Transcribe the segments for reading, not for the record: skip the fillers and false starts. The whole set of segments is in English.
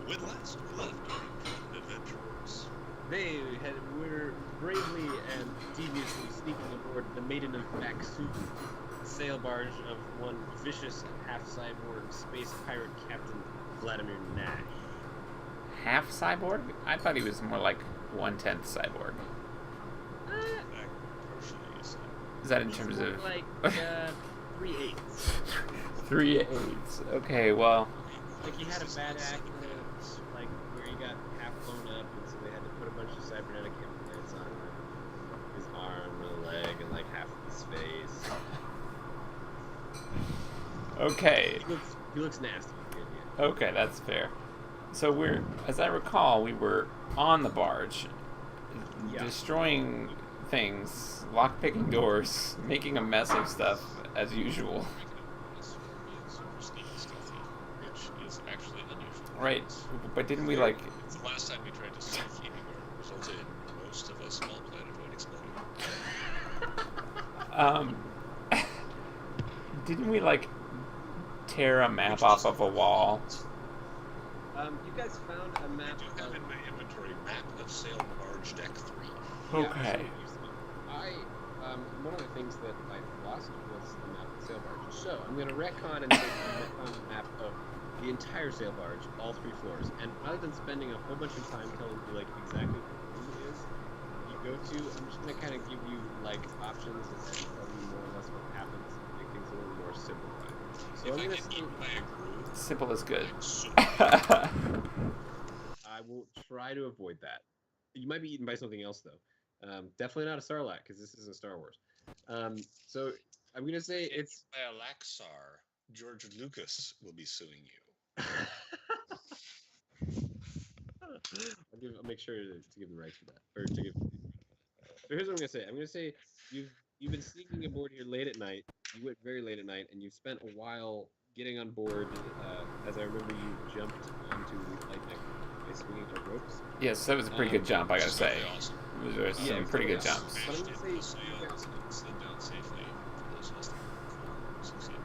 When last we left our adventurers. They were bravely and deviously sneaking aboard the Maiden of Maxu, sail barge of one vicious half-cyborg space pirate captain Vladimir Nash. Half cyborg? I thought he was more like 1/10 cyborg. Partially, you said. Is that in terms of Like 3/8. 3/8? Okay, well, Like he had a bad accident, like where he got half blown up, and so they had to put a bunch of cybernetic implants on his arm and leg and like half of his face. okay. He looks nasty. Okay, that's fair. So as I recall, we were on the barge, destroying things, lockpicking doors, making a mess of stuff as usual. Which is actually unusual. Right, but didn't we like? It's the last time we tried to sneak anywhere resulted in most of a small planetoid exploding. Didn't we like tear a map off of a wall? You guys found a map. I do have in my inventory map of sail barge deck 3. Okay. One of the things that I lost was the map of the sail barge. So I'm going to retcon and retcon the map of the entire sail barge, all 3 floors. And rather than spending a whole bunch of time telling you like exactly what room it is you go to, I'm just going to kind of give you like options and tell you more or less what happens and make things a little more simplified. So If I'm I going get to eaten by a groove, Simple is good. I will try to avoid that. You might be eaten by something else though. Definitely not a Sarlacc because this isn't Star Wars. So I'm gonna say it's by a Laxar. George Lucas will be suing you. I'll make sure to give the rights for that, or to give. So here's what I'm gonna say. I'm gonna say you've been sneaking aboard here late at night. You went very late at night, and you've spent a while getting on board. As I remember, you jumped onto the flight deck by swinging the ropes. Yes, that was a pretty good jump, I gotta say. Awesome. Those were some pretty good jumps. But I'm gonna say Slid down safely for those of us that were succeeding.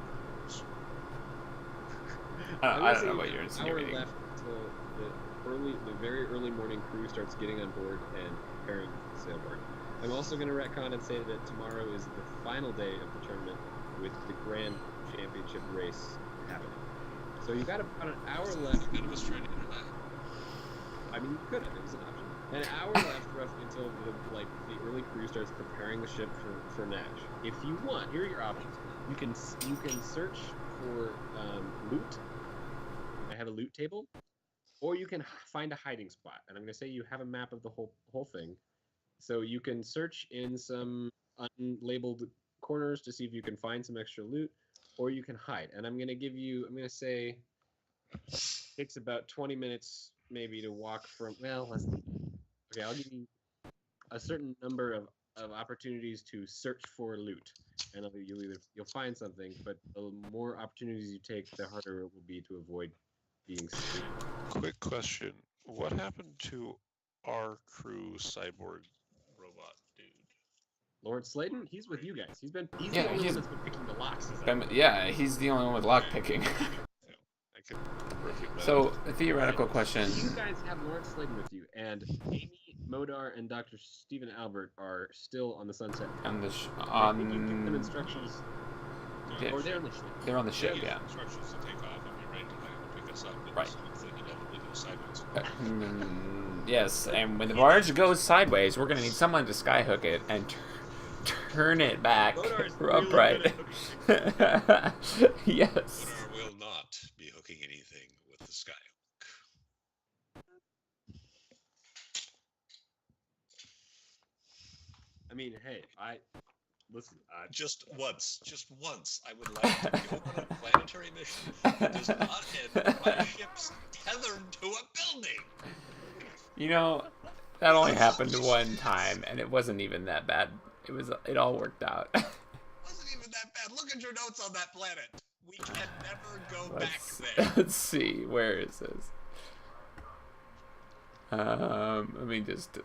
I don't know what you're insinuating. An hour left until the very early morning crew starts getting on board and preparing the sail barge. I'm also going to retcon and say that tomorrow is the final day of the tournament with the Grand Championship race happening. So you've got about an hour left. None of us tried to enter that. I mean, you could have. It was an option. An hour left roughly until the early crew starts preparing the ship for Nash. If you want, here are your options. You can search for loot. I have a loot table, or you can find a hiding spot. And I'm going to say you have a map of the whole thing, so you can search in some unlabeled corners to see if you can find some extra loot, or you can hide. And I'm going to say it takes about 20 minutes maybe to walk from. Well, okay, I'll give you a certain number of opportunities to search for loot, and you'll find something. But the more opportunities you take, the harder it will be to avoid being seen. Quick question. What happened to our crew cyborg robot dude? Lawrence Slayton, he's with you guys. He's the only one that's been picking the locks. He's the only one with lock picking. I could recognize. So, a theoretical question. You guys have Lawrence Slayton with you, and Amy Modar and Dr. Stephen Albert are still on the Sunset. On the I think you give them instructions. Yeah. Or they're on the ship. They're on the ship, yeah. Instructions to take off and be ready to land and pick us up. And Right. something inevitably goes sideways. Yes, and when the barge goes sideways, we're gonna need someone to skyhook it and turn it back upright. Yes. Modar will not be hooking anything with the skyhook. I mean, hey, listen. Just once, I would like to go on a planetary mission that does not end with my ships tethered to a building. You know, that only happened one time, and it wasn't even that bad. It all worked out. It wasn't even that bad. Look at your notes on that planet. We can never go back there. Let's see. Where is this? Let me just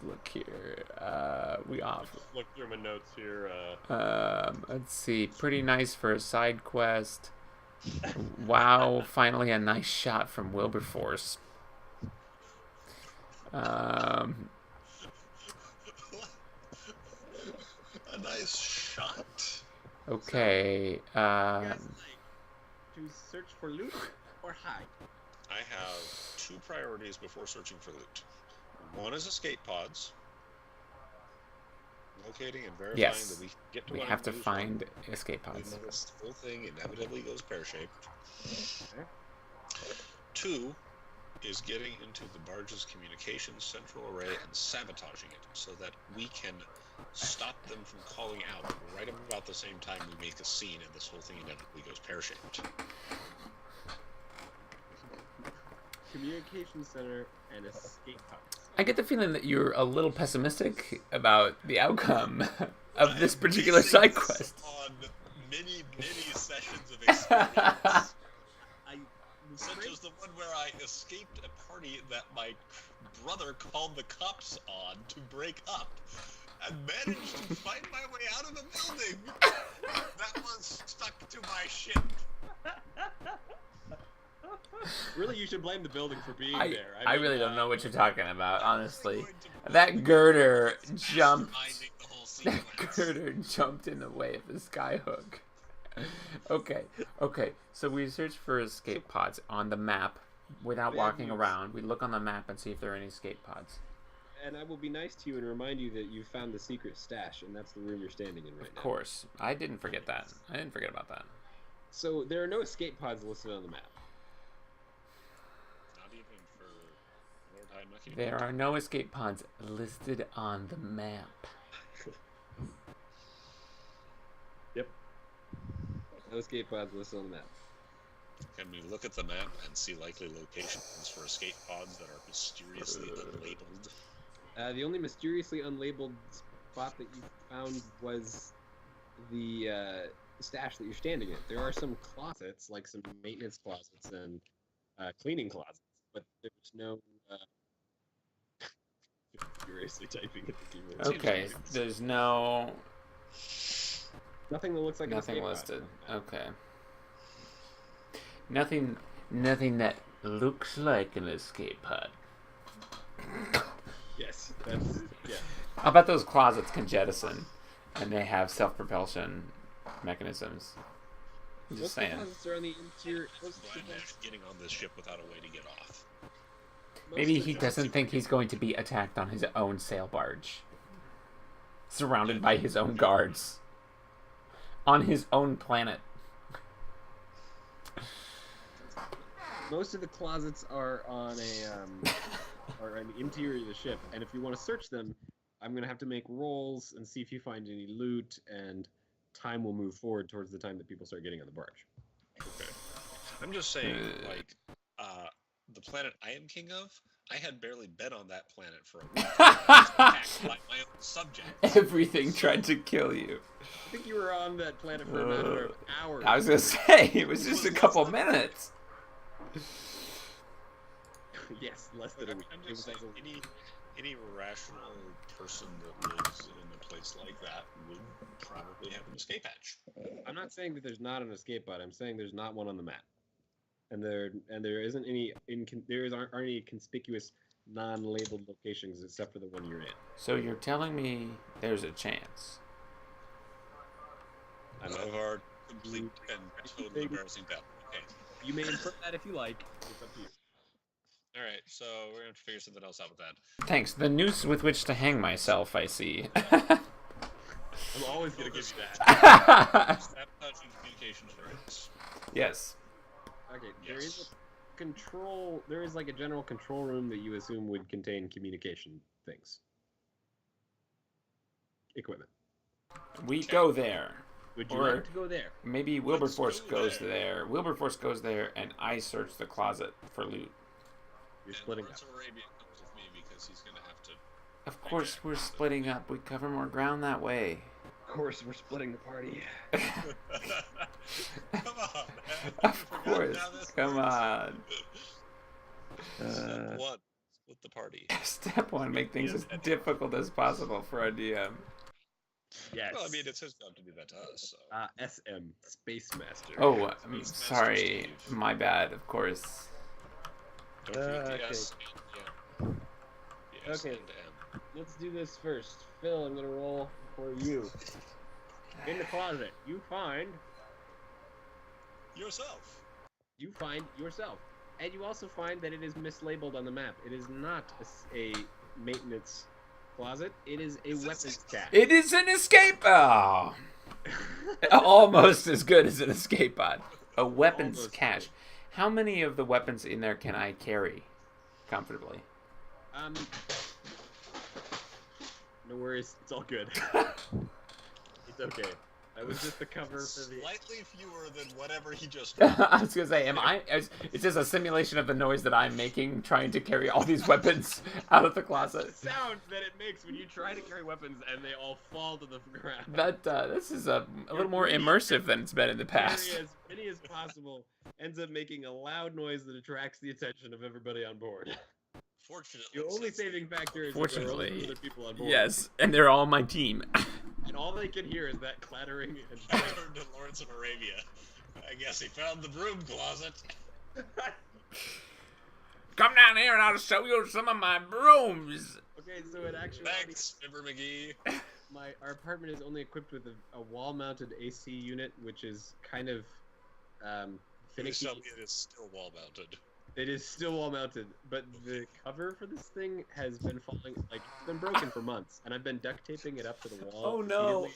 look here. We off. Look through my notes here. Let's see. Pretty nice for a side quest. Wow, finally a nice shot from Wilberforce. Um, A nice shot. okay. You guys like to search for loot or hide? I have 2 priorities before searching for loot. One is escape pods. Locating and verifying Yes. that we get to We one have to and lose find one. escape We pods. know this whole thing inevitably goes pear-shaped. Okay. 2 is getting into the barge's communications central array and sabotaging it so that we can stop them from calling out right about the same time we make a scene and this whole thing inevitably goes pear-shaped. Communication center and escape pods. I get the feeling that you're a little pessimistic about the outcome of this particular Basing side this quest. on many sessions of experience. Such as the one where I escaped a party that my brother called the cops on to break up and managed to find my way out of the building that was stuck to my ship. Really, you should blame the building for being there. I really don't know what you're talking about, honestly. That girder jumped. The whole That sequence. girder jumped in the way of the skyhook. Okay. So we search for escape pods on the map without walking around. We look on the map and see if there are any escape pods. And I will be nice to you and remind you that you found the secret stash, and that's the room you're standing in right now. Of course. I didn't forget that. I didn't forget about that. So there are no escape pods listed on the map. Not even for Lord High Mucky. There are no escape pods listed on the map. Yep. No escape pods listed on the map. Can we look at the map and see likely locations for escape pods that are mysteriously unlabeled? The only mysteriously unlabeled spot that you found was the stash that you're standing in. There are some closets, like some maintenance closets and cleaning closets, but there's no... furiously typing at the keyboard. Okay, there's no... Nothing that looks like an Nothing escape listed. pod. Okay. Nothing that looks like an escape pod. Yes, that's... Yeah. How about those closets can jettison, and they have self-propulsion mechanisms? I'm just saying. Closets are on the interior... Blind Nash getting on this ship without a way to get off. Maybe he doesn't think he's going to be attacked on his own sail barge. Surrounded by his own guards. On his own planet. Most of the closets are on are in the interior of the ship, and if you want to search them, I'm gonna have to make rolls and see if you find any loot, and time will move forward towards the time that people start getting on the barge. Okay. I'm just saying, like, the planet I am king of, I had barely been on that planet for a week. I was attacked by my own subjects. Everything tried to kill you. I think you were on that planet for a matter of hours. I was gonna say, it was just a couple minutes. Yes, less than a week. I'm It was just saying, like any rational person that lives in a place like that would probably have an escape hatch. I'm not saying that there's not an escape pod. I'm saying there's not one on the map, and there isn't any aren't any conspicuous non-labeled locations except for the one you're in. So you're telling me there's a chance? Of our complete and totally embarrassing battle. Okay. You may infer that if you like. It's up to you. All right, so we're gonna have to figure something else out with that. Thanks. The noose with which to hang myself, I see. I'm always gonna give you that. Sabotaging communications rates. Yes. Okay, there is Yes. a control. There is like a general control room that you assume would contain communication things, equipment. We go there. Would you Or- like to go there? Maybe Let's Wilberforce go goes there. there. Wilberforce goes there, and I search the closet for loot. You're And splitting up. Lawrence of Arabia comes with me because he's gonna have to. Of course, we're splitting up. We cover more ground that way. Of course, we're splitting the party. Come on, man. Of course. Come on. Step one, split the party. Step one, make things as difficult as possible for our DM. Yes. Well, I mean, it's his job to do that to us. So. SM, Space Master. Oh, Space Master sorry. Steve. My bad, of course. Don't forget the okay. S. Yeah. S Okay. and M. Let's do this first. Phil, I'm gonna roll for you. In the closet, you find Yourself. yourself, and you also find that it is mislabeled on the map. It is not a maintenance closet. It is a weapons cache. It is an escape. Oh. Almost as good as an escape pod. A weapons Almost cache. good. How many of the weapons in there can I carry comfortably? No worries. It's all good. It's okay. That was just the cover for the. Slightly fewer than whatever he just. I was gonna say, is this a simulation of the noise that I'm making trying to carry all these weapons out of the closet? The sound that it makes when you try to carry weapons and they all fall to the ground. This is a little more immersive than it's been in the past. Carry as many as possible ends up making a loud noise that attracts the attention of everybody on board. Fortunately, Your only since saving factor is that there are only Fortunately, other people on board. yes, and they're all my team. And all they can hear is that clattering and I turned to Lawrence of Arabia. I guess he found the broom closet. Come down here and I'll show you some of my brooms. Okay, so it actually Thanks, Fibber McGee. our apartment is only equipped with a wall-mounted AC unit, which is kind of finicky. Tell me it is still wall mounted. It is still wall-mounted, but the cover for this thing has been falling, like, it's been broken for months, and I've been duct taping it up to the wall. Oh, no. repeatedly.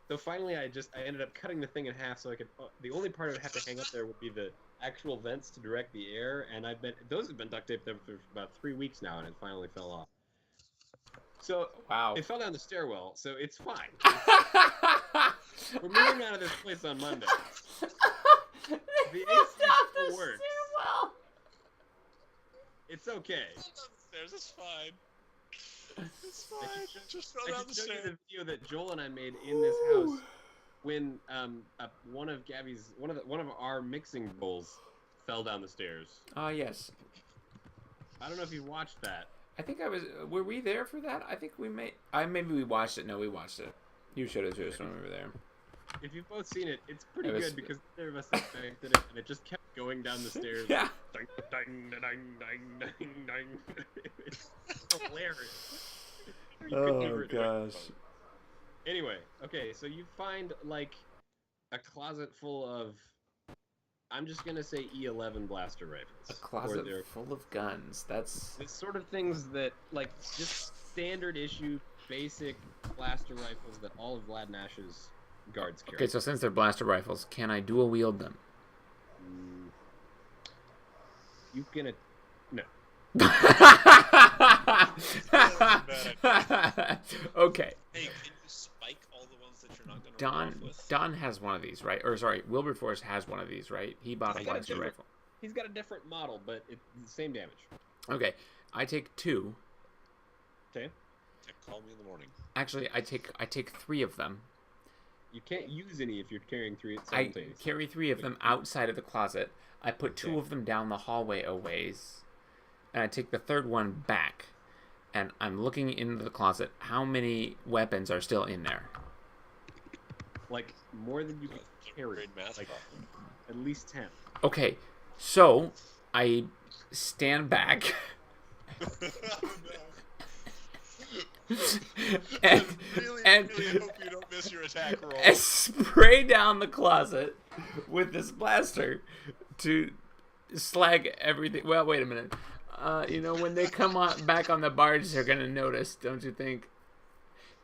So finally, I ended up cutting the thing in half so I could. The only part I would have to hang up there would be the actual vents to direct the air, and those have been duct taped up for about 3 weeks now, and it finally fell off. So Wow. it fell down the stairwell, so it's fine. We're moving out of this place on Monday. The AC still works. It's okay. Stairs is fine. It's fine. Just I throw down should the show you stairs. the video that Joel and I made in this house when one of our mixing bowls fell down the stairs. Ah, yes. I don't know if you watched that. I think I was. Were we there for that? I think we may. Maybe we watched it. No, we watched it. You showed it to us when we were there. If you've both seen it, it's pretty It was- good because neither of us expected it, and it just kept going down the stairs. Yeah. Ding, ding, ding, ding, ding, ding. It's hilarious. You could never do it. Anyway, okay, so you find like a closet full of, I'm just gonna say E11 blaster rifles. A Or closet they're- full of guns. That's. It's sort of things that, like, just standard issue, basic blaster rifles that all of Vlad Nash's guards carry. Okay, so since they're blaster rifles, can I dual wield them? You can, no. Okay. Hey, can you spike all the ones that you're not going to run off with? Don has one of these, right? Or sorry, Wilberforce has one of these, right? He bought a He's got a blaster different- rifle. He's got a different model, but it's the same damage. Okay, I take 2. Okay? Call me in the morning. Actually, I take 3 of them. You can't use any if you're carrying 3 at I simultaneously. carry 3 of them outside of the closet. I put 2 Okay. of them down the hallway a ways, and I take the third one back. And I'm looking into the closet. How many weapons are still in there? Like, more than you can carry. Grade math Like, problem. at least 10. Okay, so I stand back. I and, really, and, really hope you don't miss your attack roll. and spray down the closet with this blaster to slag everything. Well, wait a minute. When they come back on the barge, they're gonna notice, don't you think?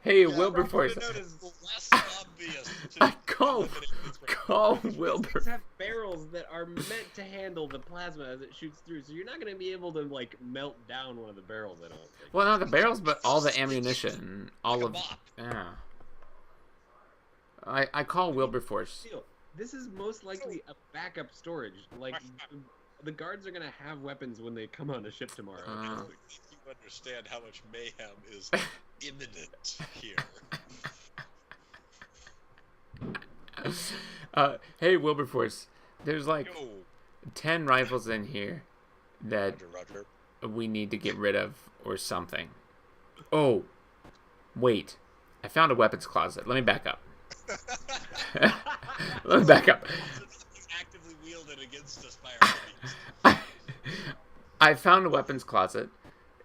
Hey, Wilberforce. It's less obvious I to call eliminate this right call These Wilbur. have barrels that are meant to handle the plasma as it shoots through, so you're not going to be able to, like, melt down one of the barrels, I don't think. Well, not the barrels, but all the ammunition, all Like a of. mop. Yeah. I call Wilberforce. Deal. This is most likely a backup storage. Like, the guards are going to have weapons when they come on a ship tomorrow. Uh. You understand how much mayhem is imminent here. Hey, Wilberforce. There's like Yo, 10 rifles in here that Roger. we need to get rid of or something. Oh, wait. I found a weapons closet. Let me back up. Let me back up. He's actively wielded against us by our enemies. I found a weapons closet.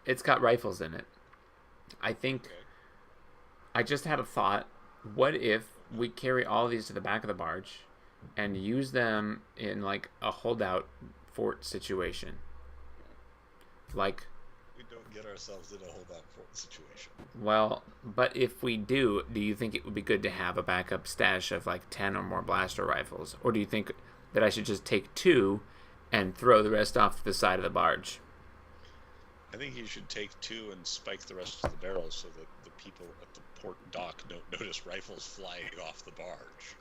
It's got rifles in it. I think Okay. I just had a thought. What if we carry all these to the back of the barge and use them in like a holdout fort situation? Like, We don't get ourselves in a holdout fort situation. well, but if we do you think it would be good to have a backup stash of like 10 or more blaster rifles? Or do you think that I should just take 2 and throw the rest off to the side of the barge? I think you should take 2 and spike the rest of the barrels so that the people at the port dock don't notice rifles flying off the barge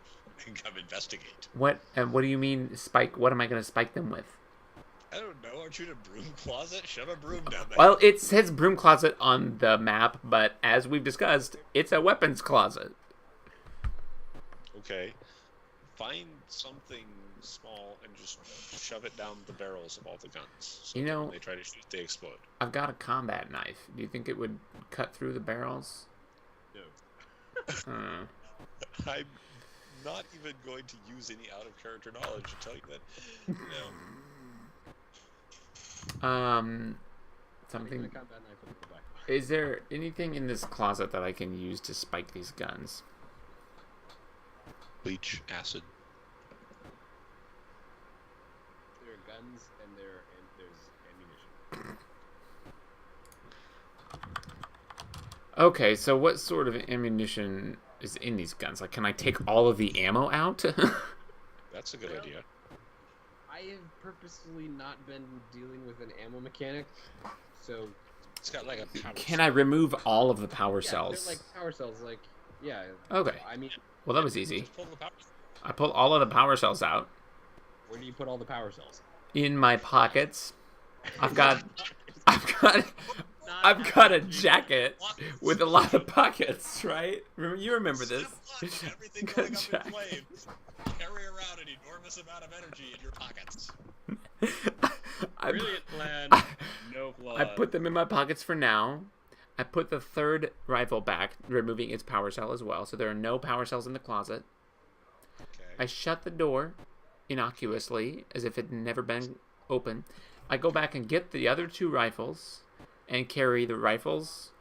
and come investigate. What do you mean spike? What am I going to spike them with? I don't know. Aren't you in a broom closet? Shove a broom down there. Well, it says broom closet on the map, but as we've discussed, it's a weapons closet. Okay. Find something small and just shove it down the barrels of all the guns. So You that know- when they try to shoot, they explode. I've got a combat knife. Do you think it would cut through the barrels? No. Hmm. I'm not even going to use any out-of-character knowledge to tell you that. No. Something. The combat knife on the back. Is there anything in this closet that I can use to spike these guns? Bleach, acid. There are guns and there's ammunition. Okay, so what sort of ammunition is in these guns? Like, can I take all of the ammo out? That's a good Well, idea. I have purposefully not been dealing with an ammo mechanic, so It's got like a power Can I remove all of the power yeah, cells? they're like power cells. Like, yeah. Okay. I mean, Well, that was easy. Just pull the power. I pulled all of the power cells out where do you put all the power cells? in my pockets. I've got a jacket with a lot of pockets, right? You remember this. Step one, everything Good going up job. in flames. Carry around an enormous amount of energy in your pockets. Brilliant plan. No flaws. I put them in my pockets for now. I put the third rifle back, removing its power cell as well, so there are no power cells in the closet. Okay. I shut the door innocuously, as if it had never been open. I go back and get the other 2 rifles and carry the rifles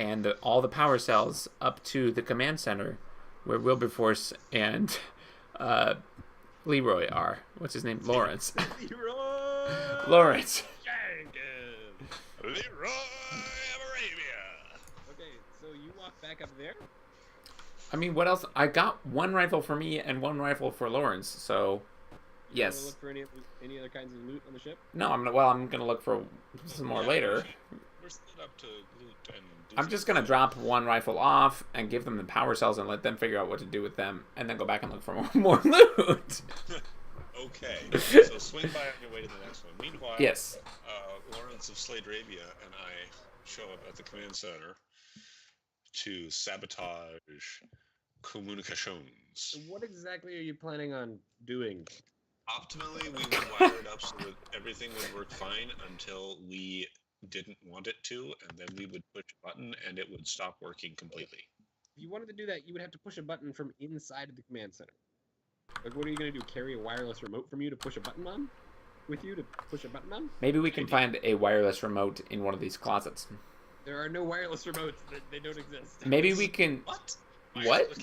and all the power cells up to the command center where Wilberforce and Leroy are. What's his name? Lawrence. Leroy Lawrence. Jenkins. Leroy of Arabia. Okay, so you walk back up there. I mean, what else? I got 1 rifle for me and 1 rifle for Lawrence, so You wanna yes. Look for any other kinds of loot on the ship. No, I'm gonna look for some more Yeah, later. We're split up to loot and do I'm just gonna drop 1 rifle off and give them the power cells and let them figure out what to do with them, and then go back and look for more loot. Okay, so swing by on your way to the next one. Meanwhile, Yes. Lawrence of Slade Arabia and I show up at the command center to sabotage communications. So what exactly are you planning on doing? Optimally, we would wire it up so that everything would work fine until we didn't want it to, and then we would push a button and it would stop working completely. If you wanted to do that, you would have to push a button from inside of the command center. Like, what are you going to do? Carry a wireless remote from you to push a button on? With you to push a button on? Maybe we can find a wireless remote in one of these closets. There are no wireless remotes. They don't exist. Maybe we can. What? What?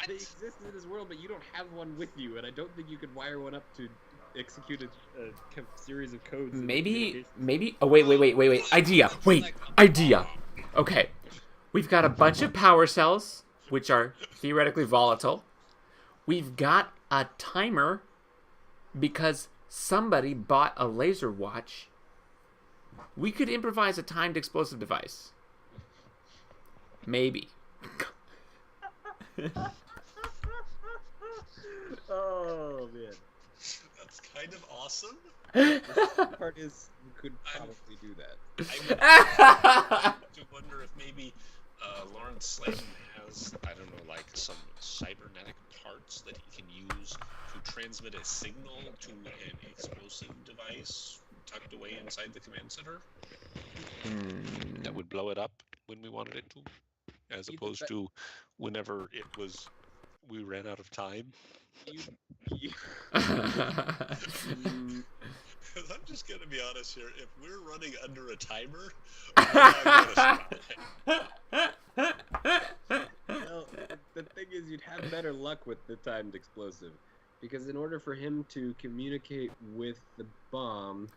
They exist in this world, but you don't have one with you, and I don't think you could wire one up to execute a series of codes. and Maybe. communications. Oh, wait. Idea. Okay. We've got a bunch of power cells, which are theoretically volatile. We've got a timer because somebody bought a laser watch. We could improvise a timed explosive device. Maybe. Oh man. That's kind of awesome. The part is you could probably do that. I would to wonder if maybe Lawrence Slayton has, I don't know, like some cybernetic parts that he can use to transmit a signal to an explosive device tucked away inside the command center that would blow it up when we wanted it to, as Either opposed that- to whenever we ran out of time. You, Because I'm just gonna be honest here. If we're running under a timer, we're not gonna survive. Well, the thing is, you'd have better luck with the timed explosive, because in order for him to communicate with the bomb,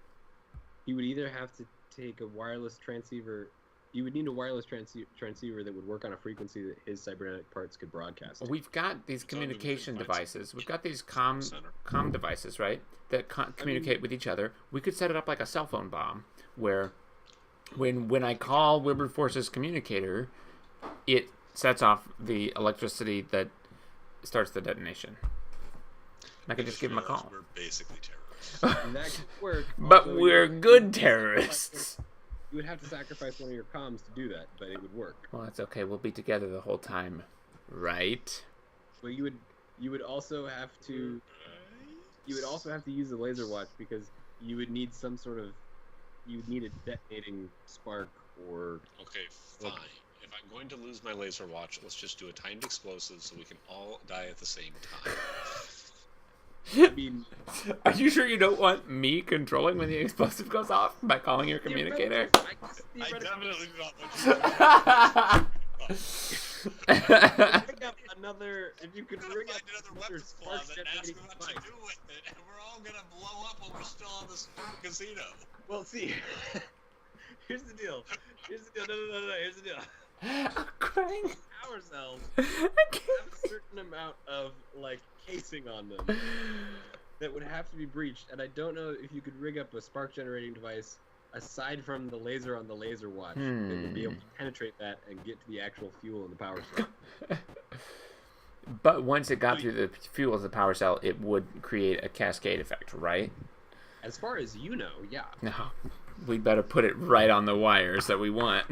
he would either have to take a wireless transceiver. You would need a wireless transceiver that would work on a frequency that his cybernetic parts could broadcast. Well, we've got these communication devices. We've got these comm devices, right? That communicate with each other. We could set it up like a cell phone bomb, where when I call Wilberforce's communicator, it sets off the electricity that starts the detonation. I could just give him a call. We're basically terrorists. And that could work. But we're good terrorists. You would have to sacrifice one of your comms to do that, but it would work. Well, that's okay. We'll be together the whole time, right? Well, you would also have to use the laser watch, because you would need some sort of a detonating spark or. Okay, fine. If I'm going to lose my laser watch, let's just do a timed explosive so we can all die at the same time. I mean, are you sure you don't want me controlling when the explosive goes off by calling your communicator? I definitely do not want you to. Rig up another. If you could rig up another weapons closet and ask them what to do with it, and we're all gonna blow up while we're still on the stupid casino. Well, see, here's the deal. No. Here's the deal. I'm crying. Power cells I have can't. a certain amount of casing on them that would have to be breached, and I don't know if you could rig up a spark generating device aside from the laser on the laser watch that would be able to penetrate that and get to the actual fuel in the power cell. But once it got through the fuel of the power cell, it would create a cascade effect, right? As far as you know, yeah. No, we'd better put it right on the wires that we want.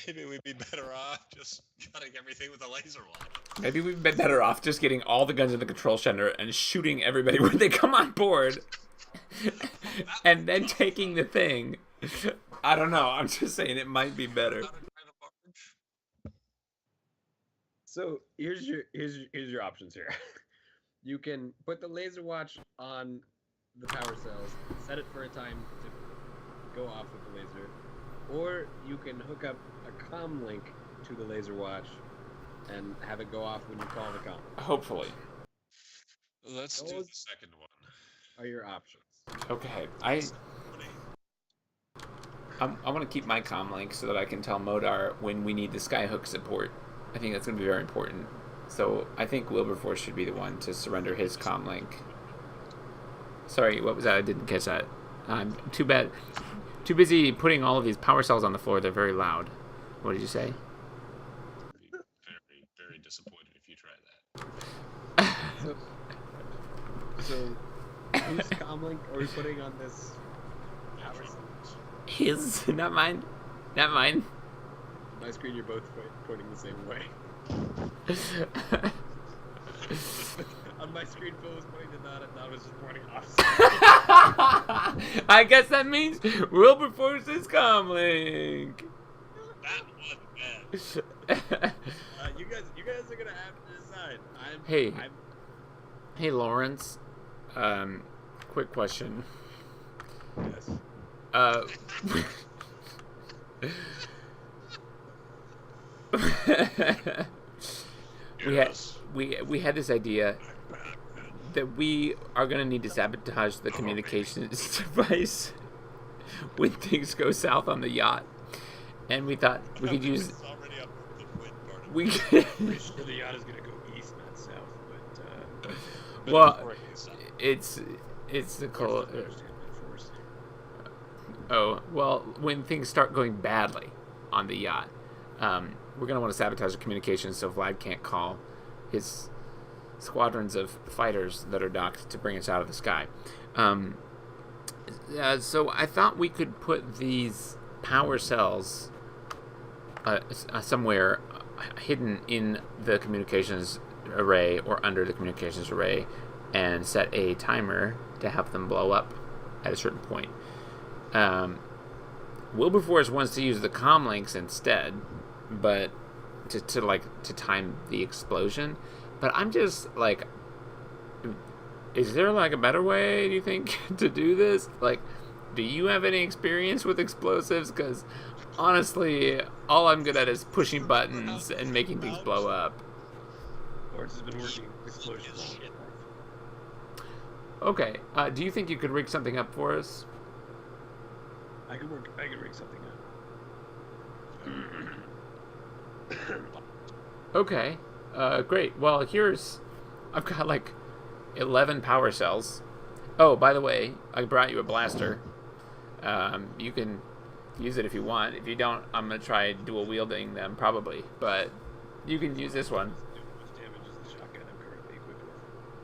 Maybe we'd be better off just cutting everything with a laser watch. Maybe we'd be better off just getting all the guns in the control center and shooting everybody when they come on board. And then taking the thing. I don't know. I'm just saying it might be better. So here's your options here. You can put the laser watch on the power cells, set it for a time to go off with the laser, or you can hook up a comm link to the laser watch and have it go off when you call the comm. Hopefully. Let's do the second one. Are your options? Okay. I want to keep my comm link so that I can tell Modar when we need the skyhook support. I think that's going to be very important. So I think Wilberforce should be the one to surrender his comm link. Sorry, what was that? I didn't catch that. Too bad. Too busy putting all of these power cells on the floor. They're very loud. What did you say? Very, very disappointed if you try that. So whose comm link are we putting on this power cell? His, not mine. Not mine. On my screen, you're both pointing the same way. On my screen, Phil was pointing to Nod, and Nod was just pointing opposite. I guess that means Wilberforce's comm link. That was bad. You guys are gonna have to decide. Hey, Lawrence. Quick question. Yes. We had this idea that we are going to need to sabotage the communications device when things go south on the yacht, and we thought we could use. We could. Pretty sure the yacht is gonna go east, not south, but well, it's the cold. Oh well, when things start going badly on the yacht, we're gonna want to sabotage the communications so Vlad can't call his squadrons of fighters that are docked to bring us out of the sky. So I thought we could put these power cells somewhere hidden in the communications array or under the communications array and set a timer to have them blow up at a certain point. Wilberforce wants to use the comm links instead, but to time the explosion. But I'm just like, is there like a better way, do you think, to do this? Like, do you have any experience with explosives? Because honestly, all I'm good at is pushing buttons and making things blow up. Lawrence has been working explosions. Is shit. Okay, do you think you could rig something up for us? I could rig something up. Okay, great. Well, I've got like 11 power cells. Oh, by the way, I brought you a blaster. You can use it if you want. If you don't, I'm gonna try dual wielding them probably, but you can use this one. How much damage is the shotgun I'm currently equipped with?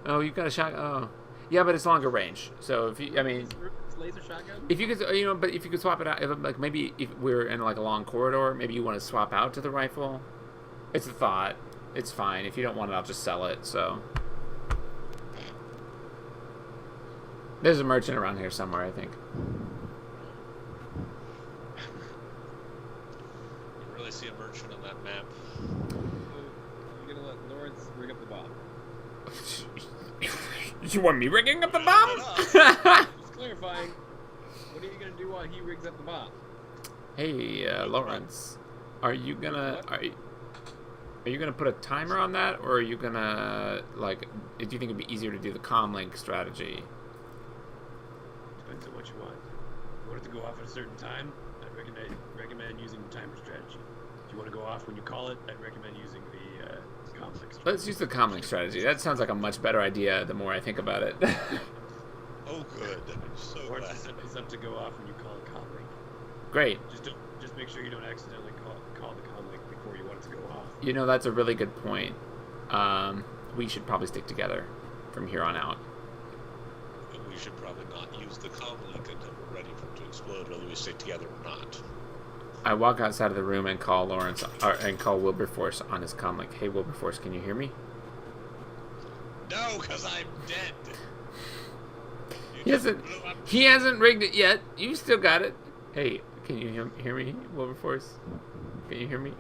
Oh, you've got a shotgun. Oh, yeah, but it's longer range. So if you, I mean, It's laser shotgun? if you could, but if you could swap it out, like maybe if we're in like a long corridor, maybe you want to swap out to the rifle. It's a thought. It's fine. If you don't want it, I'll just sell it. So there's a merchant around here somewhere, I think. You really see a merchant on that map. So you're gonna let Lawrence rig up the bomb. You want me rigging up the bomb? Just clarifying. What are you gonna do while he rigs up the bomb? Hey, Lawrence, are you gonna put a timer on that, or are you gonna do you think it'd be easier to do the comlink strategy? Depends on what you want. If you want it to go off at a certain time, I'd recommend using the timer strategy. If you want to go off when you call it, I'd recommend using the comlink strategy. Let's use the comlink strategy. That sounds like a much better idea the more I think about it. Oh, good. I'm so Or glad. it's up to go off when you call it comlink. Great. Just make sure you don't accidentally call the comlink before you want it to go off. You know, that's a really good point. We should probably stick together from here on out. We should probably not use the comlink until we're ready for it to explode, whether we stick together or not. I walk outside of the room and call Wilberforce on his comlink. Hey, Wilberforce, can you hear me? No, because I'm dead. He hasn't rigged it yet. You still got it. Hey, can you hear me, Wilberforce? Can you hear me?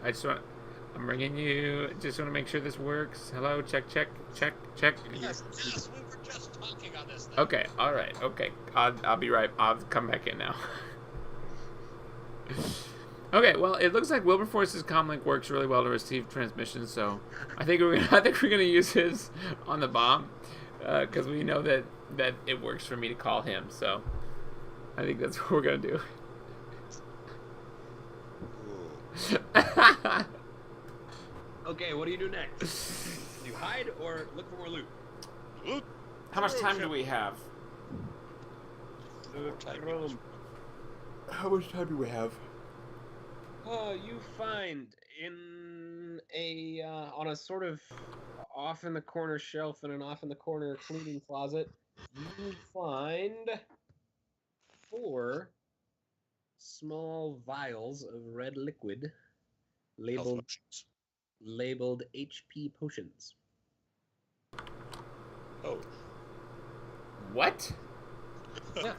I'm ringing you. Just want to make sure this works. Hello, check. Yes, we were just talking on this thing. Okay, all right, okay. I'll be right. I'll come back in now. Okay, well, it looks like Wilberforce's comlink works really well to receive transmissions, so I think we're gonna use his on the bomb, because we know that it works for me to call him. So I think that's what we're gonna do. Okay, what do you do next? Do you hide or look for more loot? How much time do we have? How much time do we have? You find in on a sort of off in the corner shelf in an off in the corner cleaning closet, you find 4 small vials of red liquid labeled HP potions. Oh. What? Yeah.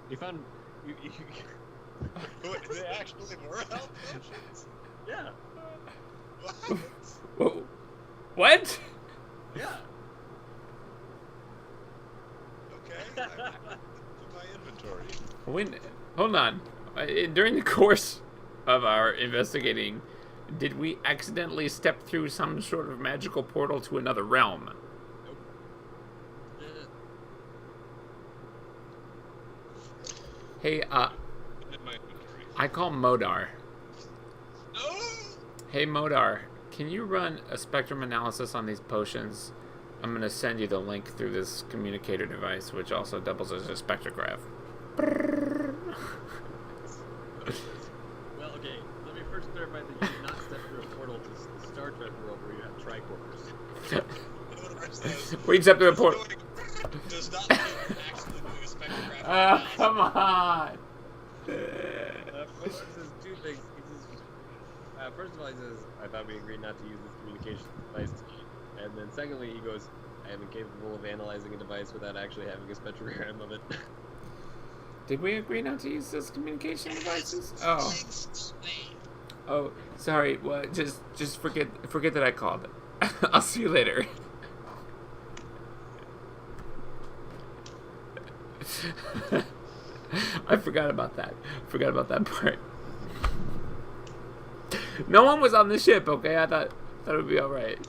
You found you Wait, they actually were health potions? yeah. What? Whoa. What? Yeah. Okay. I to my inventory. Hold on. During the course of our investigating, did we accidentally step through some sort of magical portal to another realm? Hey, In my inventory. I call Modar. No! Hey, Modar, can you run a spectrum analysis on these potions? I'm going to send you the link through this communicator device, which also doubles as a spectrograph. Well, okay. Let me first clarify that you did not step through a portal to the Star Trek world where you have tricorders. We stepped through a portal. Does not mean you're actually doing a spectrograph. Come on. He says 2 things. He says, first of all, he says, I thought we agreed not to use this communication device. And then secondly, he goes, I am incapable of analyzing a device without actually having a spectrogram of it. Did we agree not to use those communication devices? Oh, sorry. Well, just forget that I called. I'll see you later. I forgot about that. Forgot about that part. No one was on the ship, okay? I thought it would be all right.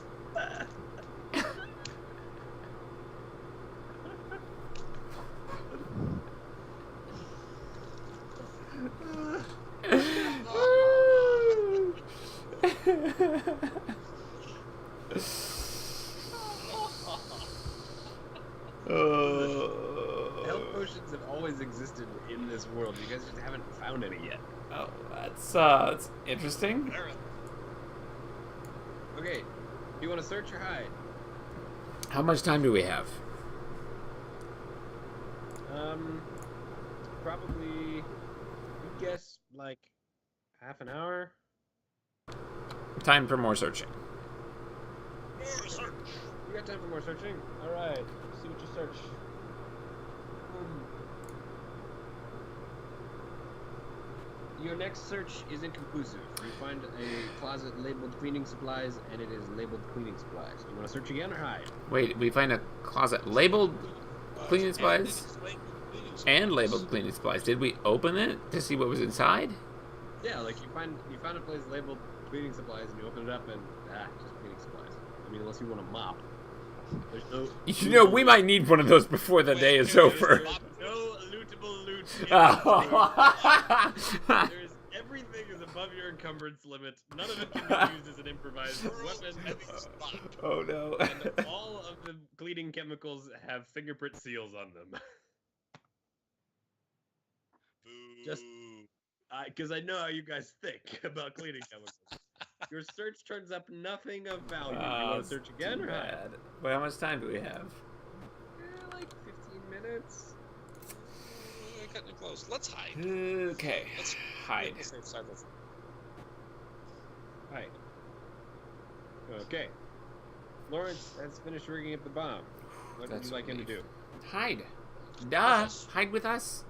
Health potions have always existed in this world. You guys just haven't found any yet. Oh, that's interesting. Okay, do you want to search or hide? How much time do we have? Probably, I guess, like half an hour. Time for more searching. More search. You got time for more searching? All right, let's see what you search. Your next search is inconclusive. You find a closet labeled cleaning supplies, and it is labeled cleaning supplies. You want to search again or hide? Wait, we find a closet labeled cleaning supplies and labeled cleaning supplies. Did we open it to see what was inside? Yeah, like you found a place labeled cleaning supplies, and you open it up, and just cleaning supplies. I mean, unless you want to mop. There's no. You know, we might need one of those before the day is over. No lootable loot. Oh. There's everything is above your encumbrance limit. None of it can be used as an improvised weapon. Oh no. And all of the cleaning chemicals have fingerprint seals on them. Just because I know how you guys think about cleaning chemicals. Your search turns up nothing of value. You want to search again or hide? Wait, how much time do we have? Like 15 minutes. Cutting close. Let's hide. Okay. Let's hide. Hide. Okay. Lawrence has finished rigging up the bomb. What would you like him to do? Hide. Duh. Hide with us.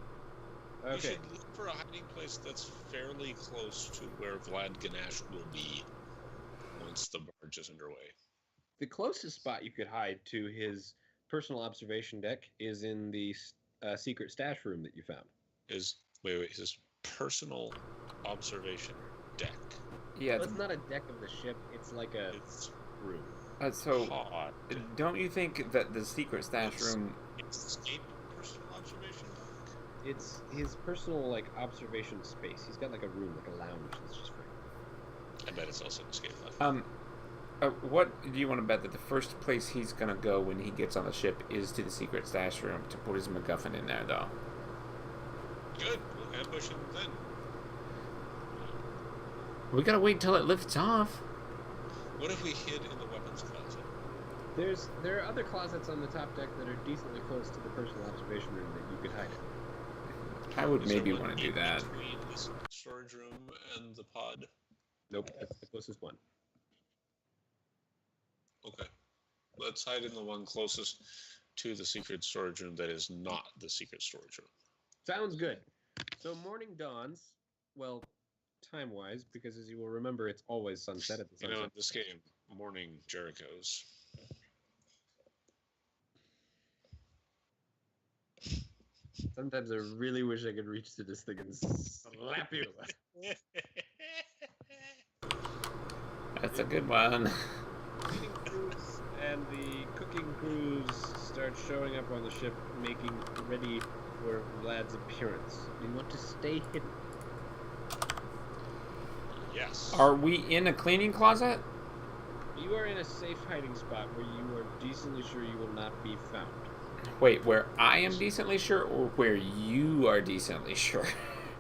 We Okay. should look for a hiding place that's fairly close to where Vlad Ganesh will be once the barge is underway. The closest spot you could hide to his personal observation deck is in the secret stash room that you found. Wait, his personal observation deck. Yeah. Well, it's not a deck of the ship. It's like a room. So, Pod. don't you think that the secret stash room? It's escape personal observation deck. It's his personal observation space. He's got like a room, like a lounge that's just for him. I bet it's also an escape pod. What do you want to bet that the first place he's gonna go when he gets on the ship is to the secret stash room to put his MacGuffin in there, though? Good. We'll ambush him then. We gotta wait till it lifts off. What if we hid in the weapons closet? There are other closets on the top deck that are decently close to the personal observation room that you could hide in. I would Is maybe there one want to do in that. Between the storage room and the pod. Nope, that's the closest one. Okay. Let's hide in the one closest to the secret storage room that is not the secret storage room. Sounds good. So morning dawns, well, time-wise, because as you will remember, it's always sunset at the You sunset. know, in this game, morning Jerichos. Sometimes I really wish I could reach to this thing and slap you. That's a good one. Cleaning crews and the cooking crews start showing up on the ship, making ready for Vlad's appearance. You want to stay hidden. Yes. Are we in a cleaning closet? You are in a safe hiding spot where you are decently sure you will not be found. Wait, where I am decently sure, or where you are decently sure?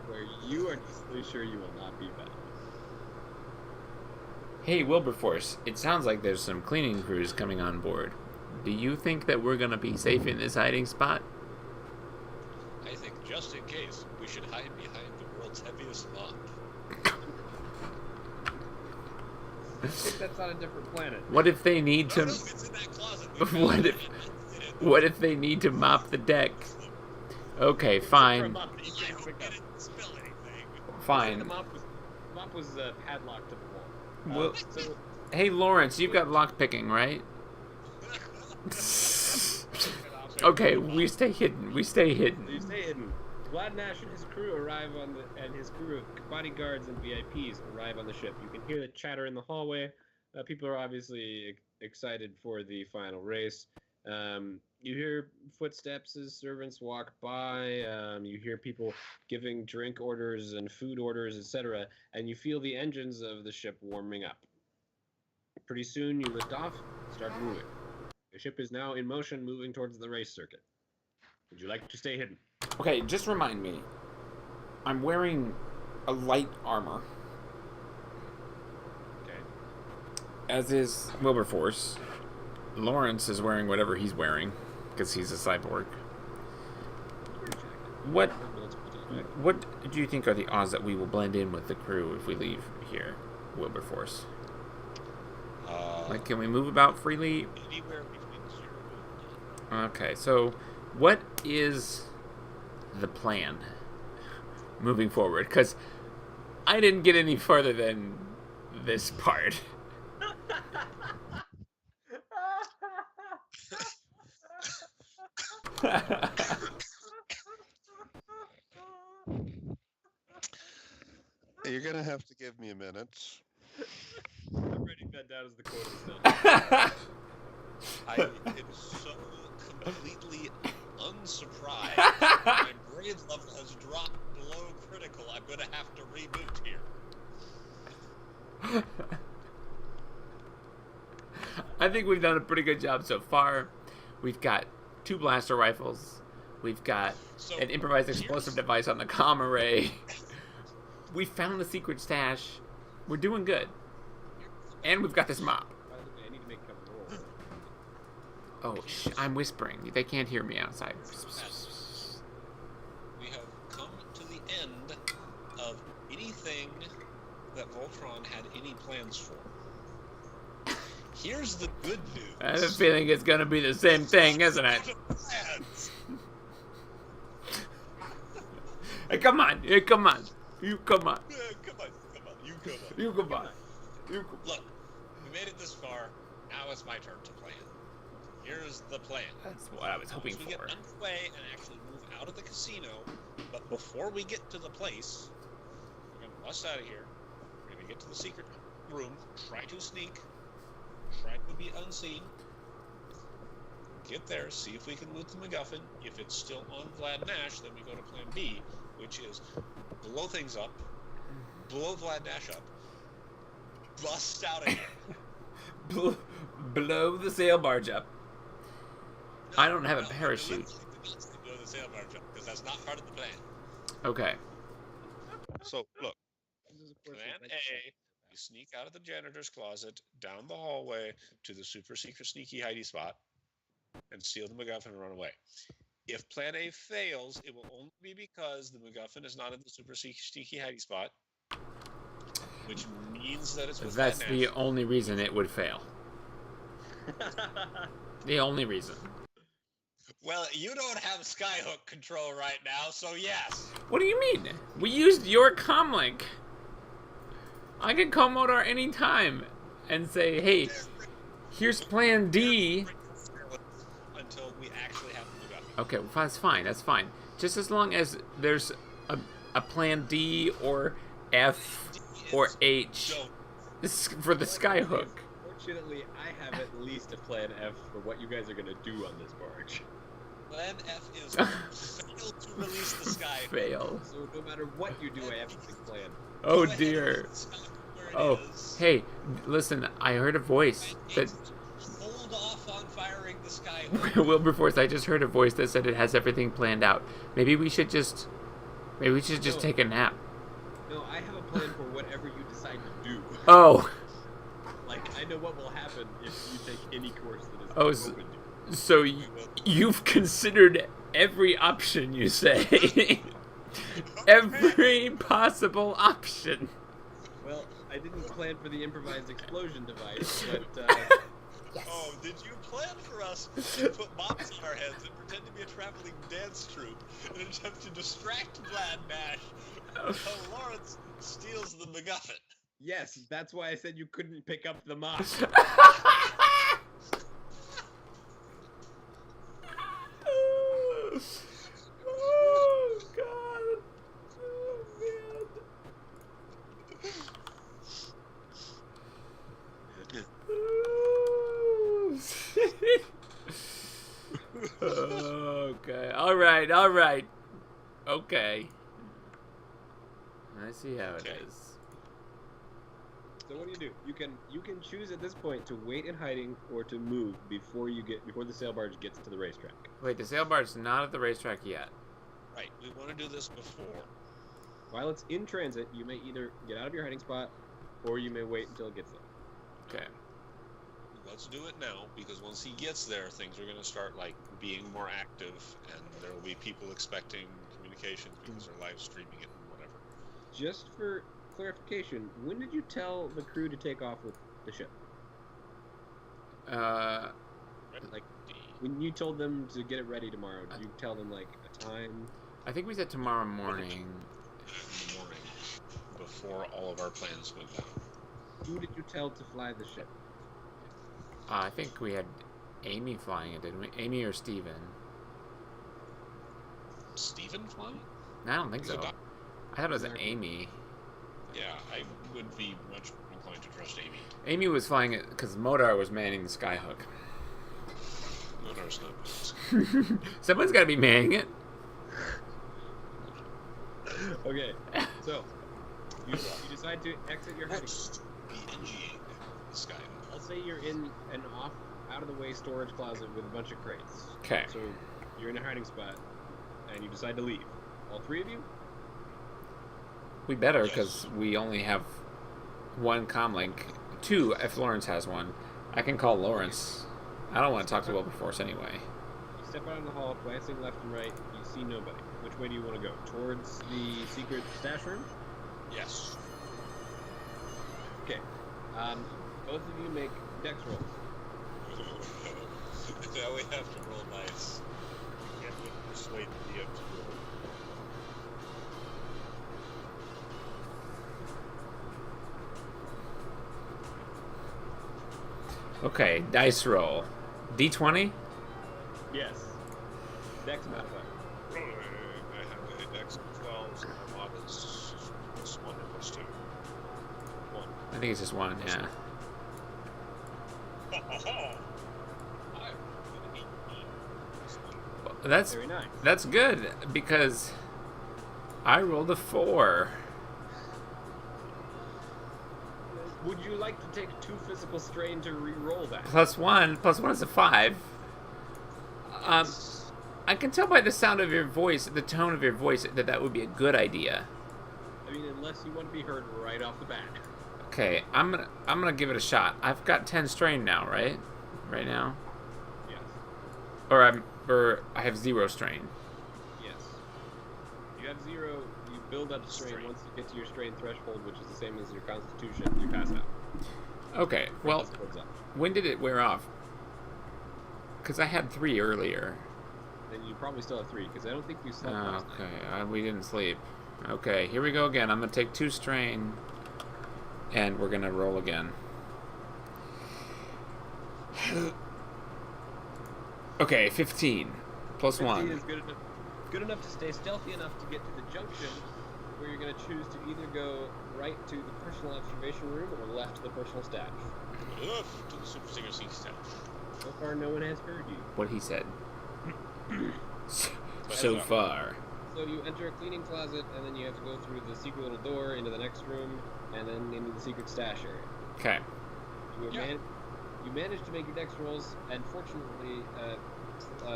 Where you are decently sure you will not be found. Hey, Wilberforce, it sounds like there's some cleaning crews coming on board. Do you think that we're gonna be safe in this hiding spot? I think just in case, we should hide behind the world's heaviest mop. I think that's on a different planet. What if they need No, to? no, it's in that closet. What if they need to mop the deck? Okay, fine. I hope we didn't spill anything. Fine. The mop was padlocked to the wall. Well, So hey, Lawrence, you've got lockpicking, right? Okay, we stay hidden. We stay hidden. You stay hidden. Vlad Nash and his crew and his crew of bodyguards and VIPs arrive on the ship. You can hear the chatter in the hallway. People are obviously excited for the final race. You hear footsteps as servants walk by. You hear people giving drink orders and food orders, etc. And you feel the engines of the ship warming up. Pretty soon you lift off, start moving. The ship is now in motion, moving towards the race circuit. Would you like to stay hidden? Okay, just remind me. I'm wearing a light armor, Okay. as is Wilberforce. Lawrence is wearing whatever he's wearing, because he's a cyborg. What do you think are the odds that we will blend in with the crew if we leave here, Wilberforce? Like, can we move about freely? Anywhere between 0 and 10. Okay, so what is the plan moving forward? Because I didn't get any further than this part. You're gonna have to give me a minute. I'm writing that down as the quote instead. I am so completely unsurprised. My grade level has dropped below critical. I'm going to have to reboot here. I think we've done a pretty good job so far. We've got 2 blaster rifles. We've got an improvised explosive device on the comm array. We found the secret stash. We're doing good. And we've got this mop. By the way, I need to make a couple rolls. Oh, I'm whispering. They can't hear me outside. We have come to the end of anything that Voltron had any plans for. Here's the good news. I have a feeling it's going to be the same thing, isn't it? Plans. Hey, come on. Hey, come on. You come on. Come on. You come on. You come on. You come on. Look, we made it this far. Now it's my turn to plan. Here's the plan. That's what I was hoping We get for. underway and actually move out of the casino, but before we get to the place, we're gonna bust out of here. We're gonna get to the secret room, try to sneak, try to be unseen. Get there, see if we can loot the MacGuffin. If it's still on Vlad Nash, then we go to plan B, which is blow things up, blow Vlad Nash up, bust out of here. Blow the sail barge up. I don't have a parachute. Blow the sail barge up, because that's not part of the plan. Okay. So, look, Plan A, you sneak out of the janitor's closet, down the hallway to the super secret sneaky hidey spot, and steal the MacGuffin and run away. If Plan A fails, it will only be because the MacGuffin is not in the super sneaky hidey spot, which means that it's with That's Vlad the Nash. only reason it would fail. The only reason. Well, you don't have skyhook control right now, so yes. What do you mean? We used your comlink. I can call Modar anytime and say, hey, here's plan D. Until we actually have the MacGuffin. Okay, well, that's fine. That's fine. Just as long as there's a plan D or F or H for the skyhook. Fortunately, I have at least a plan F for what you guys are going to do on this barge. Plan F is fail to release the skyhook. Fail. So no matter what you do, I have a big plan. Oh Go ahead dear. and stop where it Oh, is. hey, listen, I heard a voice that Hold off on firing the skyhook. Wilberforce, I just heard a voice that said it has everything planned out. Maybe we should just take a nap. No, I have a plan for whatever you decide to do. Oh. Like, I know what will happen if you take any course that is Oh, open to you. So you've considered every option, you say? Every possible option. Well, I didn't plan for the improvised explosion device, but, Oh, did you plan for us to put bombs on our heads and pretend to be a traveling dance troupe in an attempt to distract Vlad Nash until Lawrence steals the MacGuffin? yes, that's why I said you couldn't pick up the mop. right, all right. Okay. I see how Okay. it is. So what do? You can choose at this point to wait in hiding or to move before the sail barge gets to the racetrack. Wait, the sail barge's not at the racetrack yet. Right. We want to do this before. While it's in transit, you may either get out of your hiding spot, or you may wait until it gets there. Okay. Let's do it now, because once he gets there, things are going to start like being more active, and there will be people expecting communications because they're live streaming it and whatever. Just for clarification, when did you tell the crew to take off with the ship? Like, when you told them to get it ready tomorrow, did you tell them like a time? I think we said tomorrow morning. In the morning, before all of our plans went down. Who did you tell to fly the ship? I think we had Amy flying it, didn't we? Amy or Steven? Steven flying? No, I don't think He's so. a doc- I thought it was Amy. Yeah, I would be much more inclined to trust Amy. Amy was flying it because Modar was manning the skyhook. Motor's not. Someone's got to be manning it. Okay, so you decide to exit your hiding. What's the NGA the sky? I'll say you're in an out of the way storage closet with a bunch of crates. Okay. So you're in a hiding spot, and you decide to leave. All three of you? We better, Yes. because we only have one comlink. Two, if Lawrence has one. I can call Lawrence. I don't want to talk to Wilberforce anyway. You step out in the hall, glancing left and right. You see nobody. Which way do you want to go? Towards the secret stash room? Yes. Okay. Both of you make dex rolls. Now we have to roll dice. We can't even persuade the DM to roll. Okay, dice roll. D20? Yes. Dex modifier. I have a dex of 12, so my mod is plus 1 or plus 2. 1. I think it's just one, yeah. I'm an 18. Plus 1. That's Very nice. that's good, because I rolled a 4. Would you like to take 2 physical strain to re-roll that? Plus 1 is a 5. I can tell by the sound of your voice, the tone of your voice, that would be a good idea. I mean, unless you want to be heard right off the bat. Okay, I'm gonna give it a shot. I've got 10 strain now, right? Right now, Yes. or I have 0 strain. Yes. You have 0. You build up strain. Strain. Once you get to your strain threshold, which is the same as your constitution, you pass out. Okay, well, Plus it goes up. when did it wear off? Because I had 3 earlier. Then you probably still have 3, because I don't think you slept Oh, last night. okay, we didn't sleep. Okay, here we go again. I'm gonna take 2 strain, and we're gonna roll again. Okay, 15 plus 15 1. is good enough to stay stealthy enough to get to the junction, where you're going to choose to either go right to the personal observation room or left to the personal stash. Left to the Super Singer C staff. So far, no one has heard you. What he said. So far. So you enter a cleaning closet, and then you have to go through the secret little door into the next room, and then into the secret stash area. Okay. You managed to make your dex rolls, and fortunately,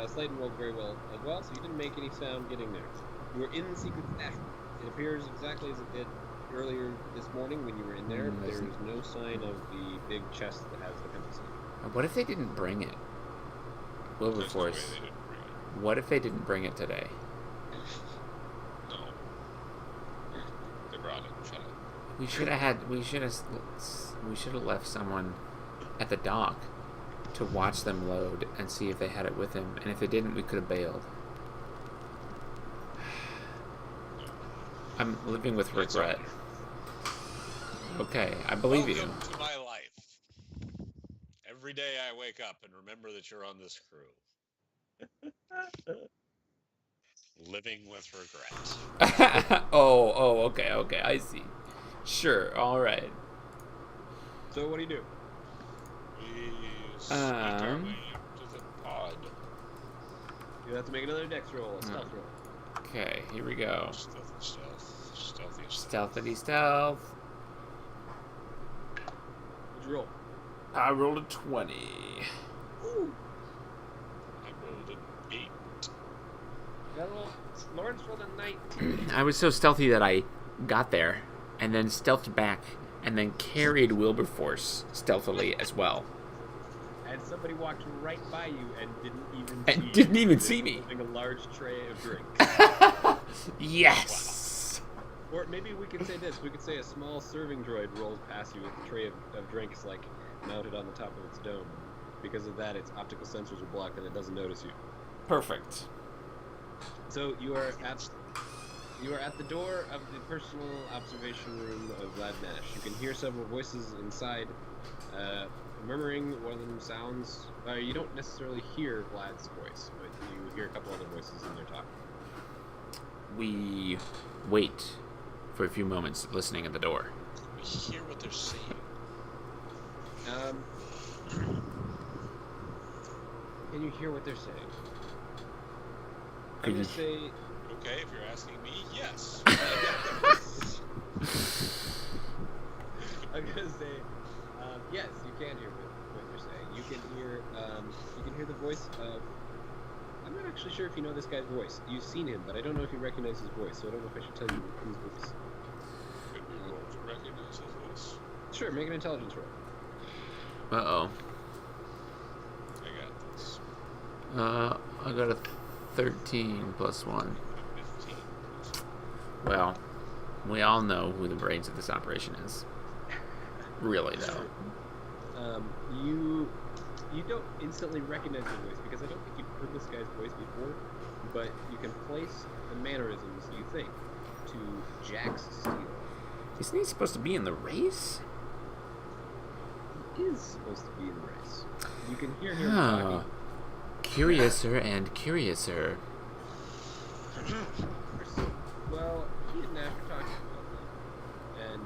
Slayton rolled very well as well, so you didn't make any sound getting there. You were in the secret stash room. It appears exactly as it did earlier this morning when you were in there. There is no sign of the big chest that has the pencil. What if they didn't bring it? Wilberforce. What if they didn't bring it today? No. They brought it. Shut up. We should have left someone at the dock to watch them load and see if they had it with them, and if they didn't, we could have bailed. I'm living with regret. Okay, I believe you. Welcome to my life. Every day I wake up and remember that you're on this crew. Living with regret. Okay, I see. Sure, alright. So what do you do? We sneak our way into the pod. You'll have to make another dex roll, a stealth roll. Okay, here we go. Stealthy. Stealthity stealth. What'd you roll? I rolled a 20. Ooh. I rolled an 8. Lawrence rolled a 19. I was so stealthy that I got there and then stealthed back and then carried Wilberforce stealthily as well. And somebody walked right by you and Didn't even see me. Holding a large tray of drinks. Yes! Or maybe we could say this. We could say a small serving droid rolls past you with a tray of drinks, like, mounted on the top of its dome. Because of that, its optical sensors are blocked and it doesn't notice you. Perfect. So you are at the door of the personal observation room of Vlad Nash. You can hear several voices inside, murmuring. One of them sounds. You don't necessarily hear Vlad's voice, but you hear a couple other voices in there talking. We wait for a few moments, listening at the door. We hear what they're saying. Can you hear what they're saying? Could I'm you- gonna say. Okay, if you're asking me, yes. I'm gonna say, yes, you can hear what they're saying. You can hear the voice of. I'm not actually sure if you know this guy's voice. You've seen him, but I don't know if you recognize his voice. So I don't know if I should tell you whose voice. Could we roll to recognize his voice? Sure, make an intelligence roll. Uh-oh. I got this. I got a 13 plus 1. 15. Well, we all know who the brains of this operation is. Really, though. You don't instantly recognize his voice because I don't think you've heard this guy's voice before, but you can place the mannerisms you think to Jax Steele. Isn't he supposed to be in the race? He is supposed to be in the race. You can hear him talking. Curiouser and curiouser. Well, he and Nash are talking about that. And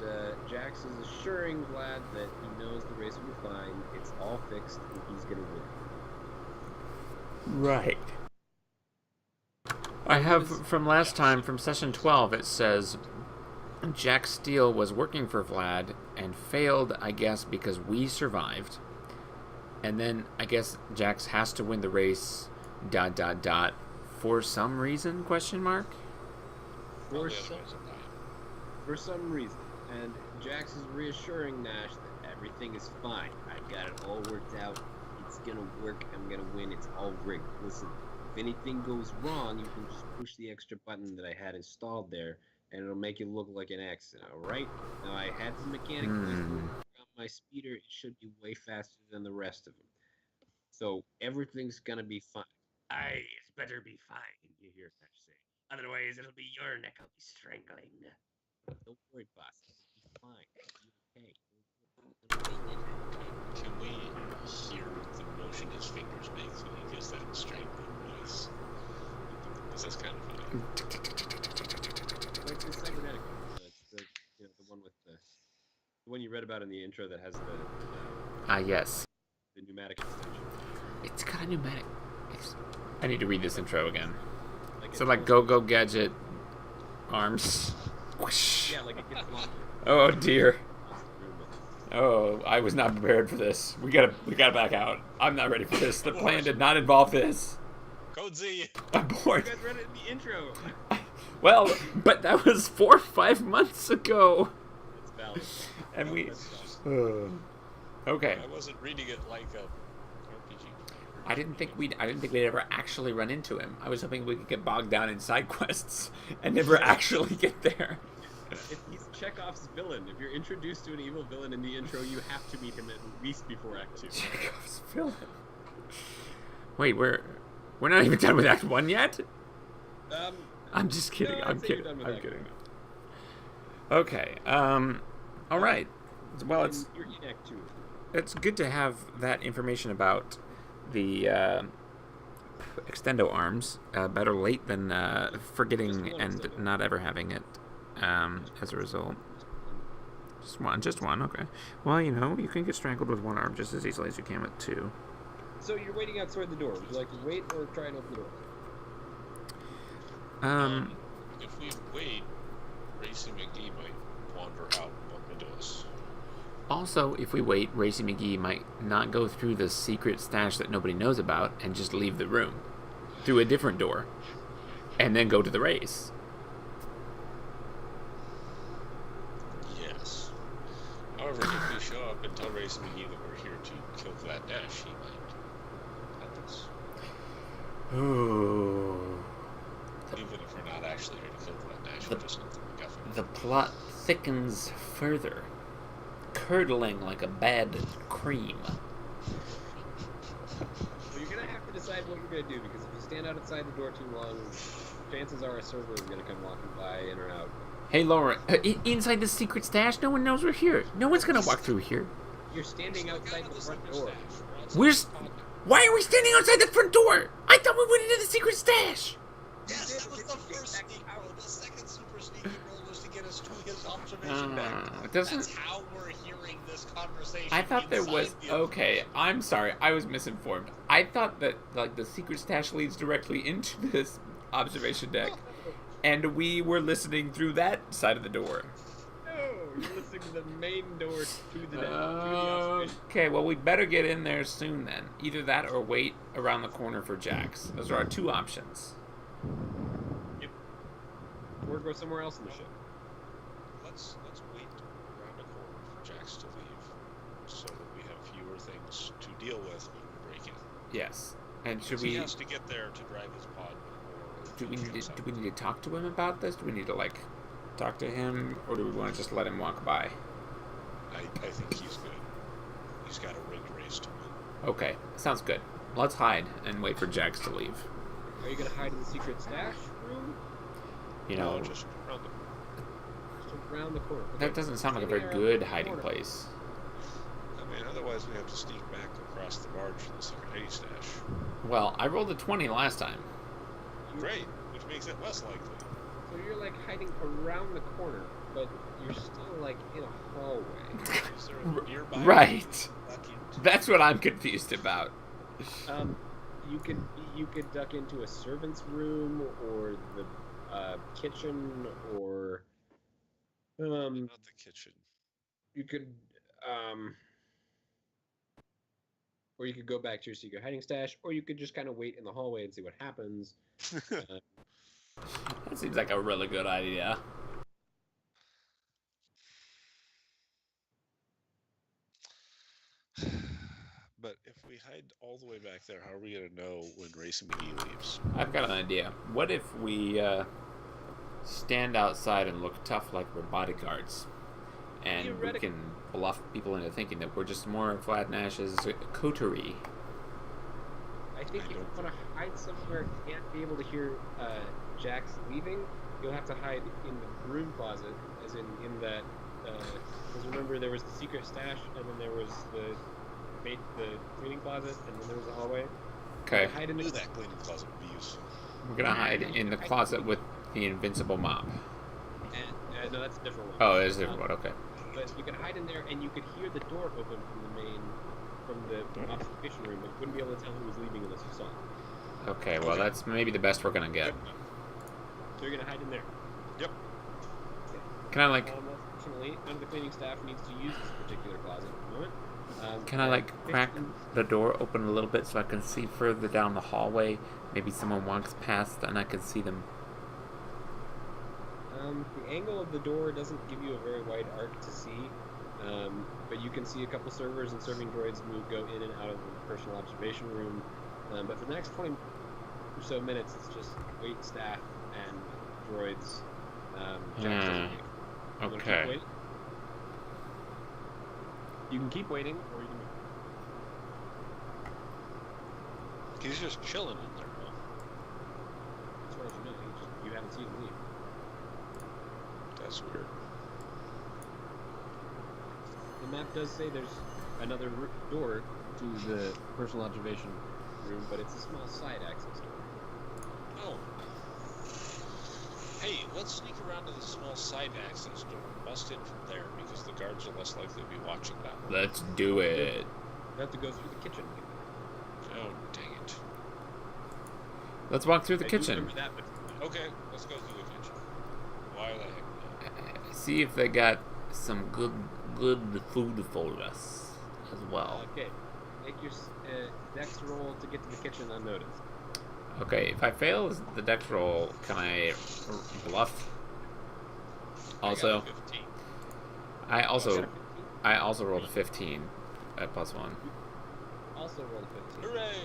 Jax is assuring Vlad that he knows the race will be fine, it's all fixed, and he's gonna win. Right. I have, from last time, from session 12, it says Jack Steele was working for Vlad and failed, I guess, because we survived. And then, I guess, Jax has to win the race, ... for some reason, question mark? For some reason. And Jax is reassuring Nash that everything is fine. I've got it all worked out. It's gonna work. I'm gonna win. It's all rigged. Listen, if anything goes wrong, you can just push the extra button that I had installed there, and it'll make you look like an accident, alright? Now, I had the mechanic around my speeder. It should be way faster than the rest of them. So, everything's gonna be fine. Aye, it's better be fine, you hear Nash say. Otherwise, it'll be your neck I'll be strangling. Don't worry, boss. It'll be fine. It'll be okay. Can we hear the motion his fingers make when he gives that strangling voice? Because that's kind of funny. Like the cybernetic one. It's the one with the one you read about in the intro that has Yes. the pneumatic extension. It's got a pneumatic. I need to read this intro again. Like So, like, go gadget arms. Whoosh. Yeah, like it gets longer. Oh, dear. Oh, I was not prepared for this. We gotta back out. I'm not ready for this. The plan did not involve this. Code Z! I'm You bored. guys read it in the intro. Well, but that was 4 or 5 months ago. It's valid. And we... That's valid. Okay. I wasn't reading it like a RPG. I didn't think we'd ever actually run into him. I was hoping we could get bogged down in side quests and never actually get there. If he's Chekhov's villain, if you're introduced to an evil villain in the intro, you have to meet him at least before Act 2. Chekhov's villain. Wait, we're not even done with Act 1 yet? I'm just kidding. No, I'm I'd say you're kidding. done with I'm Act kidding. Okay. All right. Well, You're in Act 2. it's good to have that information about the extendo arms. Better late than forgetting Just one and extendo. not ever having it. As a result, just one. Okay. Well, you can get strangled with one arm just as easily as you can with two. So you're waiting outside the door. Would you like to wait or try and open the door? If we wait, Racy McGee might wander out and bump into us. Also, if we wait, Racy McGee might not go through the secret stash that nobody knows about and just leave the room through a different door and then go to the race. Yes. However, if we show up and tell Racy McGee that we're here to kill that dash, he might help us. Ooh. Even if we're not actually here to kill that dash, we're just not the MacGuffin. The plot thickens further, curdling like a bad cream. Well, you're gonna have to decide what you're gonna do, because if you stand outside the door too long, chances are a server is gonna come walking by in or out. Hey, Laura, inside the secret stash, no one knows we're here. No one's gonna walk through here. You're standing outside the front door. Why are we standing outside the front door? I thought we went into the secret stash. Yes, that was the first sneak roll. The second super sneaky roll was to get us to his observation deck. That's how we're hearing this conversation. I thought there was... inside the- Okay, I'm sorry. I was misinformed. I thought that like the secret stash leads directly into this observation deck, and we were listening through that side of the door. No, you're listening to the main door to the observation. Okay, well, we better get in there soon then. Either that or wait around the corner for Jax. Those are our two options. Yep. Or go somewhere else in the ship. Let's wait around a corner for Jax to leave, so that we have fewer things to deal with when we break in. Yes. And should Because he we... has to get there to drive his pod. Or Do we need to talk to him about this? Do we need to like talk to him, or do we want to just let him walk by? I think he's good. He's got a rigged race to win. Okay, sounds good. Let's hide and wait for Jax to leave. Are you gonna hide in the secret stash room? You know, No, just around the Just around the corner. Okay. that doesn't sound like a very good hiding place. I mean, otherwise we have to sneak back across the barge for the secret Hades stash. Well, I rolled a 20 last time. Great, which makes it less likely. So you're like hiding around the corner, but you're still like in a hallway. Is there a nearby? Right. Lucky. That's what I'm confused about. You could duck into a servant's room or the kitchen or Not the kitchen. you could or you could go back to your secret hiding stash, or you could just kind of wait in the hallway and see what happens. That seems like a really good idea. But if we hide all the way back there, how are we going to know when Racy McGee leaves? I've got an idea. What if we stand outside and look tough like we're bodyguards? And we can bluff people into thinking that we're just more of Vlad Nash's coterie. I think if you want to hide somewhere and can't be able to hear Jax leaving, you'll have to hide in the broom closet, as in that. Because remember, there was the secret stash, and then there was the cleaning closet, and then there was the hallway. Okay. Hide I in knew the, that cleaning closet would be useful. We're gonna hide in the closet with the invincible mop. no, that's a different one. Oh, it is a different one. Okay. But you could hide in there, and you could hear the door open from the observation room, but you wouldn't be able to tell who was leaving unless you saw it. Okay. Well, that's maybe the best we're gonna get. So you're gonna hide in there. Yep. Can I like? Unfortunately, none of the cleaning staff needs to use this particular closet at the moment. Can I like crack the door open a little bit so I can see further down the hallway? Maybe someone walks past and I can see them. The angle of the door doesn't give you a very wide arc to see, but you can see a couple servers and serving droids go in and out of the personal observation room. But for the next 20 or so minutes, it's just wait staff and droids. Jax doesn't leave. You wanna keep Okay. waiting? You can keep waiting, or you can. He's just chilling in there, huh? As far as you know, you haven't seen him leave. That's weird. The map does say there's another door to the personal observation room, but it's a small side access door. Oh. Hey, let's sneak around to the small side access door and bust in from there, because the guards are less likely to be watching that one. Let's do it. You have to go through the kitchen. Oh, dang it. Let's walk through the I do kitchen. remember that, but Okay, let's go through the kitchen. Why the heck not? See if they got some good food for us as well. Okay. Make your dex roll to get to the kitchen unnoticed. Okay, if I fail the dex roll, can I bluff? Also, I got a 15. I also Got a 15? I also rolled a 15 at +1. Also rolled a 15. Hooray!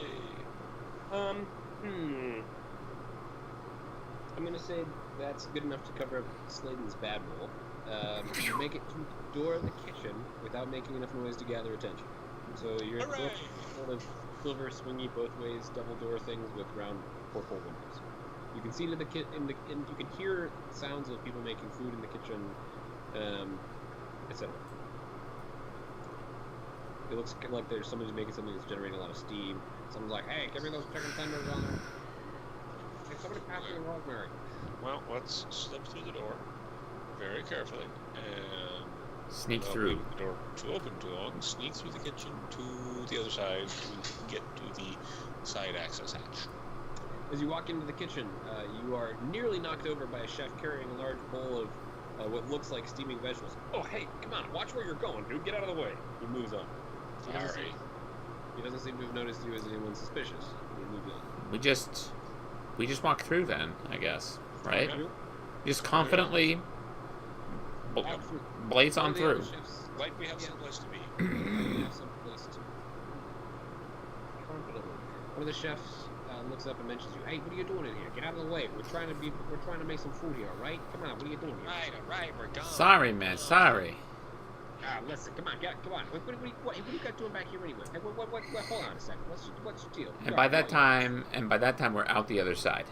I'm gonna say that's good enough to cover up Sladen's bad roll. You make it to the door of the kitchen without making enough noise to gather attention. So you're Hooray! sort of silver swingy both ways double door things with round porthole windows. You can see to the you can hear sounds of people making food in the kitchen, etc. It looks like there's somebody making something that's generating a lot of steam. Someone's like, "Hey, give me those chicken tenders on there." Hey, somebody pass me the rosemary. Well, let's slip through the door very carefully and Sneak without through. leaving the door too open too long. Sneak through the kitchen to the other side to get to the side access hatch. As you walk into the kitchen, you are nearly knocked over by a chef carrying a large bowl of what looks like steaming vegetables. Oh, hey, come on, watch where you're going, dude. Get out of the way. He moves on. Sorry. He doesn't seem to have noticed you as anyone suspicious. He moves on. We just walk through then, I guess, right? Okay. Just confidently Walk through. blaze on One of the through. other chefs- Like we have someplace to be. you have some place to. Confidently. One of the chefs looks up and mentions you. Hey, what are you doing in here? Get out of the way. We're trying to make some food here, all right? Come on, what are you doing here? Right, we're gone. Sorry, man. Sorry. Listen, come on, come on. What do you got doing back here anyway? Hey, what, hold on a second. What's your deal? And by that time, we're out the other side.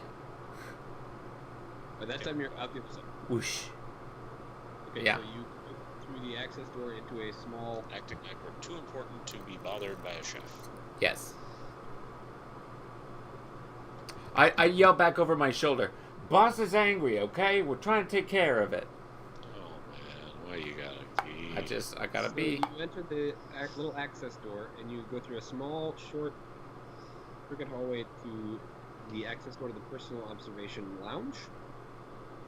By that time, you're out the other side. Whoosh. Okay, Yeah. so you go through the access door into a small. Acting like we're too important to be bothered by a chef. Yes. I yell back over my shoulder. Boss is angry, okay? We're trying to take care of it. Oh man, why you gotta be? I gotta So be. You enter the little access door, and you go through a small, short, crooked hallway to the access door to the personal observation lounge.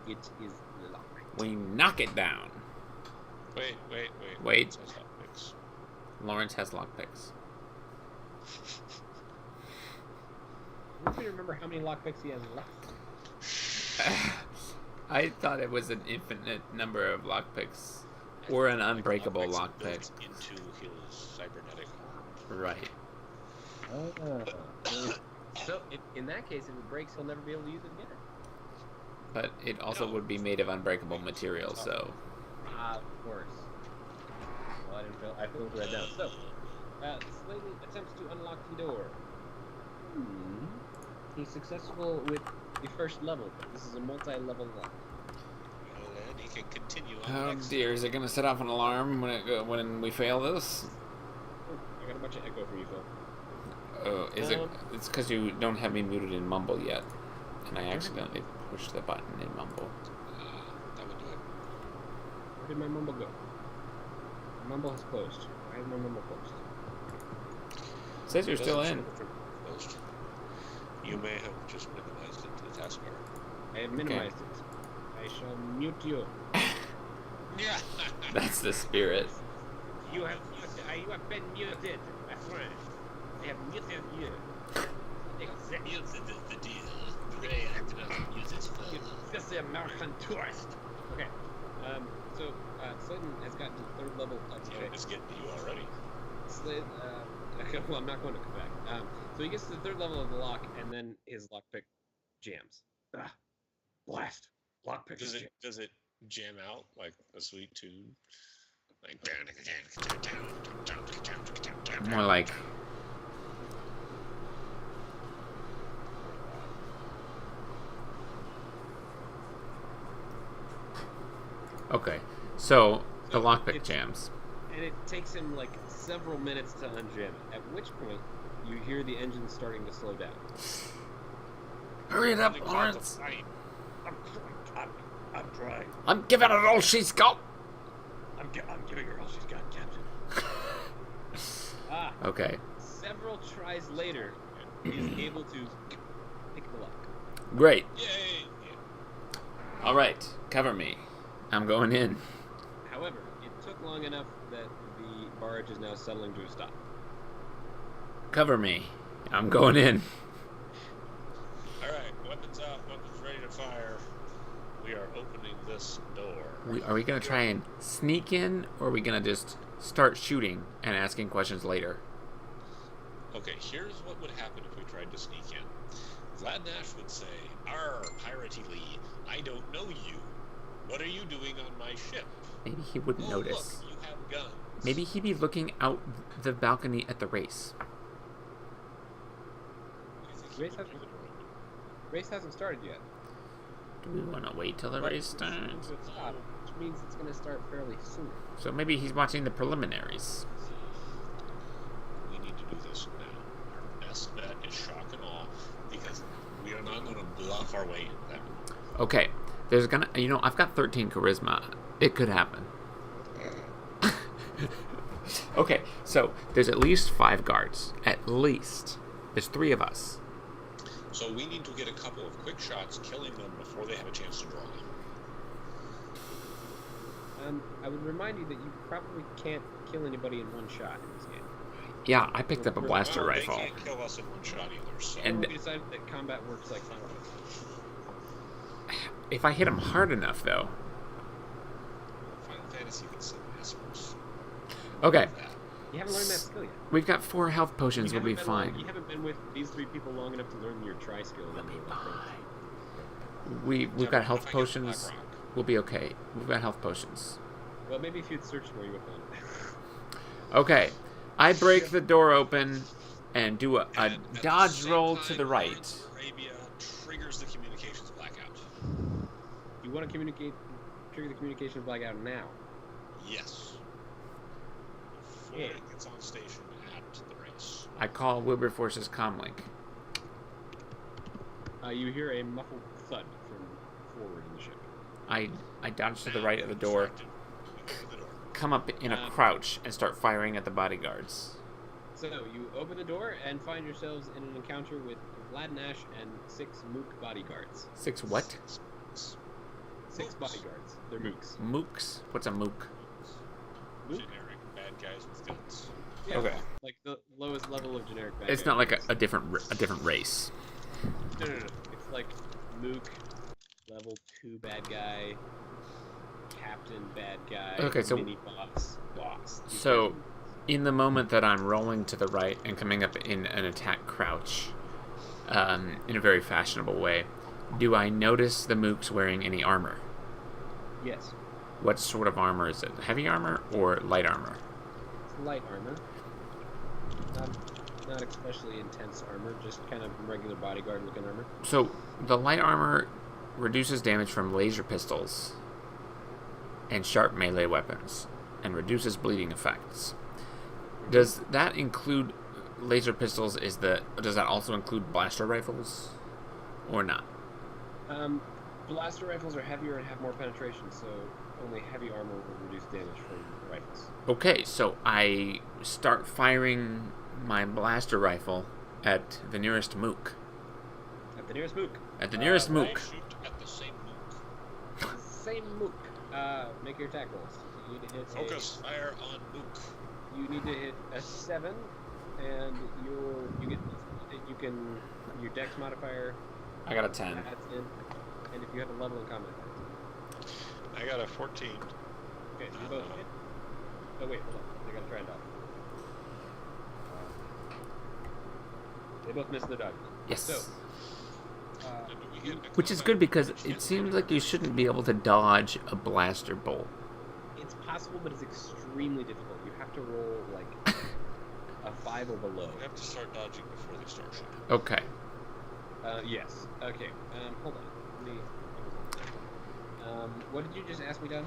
It is locked. We knock it down. Wait. Wait. That's not fix. Lawrence has lockpicks. Let me remember how many lockpicks he has left. I thought it was an infinite number of lockpicks. Or an unbreakable lockpick. Built into his cybernetic arm. Right. So, in that case, if it breaks, he'll never be able to use it again. But it also would be made of unbreakable material, so. Of course. Well, I failed to write down. So, Sladen attempts to unlock the door. He's successful with the first level, but this is a multi-level lock. Well, then he can continue on Oh the next. dear, is it gonna set off an alarm when we fail this? Oh, I got a bunch of echo from you, Phil. Oh, is it? It's because you don't have me muted in Mumble yet, and I accidentally pushed the button in Mumble. That would do it. Where did my mumble go? My mumble has closed. Why is my mumble closed? It says you're still in. Closed. You may have just minimized it to the taskbar. I have minimized it. I shall mute you. Yeah. That's the spirit. You have been muted, my friend. I have muted you. The deal. Ray activated uses You filthy American tourist. Okay. So Sladen has gotten to the third level of the Yeah, it's getting to you already. Slade, okay, well, I'm not going to come back. So he gets to the third level of the lock, and then his lockpick jams. Blast. Lockpick Does is it jam out like a sweet tune? Like More like. Okay, so the lockpick jams. And it takes him like several minutes to unjam it, at which point you hear the engine starting to slow down. Hurry it up, Lawrence. I'm trying. I'm giving it all she's got. I'm giving her all she's got, Captain. Okay, Several tries later, he's able to pick the lock. great. Yay! Yeah. All right, cover me. I'm going in. However, it took long enough that the barge is now settling to a stop. Cover me. I'm going in. All right, weapons out, weapons ready to fire. We are opening this door. Are we going to try and sneak in, or are we going to just start shooting and asking questions later? Okay, here's what would happen if we tried to sneak in. Vlad Nash would say, "Arr, Piratey Lee, I don't know you. What are you doing on my ship? Maybe he wouldn't Oh, notice. look, you have guns." Maybe he'd be looking out the balcony at the race. You think he Race would hasn't- leave the door open? Race hasn't started yet. Do we want to wait till the But race it's settling starts? to a stop, which means it's going to start fairly soon. So maybe he's watching the preliminaries. We need to do this now. Our best bet is shock and awe, because we are not going to bluff our way into that. Okay, there's gonna, I've got 13 charisma. It could happen. Okay, so there's at least 5 guards. At least. There's 3 of us. So we need to get a couple of quick shots, killing them before they have a chance to draw. I would remind you that you probably can't kill anybody in one shot in this game. Yeah, I picked up a blaster Well, rifle. They can't kill us in one shot either. So And- We decided that combat works like Final Fantasy. If I hit him hard enough, though. Final Fantasy can send messengers. Okay, You haven't learned that skill yet. we've got 4 health potions. You We'll be haven't been long- fine. You haven't been with these 3 people long enough to learn your try skill. We'll be Like fine. We've got What health if I get potions. Blackrock? We'll be okay. We've got health potions. Well, maybe if you'd searched more, you would have found it. Okay, I break the door open and do a And at the dodge same roll time, to the right. Lawrence Arabia triggers the communications blackout. You want to trigger the communication blackout now. Yes. Before Yeah. it gets on station at the race. I call Wilberforce's comlink. You hear a muffled thud from forward in the ship. I dodge to the Now right of the we're door, distracted. We open the door. come up in a crouch, and start firing at the bodyguards. So you open the door and find yourselves in an encounter with Vlad Nash and 6 Mook bodyguards. 6 what? 6 Mooks. bodyguards. They're Mooks. Mooks? What's a mook? Mook? Generic bad guys with guns. Yeah, Okay. like the lowest level of generic bad It's guy not like movies. a different race. No. It's like Mook, level 2 bad guy, captain bad guy, Okay, so- mini boss. These So, guys are- in the moment that I'm rolling to the right and coming up in an attack crouch, in a very fashionable way, do I notice the mooks wearing any armor? Yes, What sort of armor is it? Heavy armor or light armor? it's light armor. Not especially intense armor, just kind of regular bodyguard looking armor. So, the light armor reduces damage from laser pistols and sharp melee weapons, and reduces bleeding effects. Does that include laser pistols? Does that also include blaster rifles, or not? Blaster rifles are heavier and have more penetration, so only heavy armor will reduce damage from rifles. Okay, so I start firing my blaster rifle at the nearest mook. At the nearest Mook. At the nearest mook. Shoot at the same mook. Same Mook. Make your attack rolls. You need to hit Focus fire on mook. You need to hit a 7, and your dex modifier I got a 10. adds in, and if you have a level in combat. I got a 14. Okay, so you both hit. Oh wait, hold on. I gotta try and dodge. They both missed the dodge. Yes. So, And we hit a Which is combat good because which it gets seems rid like of you it. shouldn't be able to dodge a blaster bolt. it's possible, but it's extremely difficult. You have to roll like a 5 or below. You have to start dodging before they start shooting. Okay. Yes. Okay. Hold on. Let me. What did you just ask me, Don?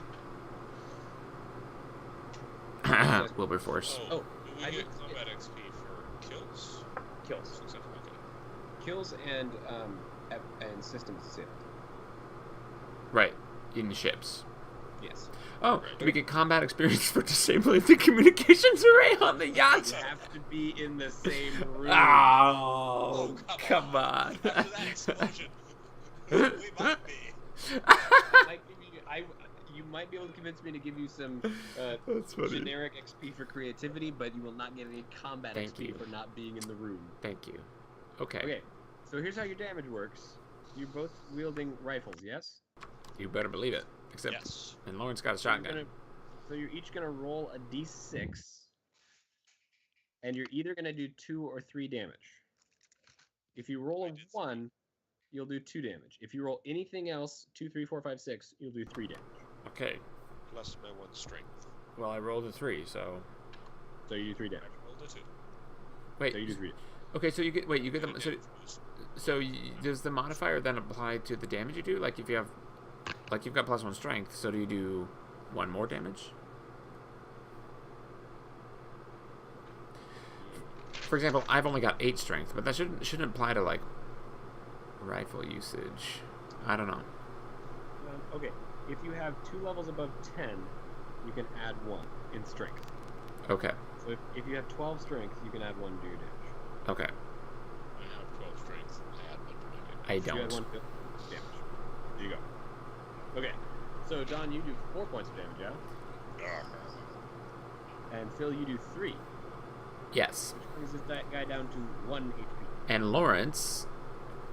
Wilberforce. Oh, Oh, do we I get did- combat XP for kills? Kills. Successful, okay. Kills and systems saved. Right. In ships. Yes. Oh, Right. do we get combat experience for disabling the communications array on the yacht? You have to be in the same room. Oh, Oh, come on. After that explosion, we might be. might be able to convince me to give you some That's funny. generic XP for creativity, but you will not get any combat Thank XP you. for not being in the room. Thank you. Okay. Okay, so here's how your damage works. You're both wielding rifles, yes? You better believe it. Except, Yes. and Lawrence got a So you're shotgun. So you're each gonna roll a d6, and you're either gonna do 2 or 3 damage. If you roll a 1, you'll do 2 damage. If you roll anything else, 2, 3, 4, 5, 6, you'll do 3 damage. Okay. Plus my 1 strength. Well, I rolled a 3, so. So you do 3 damage. I rolled a 2. Wait. So you do 3 damage. Okay, so you get you get them. So does the modifier then apply to the damage you do? Like if you have, like you've got +1 strength, so do you do 1 more damage? For example, I've only got 8 strength, but that shouldn't apply to like rifle usage. I don't know. Okay, if you have 2 levels above 10, you can add 1 in strength. Okay. So if you have 12 strength, you can add 1 to your damage. Okay. I have 12 strength. I had 1 damage. I You add don't. 1 damage. There you go. Okay, so Don, you do 4 points of damage, yeah? And Phil, you do 3. Yes. Which brings that guy down to 1 HP. And Lawrence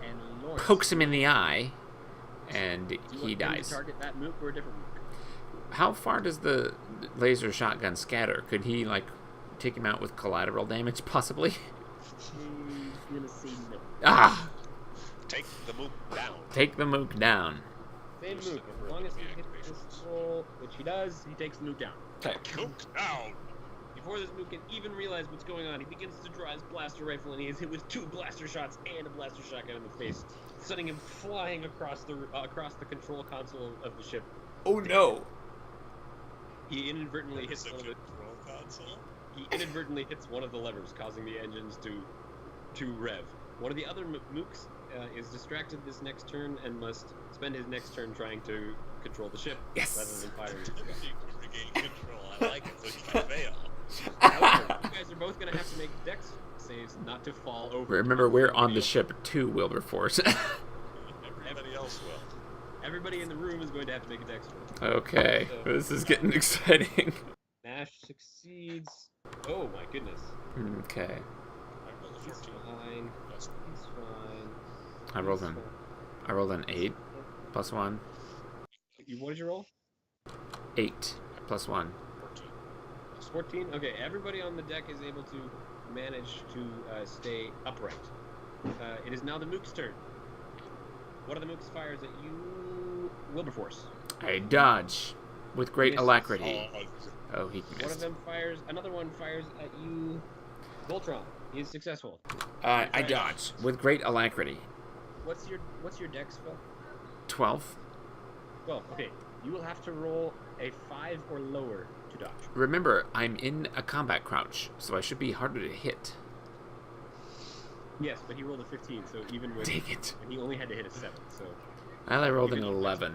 And Lawrence pokes him in the eye, and do you he want him dies. to target that mook or a different mook? How far does the laser shotgun scatter? Could he like take him out with collateral damage, possibly? He's gonna say no. Ah! Take the mook down. Take the mook down. Same mook. As long as he hits this roll, which he does, he takes the mook down. Okay. Mook down. Before this mook can even realize what's going on, he begins to draw his blaster rifle, and he is hit with 2 blaster shots and a blaster shotgun in the face, sending him flying across the control console of the ship. Oh no! He inadvertently hits It's a one of the control console. He inadvertently hits one of the levers, causing the engines to rev. One of the other mooks is distracted this next turn and must spend his next turn trying to control the ship Yes. rather than firing. Regain control. I like it. So you can fail. However, you guys are both going to have to make dex saves not to fall over. Remember, we're on the ship too, Wilberforce. Everybody else will. Everybody in the room is going to have to make a dex roll. Okay, this is getting exciting. Nash succeeds. Oh my goodness. Okay. I rolled a He's 14. fine. That's He's fine. I rolled He's an fine. I rolled an 8 plus 1. What did you roll? 8 plus 1. 14. 14? Okay, everybody on the deck is able to manage to stay upright. It is now the mook's turn. One of the mooks fires at you, Wilberforce. I dodge with great Misses. alacrity. Oh, he One of missed. them fires, another one fires at you, Voltron. He is successful. I dodge with great alacrity. What's your dex, Phil? 12. Well, okay. You will have to roll a 5 or lower to dodge. Remember, I'm in a combat crouch, so I should be harder to hit. Yes, but he rolled a 15, so even with... Dang it. And he only had to hit a 7, so... I rolled an 11.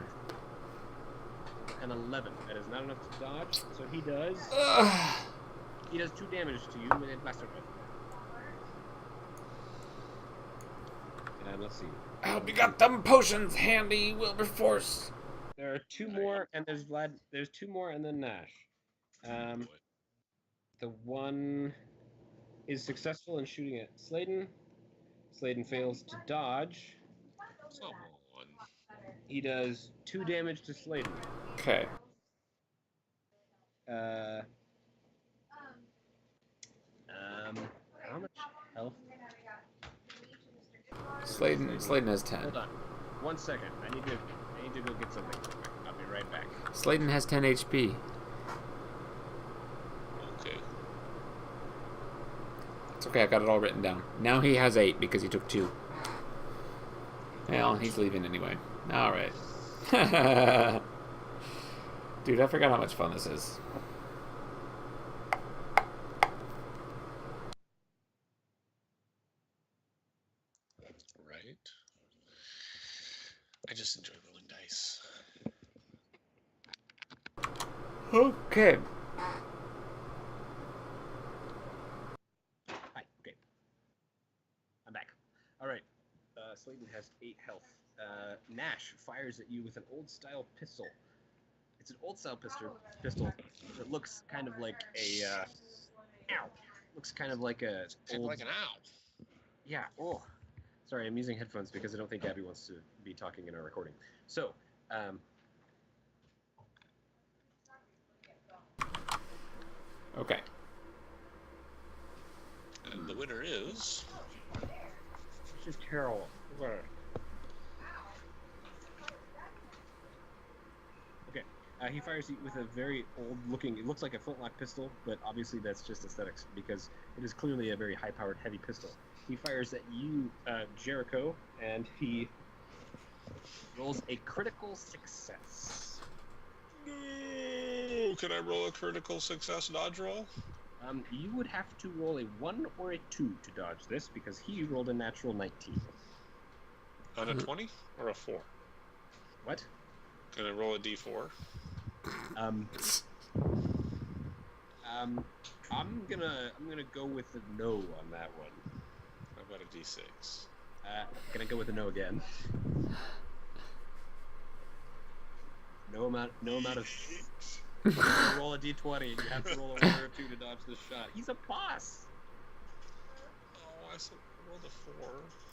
An 11. That is not enough to dodge, so he does... Ugh. He does 2 damage to you with a blaster rifle. And let's see. I hope you got them potions handy, Wilberforce. There are 2 more, and there's Vlad. There's 2 more, and then Nash. The one is successful in shooting at Sladen. Sladen fails to dodge. Someone. He does 2 damage to Sladen. Okay. How much health? Sladen has 10. Hold on. 1 second. I need to go get something. I'll be right back. Sladen has 10 HP. Okay. It's okay, I got it all written down. Now he has 8 because he took 2. Well, he's leaving anyway. Alright. Dude, I forgot how much fun this is. Right. I just enjoy rolling dice. Okay. Hi. Okay. I'm back. All right. Sladen has 8 health. Nash fires at you with an old-style pistol. It's an old style pistol that looks kind of like a ow. Looks kind of like a Kind old, of like an owl. yeah. Oh, sorry, I'm using headphones because I don't think Abby wants to be talking in our recording. So, Okay. And the winner is. this is terrible. Okay. He fires you with a very old-looking. It looks like a flintlock pistol, but obviously that's just aesthetics because it is clearly a very high-powered, heavy pistol. He fires at you, Jericho, and he rolls a critical success. No! Can I roll a critical success dodge roll? You would have to roll a 1 or a 2 to dodge this because he rolled a natural 19. On a 20 or a 4? What? Can I roll a d4? I'm gonna go with a no on that one. How about a d6? Gonna go with a no again. No amount of. You're gonna roll a d20. You have to roll a 1 or a 2 to dodge this shot. He's a boss. Oh, I rolled a 4.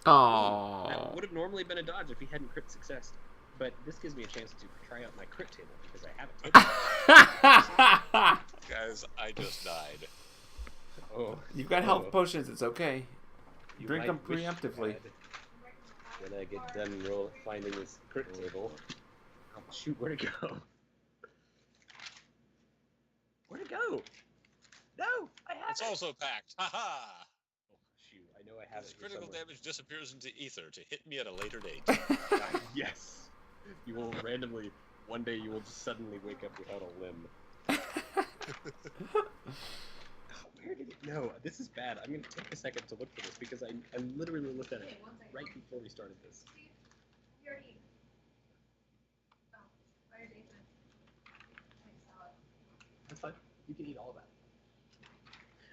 Oh. That would have normally been a dodge if he hadn't crit successed. But this gives me a chance to try out my crit table because I haven't. Guys, I just died. Oh, You've got health potions. It's okay. you Drink might them wish you preemptively. had. When I get done finding this crit table. Oh, shoot, where'd it go? Where'd it go? No, I have It's it. also packed. Haha! Oh, shoot, I know I have This it. Here critical somewhere. damage disappears into ether to hit me at a later date. Yes. You will randomly, one day you will just suddenly wake up without a limb. Where did it go? This is bad. I'm going to take a second to look for this because I literally looked at it right before we started this. That's fine. You can eat all of that.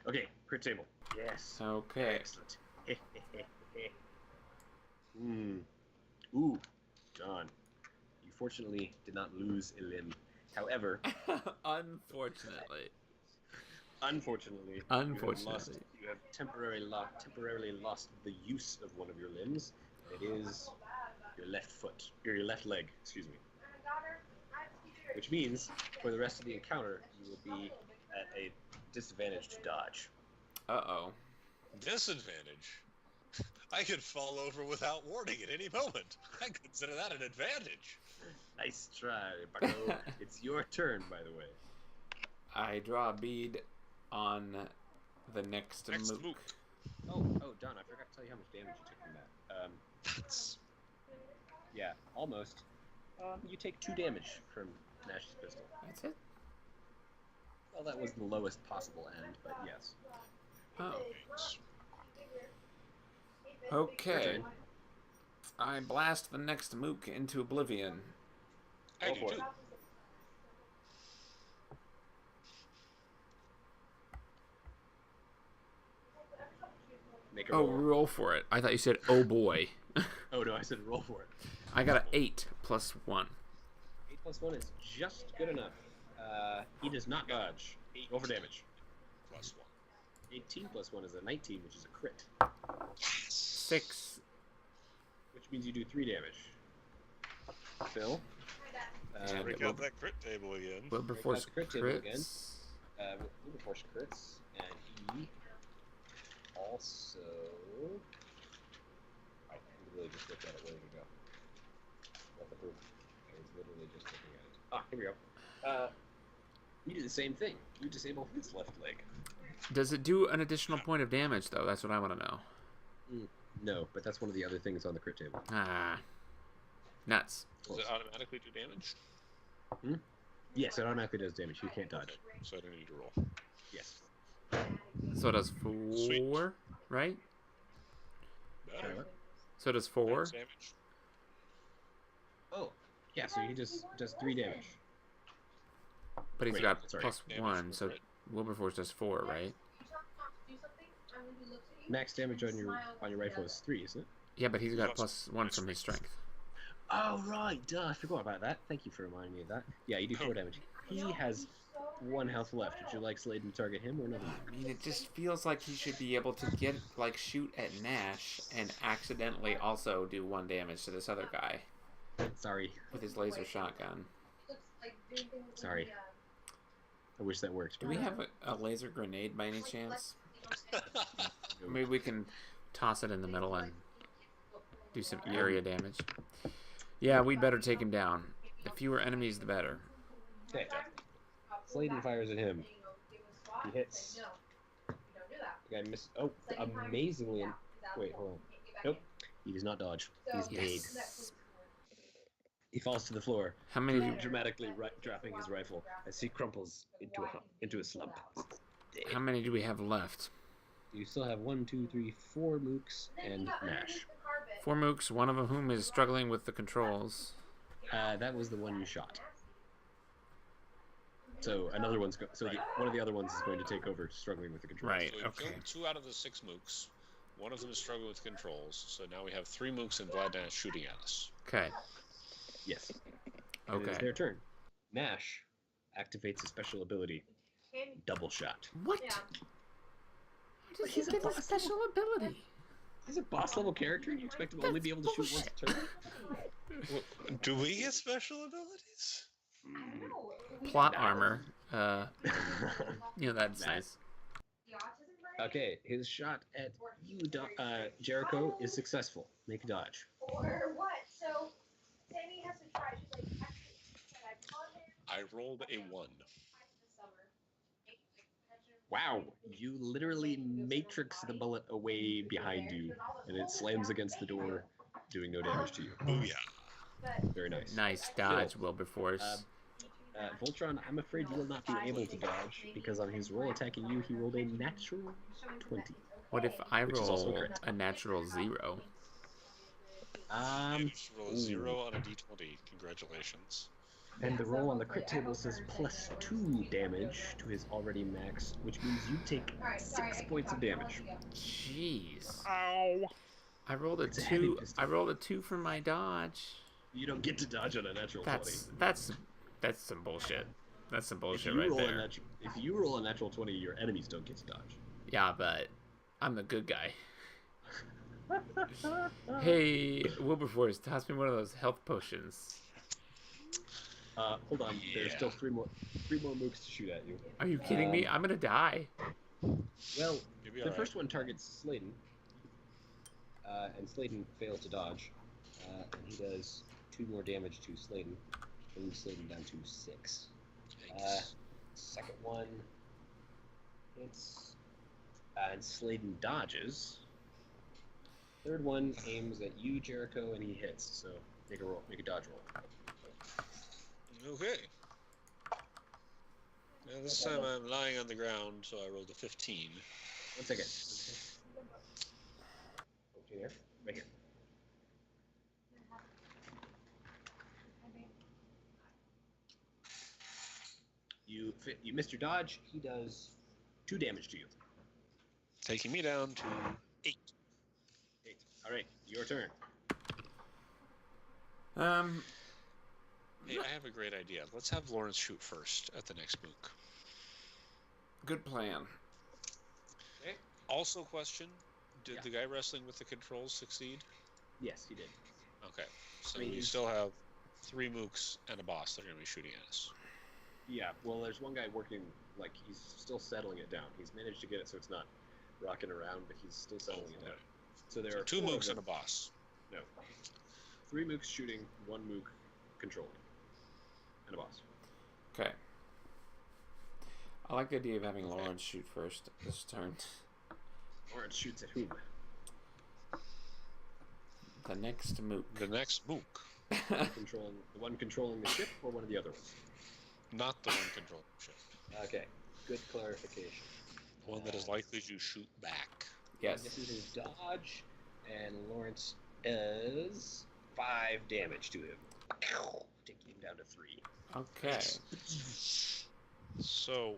Okay, crit table. Yes. Okay. Excellent. Ooh, John. You fortunately did not lose a limb. However, Unfortunately. unfortunately, you have temporarily lost the use of one of your limbs. It is your left foot, or your left leg, excuse me. Which means, for the rest of the encounter, you will be at a disadvantage to dodge. Uh-oh. Disadvantage? I could fall over without warning at any moment. I consider that an advantage. Nice try, Bucko. It's your turn, by the way. I draw a bead on the next mook. mook. Oh, John, I forgot to tell you how much damage you took from that. That's... Yeah, almost. You take 2 damage from Nash's pistol. That's it? Well, that was the lowest possible end, but yes. Oh. Okay. I blast the next mook into oblivion. I Go do for too. it. Make a Oh, roll. roll for it. I thought you said, oh boy. Oh, no, I said roll for it. I got an 8 plus 1. 8 plus 1 is just good enough. He does not dodge. Roll for damage. Plus 1. 18 plus 1 is a 19, which is a crit. 6. Which means you do 3 damage. Phil? And Break out that crit table again. Wilberforce crit table again. crits. Wilberforce crits, and he also... I literally just looked at it. Where did it go? What the proof? I was literally just looking at it. Ah, here we go. You do the same thing. You disable his left leg. Does it do an additional point of damage, though? That's what I want to know. No, but that's one of the other things on the crit table. Ah. Nuts. Does it automatically do damage? Yes, it automatically does damage. You can't dodge. Okay, so I don't need to roll. Yes. So it does 4, Sweet. right? Sorry, what? So it does 4. Max damage. Oh, yeah, so he just does 3 damage. But he's Wait, got sorry. plus Damage 1, from so crit. Wilberforce does 4, right? Max damage on your rifle is 3, isn't it? Yeah, but he's got Plus plus 1 from his strength. strength. Oh, right, duh, I forgot about that. Thank you for reminding me of that. Yeah, you do 4 damage. He has 1 health left. Would you like Sladen to target him or another I mook? mean, it just feels like he should be able to get, like, shoot at Nash and accidentally also do 1 damage to this other guy Sorry. with his laser shotgun. Sorry. I wish that worked. Do we have a laser grenade by any chance? No. Maybe we can toss it in the middle and do some area damage. Yeah, we'd better take him down. The fewer enemies, the better. Okay. Sladen fires at him. He hits. The guy misses. Oh, amazingly. Wait, hold on. Nope. He does not dodge. He's dead. Yes. He falls to the floor, How many? dramatically dropping his rifle as he crumples into a slump. Dead. How many do we have left? You still have 1, 2, 3, 4 mooks and Nash. 4 mooks, one of whom is struggling with the controls. That was the one you shot. So another one's one of the other ones is going to take over, struggling with the controls. Right. So we Okay. killed 2 out of the 6 mooks. One of them is struggling with controls, so now we have 3 mooks and Vlad Nash shooting at us. Okay. Yes. And it is Okay. their turn. Nash activates a special ability, Double Shot. What? How does he get a special ability? He's a boss level character, and you expect him to only be able to shoot once a turn? Do we get special abilities? Plot armor. That's nice. Okay, his shot at you, Jericho, is successful. Make a dodge. Or what? So Sammy has to try. She's like, actually, I called him I rolled a 1. twice this summer. Wow, you literally matrix the bullet away behind you, and it slams against the door, doing no damage to you. Booyah. Very nice. Nice dodge, Wilberforce. Voltron, I'm afraid you will not be able to dodge, because on his roll attacking you, he rolled a natural 20. What if I which is also roll correct. a natural 0? You just roll a 0 on a d20. Congratulations. And the roll on the crit table says +2 damage to his already max, which means you take 6 points of damage. Jeez. Ow! I rolled a It's a heavy 2. pistol. I rolled a 2 for my dodge. You don't get to dodge on a natural 20. That's some bullshit. That's some If bullshit you right roll there. if you roll a natural 20, your enemies don't get to dodge. Yeah, but I'm the good guy. Hey, Wilberforce, toss me one of those health potions. Hold on. There's Yeah. still three more mooks to shoot at you. Are you kidding me? I'm gonna die. Well, Maybe the first one targets Sladen, and Sladen fails to dodge, and he does 2 more damage to Sladen, bringing Sladen down to 6. Second one hits, and Sladen dodges. Third one aims at you, Jericho, and he hits. So make a dodge roll. Okay. Now this time I'm lying on the ground, so I rolled a 15. 1 second. Okay, there. Right here. You missed your dodge. He does 2 damage to you. Taking me down to 8. 8. All right, your turn. Hey, I have a great idea. Let's have Lawrence shoot first at the next mook. Good plan. Also, question: did Yeah. the guy wrestling with the controls succeed? Yes, he did. Okay, so I mean, we he's- still have 3 mooks and a boss that are going to be shooting at us. Yeah. Well, there's one guy working. Like he's still settling it down. He's managed to get it so it's not rocking around, but he's still settling it down. okay. So there So are 2 4 of mooks and a them. boss. No. 3 mooks shooting, 1 mook controlling, and a boss. Okay. I like the idea of having Lawrence shoot first this turn. Lawrence shoots at whom? The next mook. The next mook, The one controlling the ship, or one of the other ones? not the one controlling the ship. Okay. Good clarification. The one that is likely to shoot back. Yes. This is his dodge, and Lawrence does 5 damage to him, taking him down to 3. Okay. So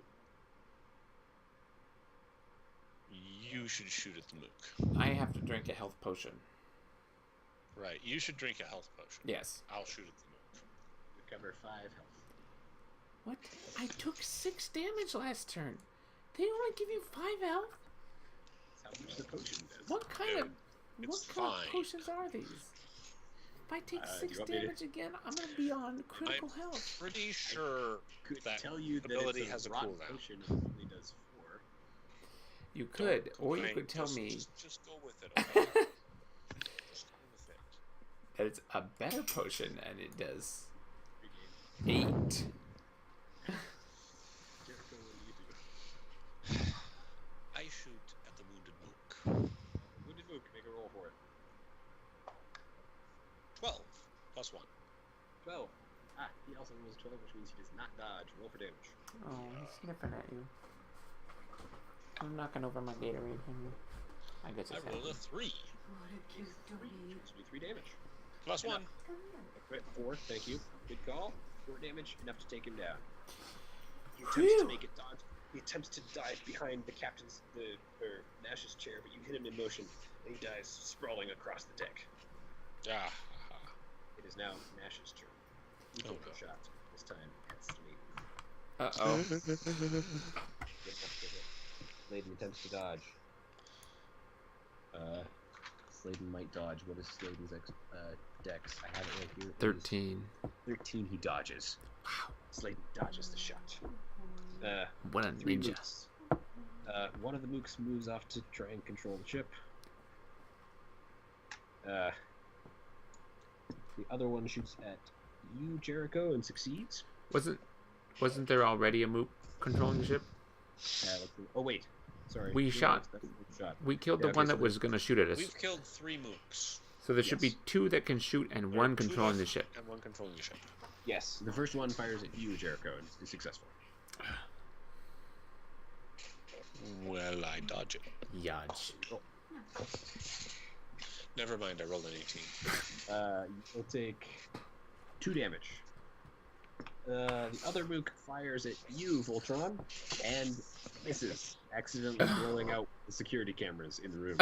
you should shoot at the mook. I have to drink a health potion. Right. You should drink a health potion. Yes. I'll shoot at the mook. Recover 5 health. What? I took 6 damage last turn. They only give you 5 health? That's how much the potion does. What kind of It's what kind fine. of potions are these? If I take Do 6 you want me to- damage again, I'm gonna be on critical I'm health. pretty sure Could that tell you that ability it's a has a rot cooldown. potion and only does 4. You could, or you Fine, could tell just- me Just go with it. Okay? Just go with it. that it's a better potion and it does Free game. 8. Jericho, what do you do? I shoot at the wounded mook. Wounded Mook, make a roll for it. 12 plus 1. 12. Ah, he also rolls 12, which means he does not dodge. Roll for damage. Oh, he's sniffing at you. I'm knocking over my Gatorade, Henry. I guess I it's rolled a happy. 3 Which will be 3 damage. plus 1. Crit 4, thank you. Good call. 4 damage, enough to take him down. He attempts Phew. to make it dodge. He attempts to dive behind the captain's, or Nash's chair, but you hit him in motion, and he dies sprawling across the deck. Ah. It is now Nash's turn. You Oh, take no. a shot. This time at Slade. Uh-oh. Good enough to hit. Sladen attempts to dodge. Sladen might dodge. What is Sladen's dex? I have it right here. It is 13. 13, he dodges. Wow. Sladen dodges the shot. What a 3 ninja. mooks. One of the mooks moves off to try and control the ship. The other one shoots at you, Jericho, and succeeds. Wasn't there already a mook controlling the ship? Oh wait, sorry. We No, shot- that's the shot. We killed Yeah, the okay, one so that was gonna shoot at us. We've killed 3 mooks. So there should Yes. be 2 that can shoot and There are 1 2 controlling the left ship. And 1 controlling the ship. Yes, the first one fires at you, Jericho, and is successful. Well, I dodge it. Yaj. Oh. Never mind, I rolled an 18. You'll take 2 damage. The other mook fires at you, Voltron, and misses, accidentally blowing out the security cameras in the room.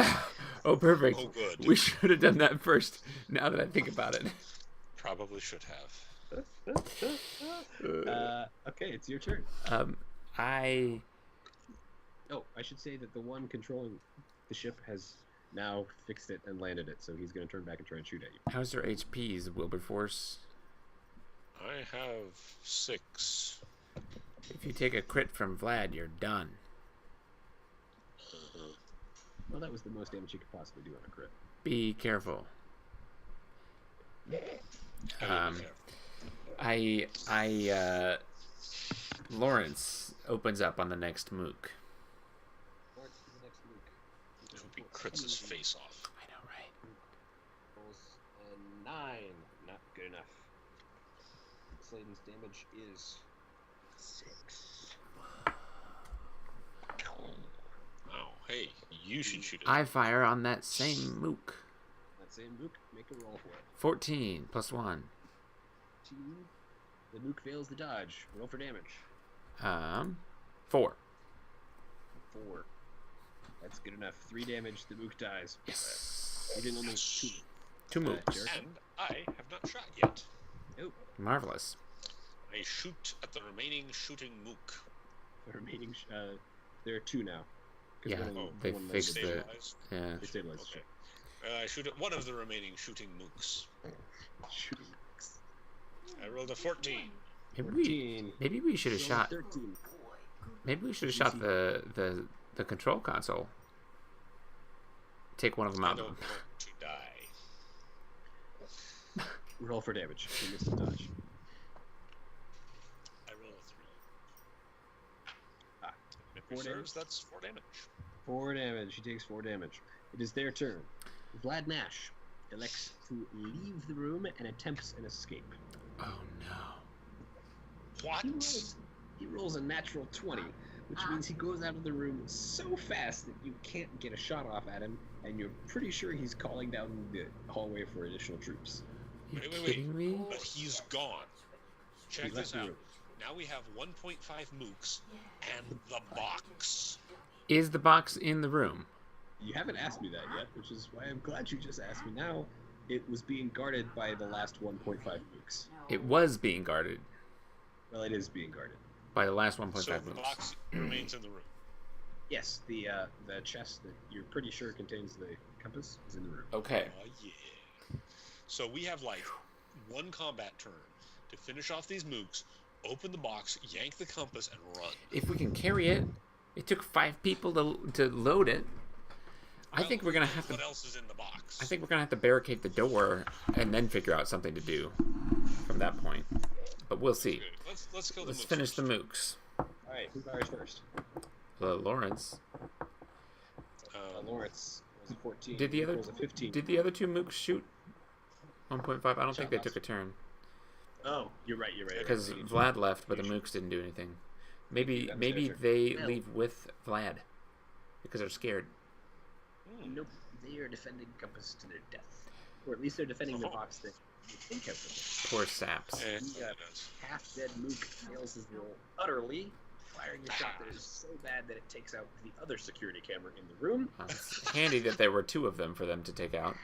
Oh, perfect. Oh, good. We should have done that first, now that I think about it. Probably should have. Okay, it's your turn. I... Oh, I should say that the one controlling the ship has now fixed it and landed it, so he's going to turn back and try and shoot at you. How's your HPs, Wilberforce? I have 6. If you take a crit from Vlad, you're done. Well, that was the most damage you could possibly do on a crit. Be careful. Um, Lawrence opens up on the next mook. Lawrence, to the next mook. I hope he crits his face off. I know, right? Rolls a 9. Not good enough. Sladen's damage is 6. Wow, hey, you should shoot it. I fire on that same mook. That same mook, make a roll for it. 14 plus 1. 2. The mook fails the dodge. Roll for damage. 4. 4. That's good enough. 3 damage. The mook dies. Yes. You didn't only 2. 2 mooks. Jericho. And I have not shot yet. Oh, Marvelous. I shoot at the remaining shooting mook. the remaining. There are 2 now. 'Cause Yeah, one of them- they one fixed landed. the- Stabilized. Yeah. They stabilized the Okay. ship. I shoot at one of the remaining shooting mooks. Shooting mooks. I rolled a 14. Maybe we should have Roll shot. 13. Maybe we should have shot the control console. Take one of them I out. don't want to die. Roll for damage. You missed a dodge. I roll a 3. Ah, If 4 it damage. serves, that's 4 damage. 4 damage. He takes 4 damage. It is their turn. Vlad Nash elects to leave the room and attempts an escape. Oh no. What? He rolls a natural 20, which means he goes out of the room so fast that you can't get a shot off at him, and you're pretty sure he's calling down the hallway for additional troops. You Wait. kidding me? But he's gone. Check He left this the out. room. Now we have 1.5 mooks and the box. Is the box in the room? You haven't asked me that yet, which is why I'm glad you just asked me now. It was being guarded by the last 1.5 mooks. It was being guarded Well, it is being guarded. by the last 1.5 So the moves. box remains in the room. Yes, the chest that you're pretty sure contains the compass is in the room. Okay. Yeah. So we have like one combat turn to finish off these mooks, open the box, yank the compass, and run. If we can carry it, it took 5 people to load it. I think we're gonna have to. What else is in the box? I think we're gonna have to barricade the door and then figure out something to do from that point. But we'll see. Good. Let's kill the Let's mooks finish first. the mooks. All right, who fires first? Lawrence. Lawrence was a 14. Did the other was a 15. Did the other 2 mooks shoot 1.5? I don't think they took a turn Oh, you're right. because Vlad left, but the mooks didn't do anything. Maybe That was their turn. they Well- leave with Vlad because they're scared. Nope, they are defending compass to their death, or at least they're defending the box that you think has them. Poor saps. Eh, You got half-dead mook fails his role utterly, firing a shot that is so bad that it takes out the other security camera in the room. It's handy that there were 2 of them for them to take out.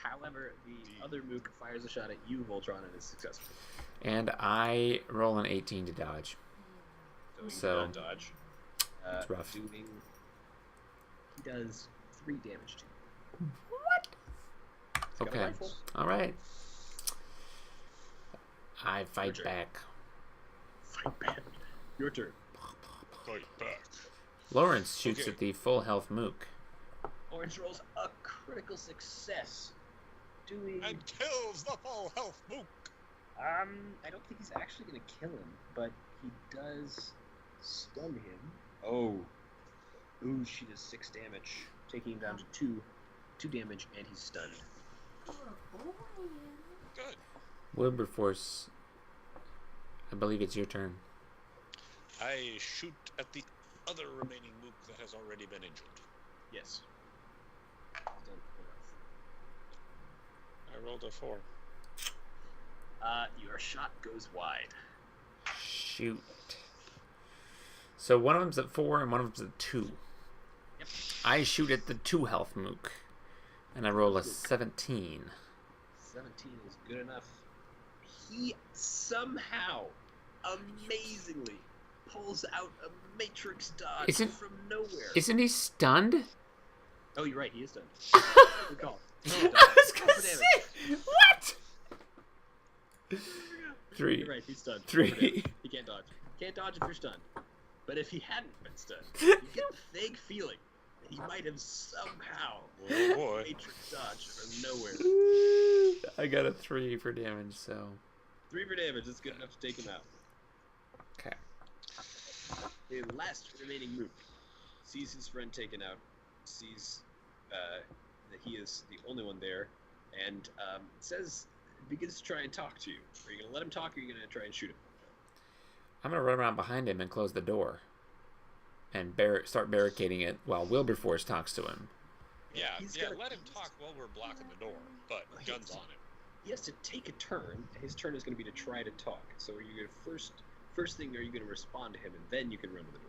However, the other mook fires a shot at you, Voltron, and is successful. And I roll an 18 to dodge. You So, do not dodge. it's rough. He does 3 damage to you. He's got a Okay. rifle. All right. I fight turn. back. Fight back. Your turn. Fight back. Lawrence shoots Okay. at the full health mook. Orange rolls a critical success. Doing. And kills the full health mook. I don't think he's actually gonna kill him, but he does stun him. Oh. Ooh, she does 6 damage, taking him down to 2 damage, and he's stunned. Good. Wilberforce, I believe it's your turn. I shoot at the other remaining mook that has already been injured. Yes. He's done. I rolled a 4. Your shot goes wide. Shoot. So one of them's at 4 and one of them's at 2. Yep. I shoot at the 2 health mook, and I roll a 17. 17 is good enough. He somehow, amazingly, pulls out a matrix dodge from nowhere. Isn't he stunned? Oh, you're right. He is stunned. Good call. I was gonna say, what? 3. You're right. He's stunned. 3. He can't dodge. Can't dodge if you're stunned. But if he hadn't been stunned, you get the vague feeling that he might have somehow Oh boy. matrix dodge from nowhere. I got a 3 for damage, so. 3 for damage. That's good enough to take him out. Okay. The last remaining mook sees his friend taken out, sees that he is the only one there, and begins to try and talk to you. Are you going to let him talk, or are you going to try and shoot him? I'm going to run around behind him and close the door. And start barricading it while Wilberforce talks to him. Yeah, He's yeah. gonna- Let him talk while we're blocking the door, but guns on him. He has to take a turn. His turn is going to be to try to talk. So are you going to first thing, are you going to respond to him, and then you can run to the door?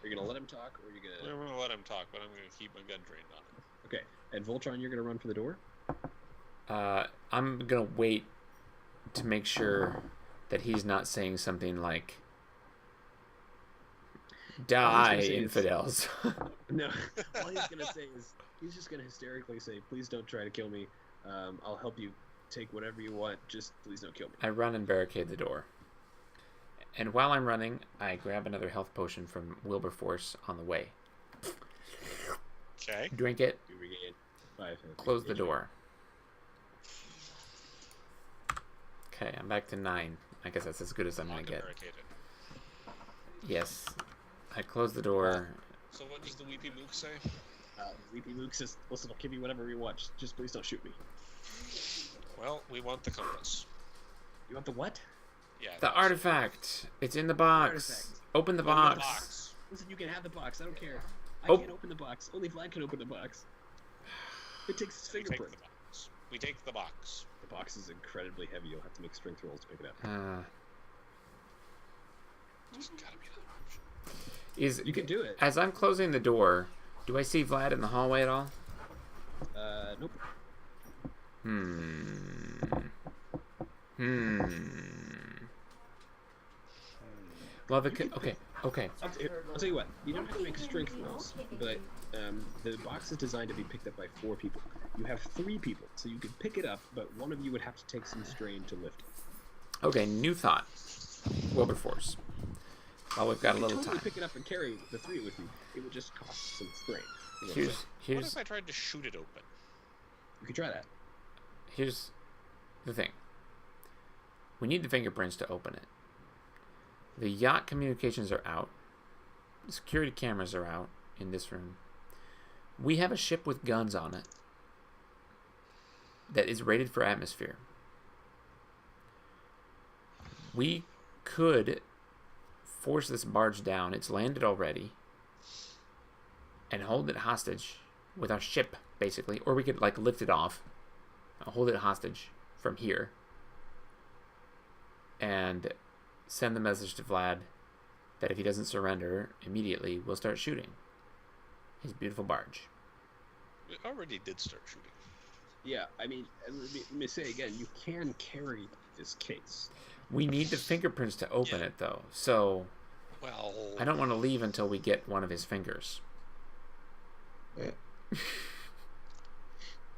Are you going to let him talk, or are you going to... I'm gonna let him talk, but I'm gonna keep my gun trained on him. Okay, and Voltron, you're going to run for the door? I'm going to wait to make sure that he's not saying something like, die, infidels. No, all he's going to say is, he's just going to hysterically say, please don't try to kill me. I'll help you take whatever you want, just please don't kill me. I run and barricade the door. And while I'm running, I grab another health potion from Wilberforce on the way. Okay. Drink it, You regain 5 hit. close the door. Okay, I'm back to 9. I guess that's as good as I'm Lock going to and get. barricade it. Yes. I close the door. So what does the Weepy Mook say? Weepy Luke says, listen, I'll give you whatever you want, just please don't shoot me. Well, we want the compass. You want the what? Yeah. The artifact. It's in the box. Artifact. Open the Open box. the box. Listen, you can have the box, I don't care. I Oh. can't open the box, only Vlad can open the box. It takes his We take fingerprint. the box. We take the box. The box is incredibly heavy, you'll have to make strength rolls to pick it up. There's gotta be another option. You can do it. As I'm closing the door, do I see Vlad in the hallway at all? Nope. Well, okay. I'll tell you what. You don't have to make strength rolls, but the box is designed to be picked up by 4 people. You have 3 people, so you could pick it up, but one of you would have to take some strain to lift it. Okay, new thought. Wilberforce. Well, we've got a You little could totally time. pick it up and carry the 3 with you. It would just cost some strain. You know, Here's What here's if I tried to shoot it open? you could try that. here's the thing. We need the fingerprints to open it. The yacht communications are out. The security cameras are out in this room. We have a ship with guns on it that is rated for atmosphere. We could force this barge down. It's landed already. And hold it hostage with our ship, basically. Or we could, like, lift it off. Hold it hostage from here. And send the message to Vlad that if he doesn't surrender immediately, we'll start shooting his beautiful barge. It already did start shooting. Yeah, I mean, let me say again, you can carry this case. We need the fingerprints to open it, though. So Well, I don't want to leave until we get one of his fingers.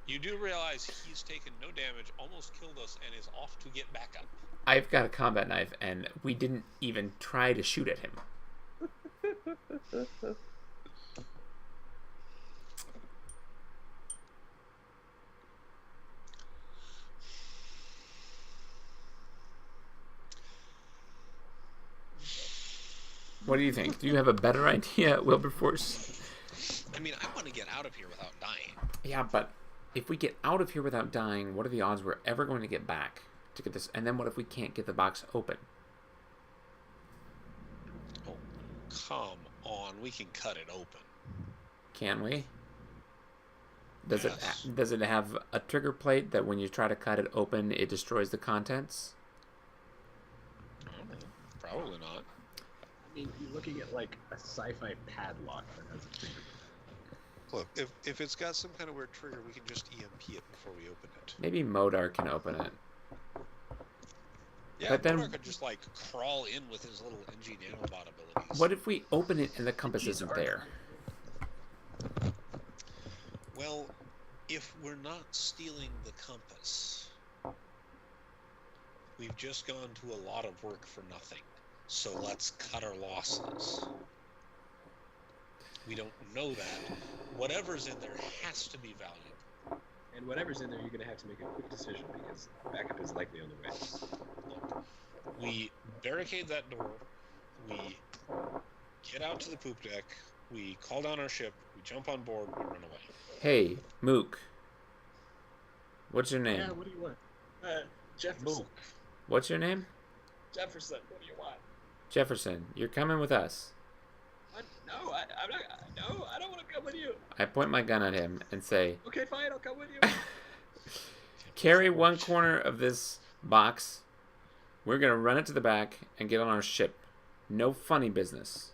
you do realize he's taken no damage, almost killed us, and is off to get back up. I've got a combat knife, and we didn't even try to shoot at him. What do you think? Do you have a better idea, Wilberforce? I mean, I want to get out of here without dying. Yeah, but if we get out of here without dying, what are the odds we're ever going to get back to get this? And then what if we can't get the box open? Oh, come on. We can cut it open. Can we? Does Yes. it have a trigger plate that when you try to cut it open, it destroys the contents? I don't know. Probably not. I mean, you're looking at like a sci-fi padlock that has a trigger. Look, if it's got some kind of weird trigger, we can just EMP it before we open it. Maybe Modar can open it. Yeah, But then- Modar could just like crawl in with his little NG nanobot abilities. What if we open it and the compass isn't there? Well, if we're not stealing the compass, we've just gone to a lot of work for nothing. So let's cut our losses. We don't know that. Whatever's in there has to be valuable. And whatever's in there, you're going to have to make a quick decision because backup is likely on the way. Look, we barricade that door. We get out to the poop deck. We call down our ship. We jump on board. We run away. Hey, Mook. What's your name? Yeah, what do you want? Jefferson. Mook. What's your name? Jefferson, what do you want? Jefferson. You're coming with us. What? No, I'm not. No, I don't want to come with you. I point my gun at him and say, Okay, fine, I'll come with you. carry one corner of this box. We're going to run it to the back and get on our ship. No funny business.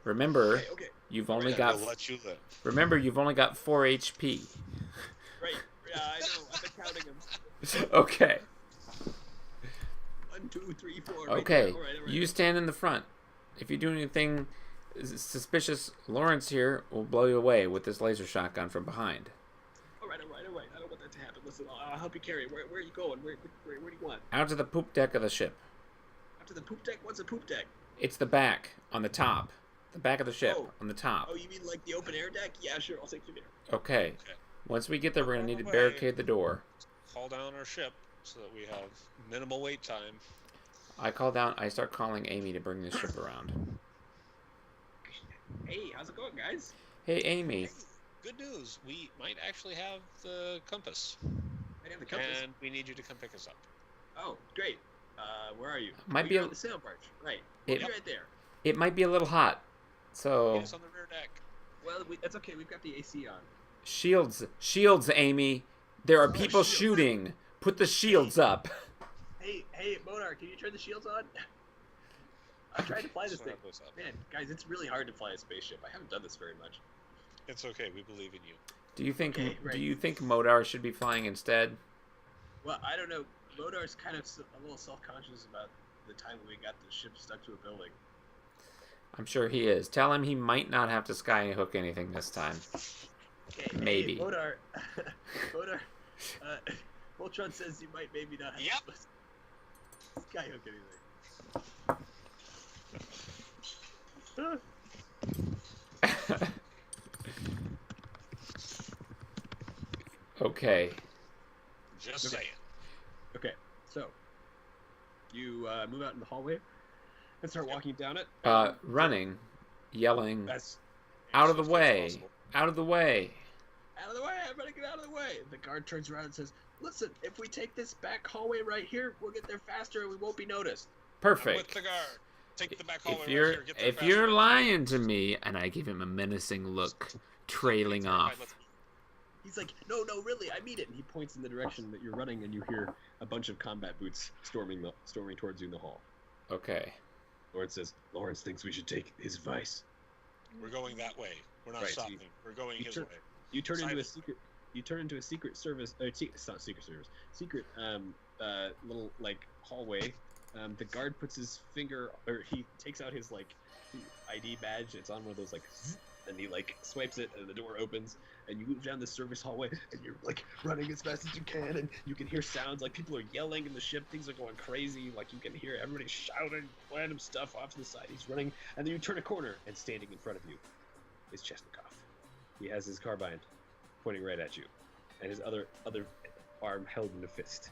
Remember, Okay, you've Oh, only yeah, got we'll let you live. Remember, you've only got 4 HP. right. Yeah, I know. I've been counting them. Okay. 1, 2, 3, 4. Right Okay. there. All right. You stand in the front. If you do anything suspicious, Lawrence here will blow you away with this laser shotgun from behind. All right. I don't want that to happen. Listen, I'll help you carry. Where are you going? Where do you want? Out to the poop deck of the ship. Up to the poop deck? What's a poop deck? It's the back on the top. The back of the ship Oh. on the top. Oh, you mean like the open air deck? Yeah, sure. I'll take you there. Okay. Okay. Once we get there, we're going to need to Away. barricade the door. Call down our ship so that we have minimal wait time. I start calling Amy to bring this ship around. Hey, how's it going, guys? Hey, Amy. Good news. We might actually have the compass. I have the compass. And we need you to come pick us up. Oh, great. Where are you? Might oh, be you're a- on the sail barge. Right. We'll It- be right there. It might be a little hot. So, Meet us on the rear deck. Well, that's okay. We've got the AC on. shields, Amy. There are people shields. shooting. Put the shields up. Hey, Monar, can you turn the shields on? I'm trying to fly this Sort thing. us up. Man, guys, it's really hard to fly a spaceship. I haven't done this very much. It's okay. We believe in you. Do you think Okay, right. Modar should be flying instead? Well, I don't know. Modar's kind of a little self-conscious about the time when we got the ship stuck to a building. I'm sure he is. Tell him he might not have to skyhook anything this time. Okay, Maybe. Hey, Modar, Modar, Voltron says you might maybe not have Yep. to skyhook anything. Okay. Just Okay. saying. Okay, so you move out in the hallway and start walking down it. Running, yelling, That's out of the As swiftly as way, possible. out of the way. out of the way. Everybody get out of the way. The guard turns around and says, "Listen, if we take this back hallway right here, we'll get there faster and we won't be noticed." I'm with Perfect. the guard. Take the back hallway If right you're here. Get there if faster. you're lying to me, and I give him a menacing look, trailing Terrified, off. He's like, no, really, I mean it. And he points in the direction that you're running, and you hear a bunch of combat boots storming towards you in the hall. Okay. Lawrence says, "Lawrence thinks we should take his advice." We're going that way. We're not Right, so stopping. We're going you his turn- way. You turn into a Silent. secret. You turn into a secret service. It's not secret service. Secret little like hallway. The guard puts his finger, or he takes out his like ID badge. It's on one of those like, and he like swipes it, and the door opens, and you move down this service hallway, and you're like running as fast as you can, and you can hear sounds like people are yelling in the ship. Things are going crazy. Like you can hear everybody shouting random stuff off to the side. He's running, and then you turn a corner, and standing in front of you is Chesnikov. He has his carbine pointing right at you, and his other arm held in a fist.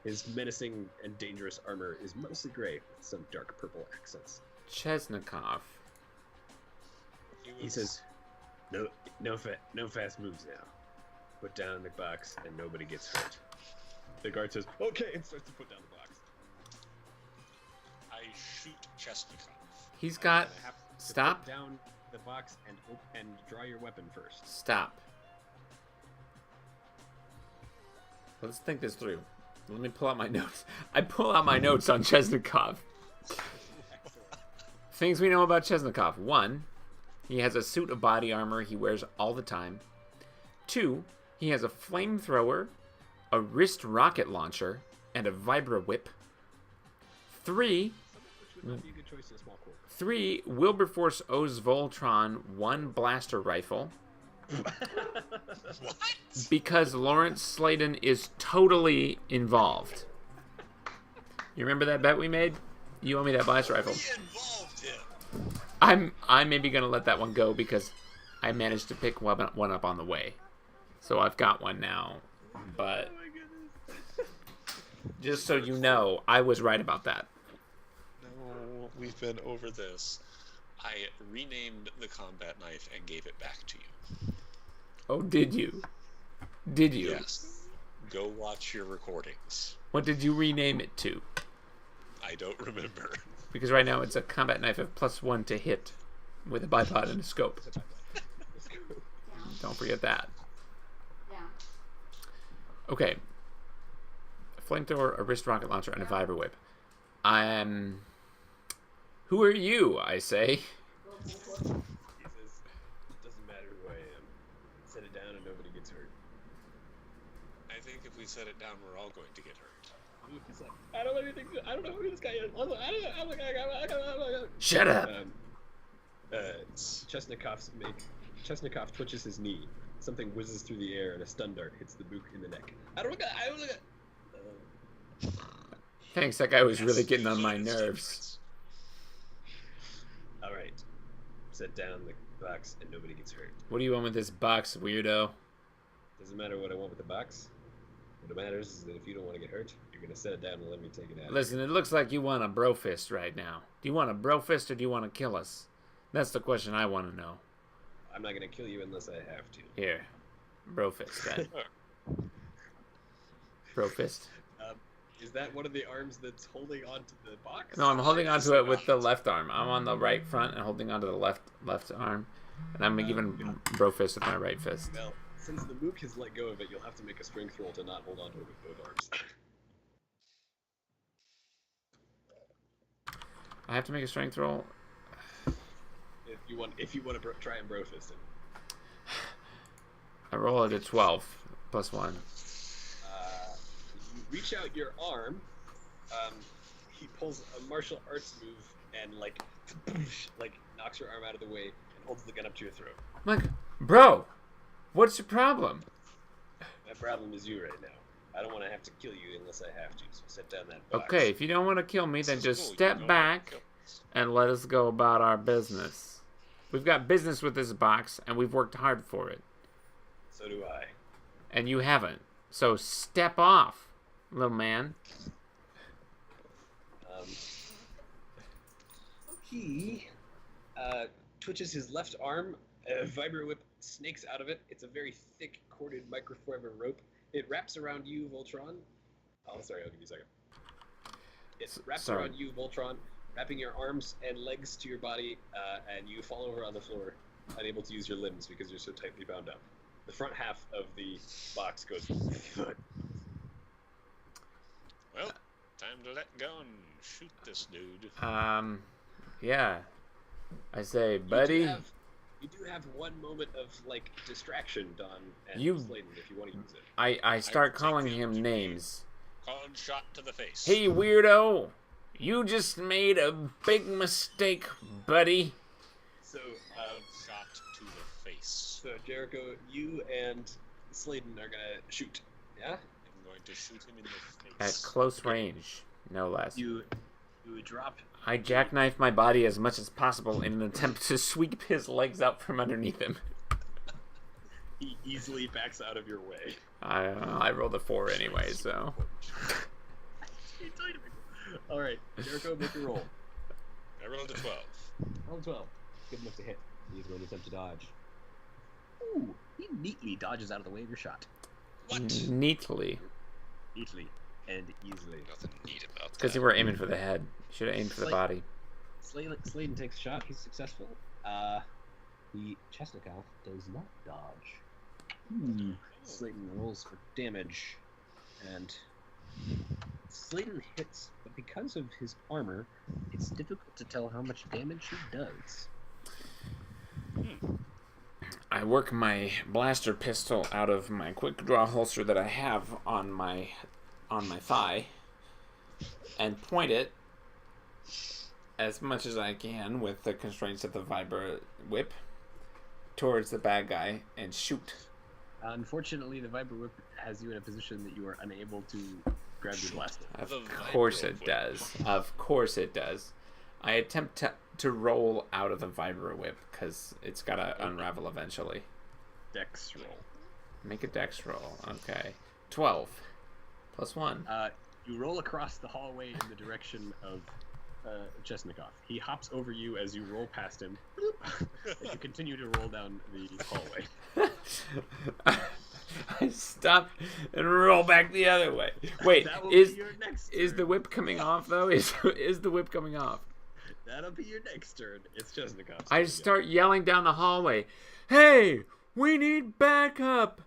His menacing and dangerous armor is mostly gray with some dark purple accents. Chesnikov. He says, "No fast moves now. Put down the box, and nobody gets hurt." The guard says, "Okay," and starts to put down the box. I shoot Chesnikov. He's got. You're gonna have to Stop. Put down the box and draw your weapon first. Stop. Let's think this through. Let me pull out my notes. I pull out my notes on Chesnikov. Things we know about Chesnikov. 1, he has a suit of body armor he wears all the time. 2, he has a flamethrower, a wrist rocket launcher, and a vibra whip. 3, Which would not be a good choice in a small quarter. 3, Wilberforce owes Voltron 1 blaster rifle. What? Because Lawrence Sladen is totally involved. You remember that bet we made? You owe me that blaster rifle. We involved him. I'm maybe gonna let that one go because I managed to pick one up on the way, so I've got one now. But Oh my goodness. just so you know, I was right about that. No, we've been over this. I renamed the combat knife and gave it back to you. Oh, did you? Did you? Yes. Go watch your recordings. What did you rename it to? I don't remember. Because right now it's a combat knife of +1 to hit with a bipod and a scope. Let's go. Don't forget that. Yeah. Okay. A flamethrower, a wrist rocket launcher, and a vibra whip. Who are you, I say? He says, "It doesn't matter who I am. Set it down and nobody gets hurt." I think if we set it down, we're all going to get hurt. He's like, "I don't know anything. I don't know who this guy is. I don't know. Shut up! Chesnikov twitches his knee. Something whizzes through the air and a stun dart hits the Mook in the neck. I don't look. Thanks, that guy was really Yes, getting on my it's nerves. All right. Set down the box and nobody gets hurt. What do you want with this box, weirdo? Doesn't matter what I want with the box. What matters is that if you don't want to get hurt, you're gonna set it down and let me take it out. Listen, it looks like you want a bro fist right now. Do you want a bro fist or do you want to kill us? That's the question I want to know. I'm not gonna kill you unless I have to. Here, bro fist, then. Bro fist. Is that one of the arms that's holding onto the box? No, I'm holding onto it with the left arm. I'm on the right front and holding onto the left arm, and I'm giving bro fist with my right fist. Well, since the Mook has let go of it, you'll have to make a strength roll to not hold onto it with both arms. I have to make a strength roll. If you want to try and bro fist it. I roll it at 12 +1. reach out your arm. He pulls a martial arts move and like knocks your arm out of the way and holds the gun up to your throat. I'm like, bro, what's your problem? My problem is you right now. I don't want to have to kill you unless I have to. So set down that box. Okay, if you don't want to kill me, then This is just cool, you step don't back kill us. and let us go about our business. We've got business with this box, and we've worked hard for it. So do I. And you haven't. So step off, little man. He twitches his left arm. A vibro whip snakes out of it. It's a very thick, corded microfiber rope. It wraps around you, Voltron. Oh, sorry, I'll give you a second. It wraps Sorry. around you, Voltron, wrapping your arms and legs to your body, and you fall over on the floor, unable to use your limbs because you're so tightly bound up. The front half of the box goes thud. Well, time to let go and shoot this dude. Yeah. I say, buddy, You do have one moment of like distraction, Don and You- Sladen, if you want to use it. I start take calling the him opportunity. names. Con shot to the face. Hey, weirdo, you just made a big mistake, buddy. So, Shot to the face. so Jericho, you and Sladen are gonna shoot. Yeah. I'm going to shoot him in the At face. close range, no less. You drop. I jackknife my body as much as possible in an attempt to sweep his legs out from underneath him. He easily backs out of your way. I rolled a 4 anyway, so. All right, Jericho, make a roll. I rolled a 12. Roll 12. Good enough to hit. He's going to attempt to dodge. Ooh, he neatly dodges out of the way of your shot. What? Neatly. Neatly and easily. Nothing neat about Because that. you were aiming for the head. Should have aimed for the Like- body. Sladen takes a shot. He's successful. The Chesnikov does not dodge. Sladen rolls for damage, and Sladen hits, but because of his armor, it's difficult to tell how much damage he does. I work my blaster pistol out of my quick draw holster that I have on my thigh and point it as much as I can with the constraints of the vibra whip towards the bad guy and shoot. Unfortunately, the Viper Whip has you in a position that you are unable to grab your blaster. Of The course vibro it whip. does. Of course it does. I attempt to roll out of the vibra whip because it's got to unravel eventually. Dex roll. Make a dex roll. Okay. 12. Plus 1. You roll across the hallway in the direction of Chesnikov. He hops over you as you roll past him. As you continue to roll down the hallway. I stop and roll back the other way. Wait, That will is be your next is turn. the whip coming off though? Is the whip coming off? That'll be your next turn. It's Chesnikov's I turn start yelling down the hallway. Hey, we need backup.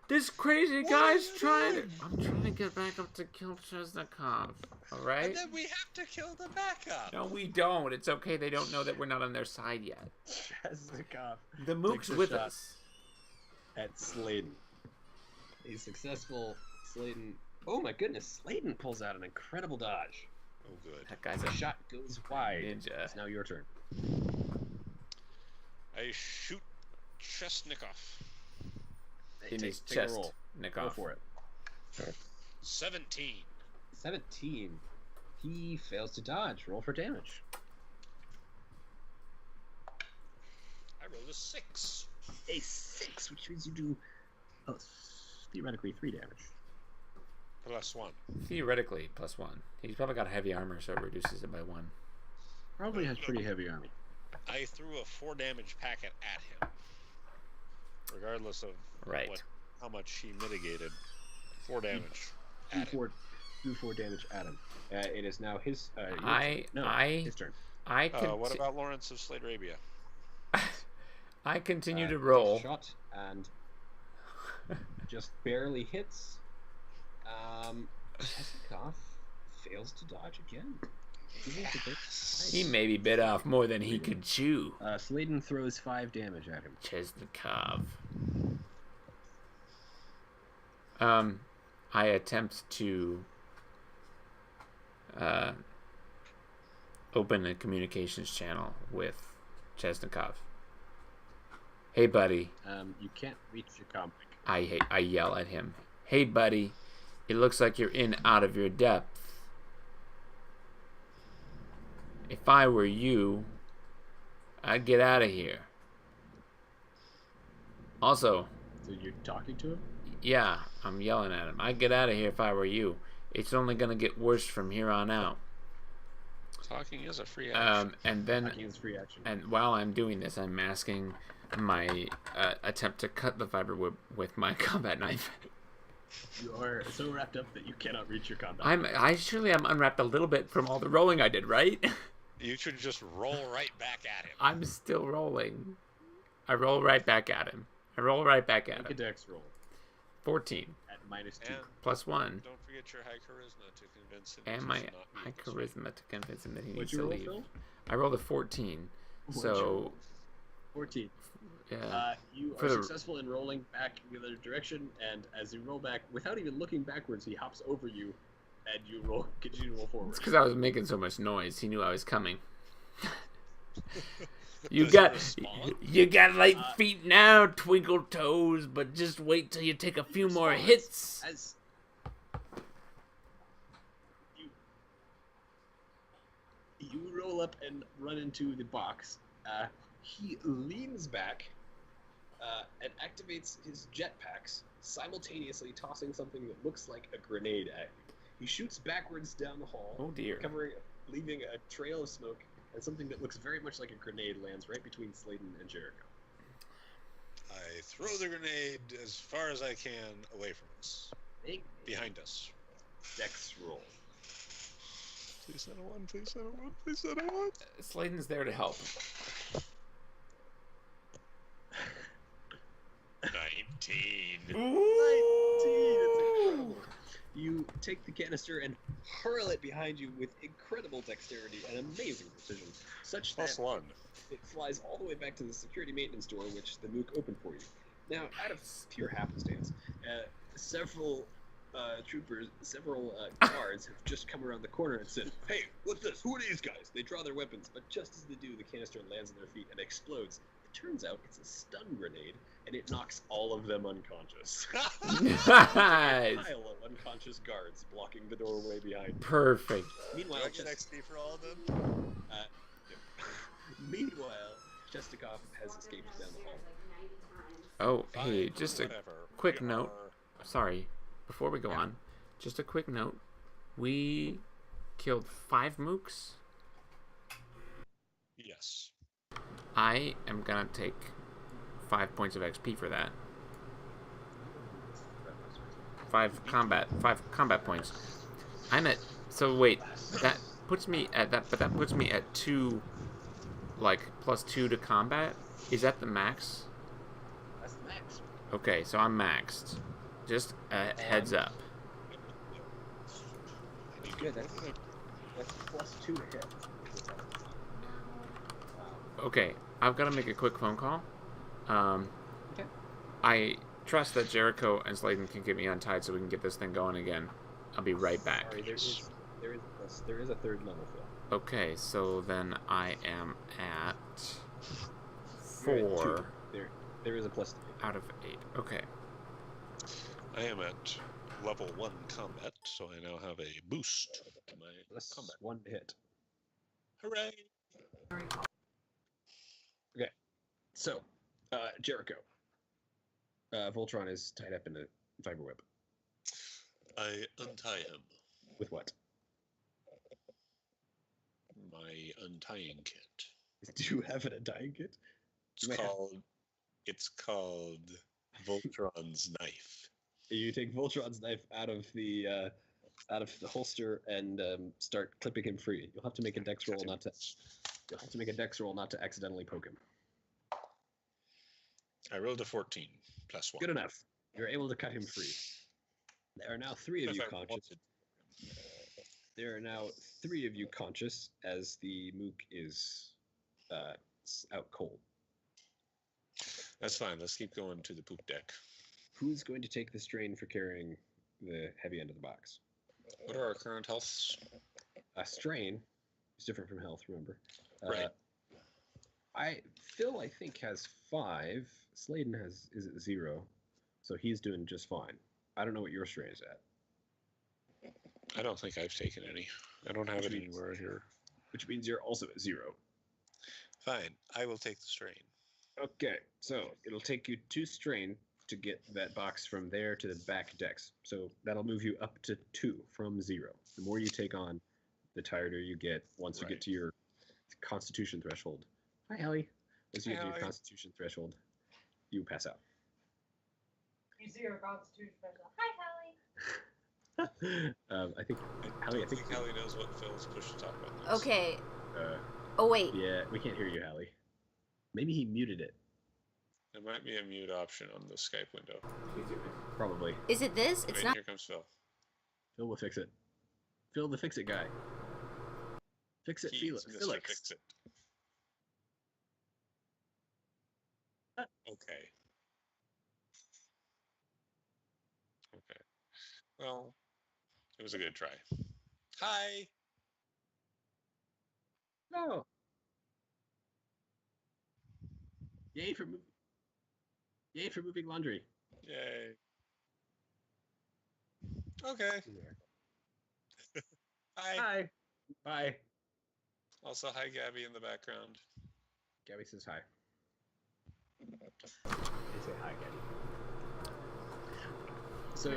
This crazy guy's trying to. I'm trying to get back up to kill Chesnikov. All right. And then we have to kill the backup. No, we don't. It's okay. They don't know that we're not on their side yet. again. Chesnikov The mook's Takes a with shot. us. at Sladen. He's successful. Sladen. Oh my goodness! Sladen pulls out an incredible dodge. Oh, good. That guy's The a shot goes wide. ninja. It's now your turn. I shoot Chesnikov. Hey, in take- his take a chest. roll. Nick Go off. for it. 17. 17. He fails to dodge. Roll for damage. I rolled a 6. A 6, which means you do theoretically 3 damage. Plus 1. Theoretically, plus 1. He's probably got heavy armor, so it reduces it by 1. Probably has pretty heavy army. I threw a 4 damage packet at him. Regardless of Right. how much he mitigated. 4 damage. Do At him. 4 damage at him. It is now his. Your I- turn. No, I- his turn. I What about Lawrence of Slade Arabia? I continue to Takes a roll. shot and just barely hits. Chesnikov fails to dodge again. He needs to take- He maybe bit off more than he could chew. Sladen throws 5 damage at him. Chesnikov. I attempt to open a communications channel with Chesnikov. Hey, buddy. You can't reach your comic. I yell at him. Hey, buddy. It looks like you're in out of your depth. If I were you, I'd get out of here. Also, So you're talking to him? yeah, I'm yelling at him. I'd get out of here if I were you. It's only gonna get worse from here on out. Talking is a free action. And then, Talking is free action. and while I'm doing this, I'm masking my attempt to cut the fiber whip with my combat knife. You are so wrapped up that you cannot reach your combat. I'm unwrapped a little bit from all the rolling I did, right? You should just roll right back at him. I'm still rolling. I roll right back at him. I roll right back at Make a him. dex roll 14 at -2. And plus 1. don't forget your high charisma to convince him. And to my not high leave this way. charisma to convince him that he What'd needs you to roll, leave. Phil? I rolled a 14. What'd you So, roll? 14. yeah. You For are the- successful in rolling back in the other direction, and as you roll back, without even looking backwards, he hops over you, and you continue to roll forward. It's because I was making so much noise. He knew I was coming. You Does got he respond? you got light feet now, twinkle toes, but just wait till you take a few more hits. As you roll up and run into the box, he leans back and activates his jetpacks, simultaneously tossing something that looks like a grenade at you. He shoots backwards down the hall, Oh dear. leaving a trail of smoke, and something that looks very much like a grenade lands right between Sladen and Jericho. I throw the grenade as far as I can away from us. Make a Behind us. dex roll. Please set a 1, please set a 1, please set a 1. Sladen's there to help. 19. 19! It's incredible. You take the canister and hurl it behind you with incredible dexterity and amazing precision, such that Plus 1. it flies all the way back to the security maintenance door, which the mook opened for you. Now, out of pure happenstance, several guards have just come around the corner and said, "Hey, what's this? Who are these guys?" They draw their weapons, but just as they do, the canister lands on their feet and explodes. It turns out it's a stun grenade, and it knocks all of them unconscious. Nice. Pile of unconscious guards blocking the doorway behind you. Perfect. Meanwhile, Do I get XP for all of them? Meanwhile, Chestikov has escaped down the hall. Oh, hey, just a Whatever. quick We note. are- Sorry, before we go on, just a quick note. We killed 5 mooks. Yes. I am gonna take 5 points of XP for that. 5 combat points. I'm at. So wait, that puts me at that. But that puts me at 2, like +2 to combat. Is that the max? That's the max. Okay, so I'm maxed. Just a heads up. Good. That's +2 to hit. Okay, I've got to make a quick phone call. Okay. I trust that Jericho and Sladen can get me untied so we can get this thing going again. I'll be right back. Sorry, there is a third level, Phil. Okay, so then I am at You're at 4 2. There is a +3. out of 8. Okay. I am at level 1 combat, so I now have a boost to my Plus combat. 1 to hit. Hooray! So, Jericho. Voltron is tied up in a fiber web. I untie him. With what? My untying kit. Do you have an undying kit? It's You may have- called Voltron's knife. You take Voltron's knife out of the holster and start clipping him free. You'll have to make a dex roll not to. You'll have to make a dex roll not to accidentally poke him. I rolled a 14 plus 1. Good enough. You're able to cut him free. There are now 3 of If you I conscious. wanted. There are now 3 of you conscious as the mook is out cold. That's fine. Let's keep going to the poop deck. Who's going to take the strain for carrying the heavy end of the box? What are our current healths? strain is different from health. Remember, Right. Phil I think has 5. Sladen is at 0, so he's doing just fine. I don't know what your strain is at. I don't think I've taken any. I don't have Which it means- anywhere here. Which means you're also at 0. Fine. I will take the strain. Okay, so it'll take you 2 strain to get that box from there to the back decks. So that'll move you up to 2 from 0. The more you take on, the tireder you get once you get to your constitution threshold. Hi, Hallie. Once you get to your Hallie. constitution threshold, you pass out. You see your constitution special. Hi, Hallie. I think, Hallie, I think Hallie knows what Phil's push to talk about next. Okay. uh, Oh wait. yeah, we can't hear you, Hallie. Maybe he muted it. There might be a mute option on the Skype window. Probably. Is it this? It's Wait, not. here comes Phil. Phil will fix it. Phil the fix-it guy. Fix it, He's Mr. Felix. Fix It. Okay. Okay. Well, it was a good try. Hi. No. Yay for moving laundry. Yay. Okay. Hi. Hi. Bye. Also, hi, Gabby in the background. Gabby says hi. They say hi, Gabby. So,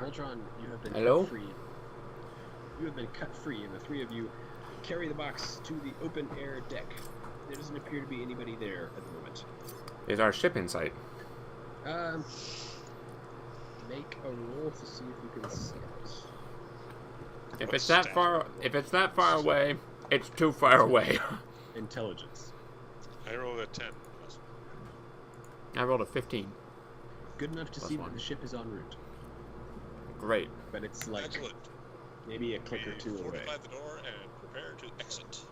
Voltron, you have been Hello? cut free. You have been cut free, and the 3 of you carry the box to the open air deck. There doesn't appear to be anybody there at the moment. Is our ship in sight? Make a roll to see if you can see it. If it's that far away, it's too far away. Intelligence. I rolled a 10. I rolled a 15. Good enough to Plus see 1. that the ship is en route, Great. but it's like Excellent. maybe a click or 2 away. Fortify the door and prepare to exit.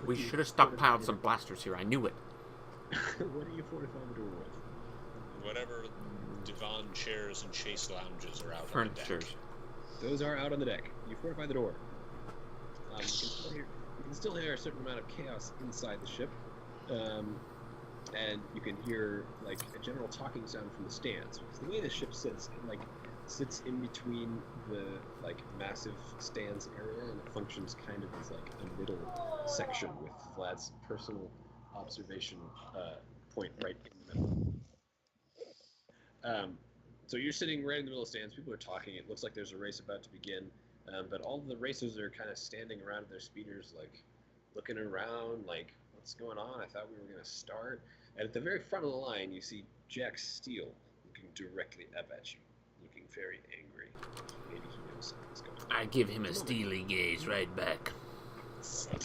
We should have stockpiled some blasters here. I knew it. What do you fortify the door with? Whatever divan chairs and chase lounges are out on the Furniture. deck. Those are out on the deck. You fortify the door. You can still hear a certain amount of chaos inside the ship, and you can hear like a general talking sound from the stands. Because the way the ship sits, it sits in between the massive stands area, and it functions kind of as like a middle section with Vlad's personal observation point right in the middle. So you're sitting right in the middle of stands. People are talking. It looks like there's a race about to begin. But all of the racers are kind of standing around their speeders, like looking around, like, what's going on? I thought we were going to start. And at the very front of the line, you see Jack Steele looking directly up at you, looking very angry. Maybe he knows something's going on. I give him a steely gaze right back.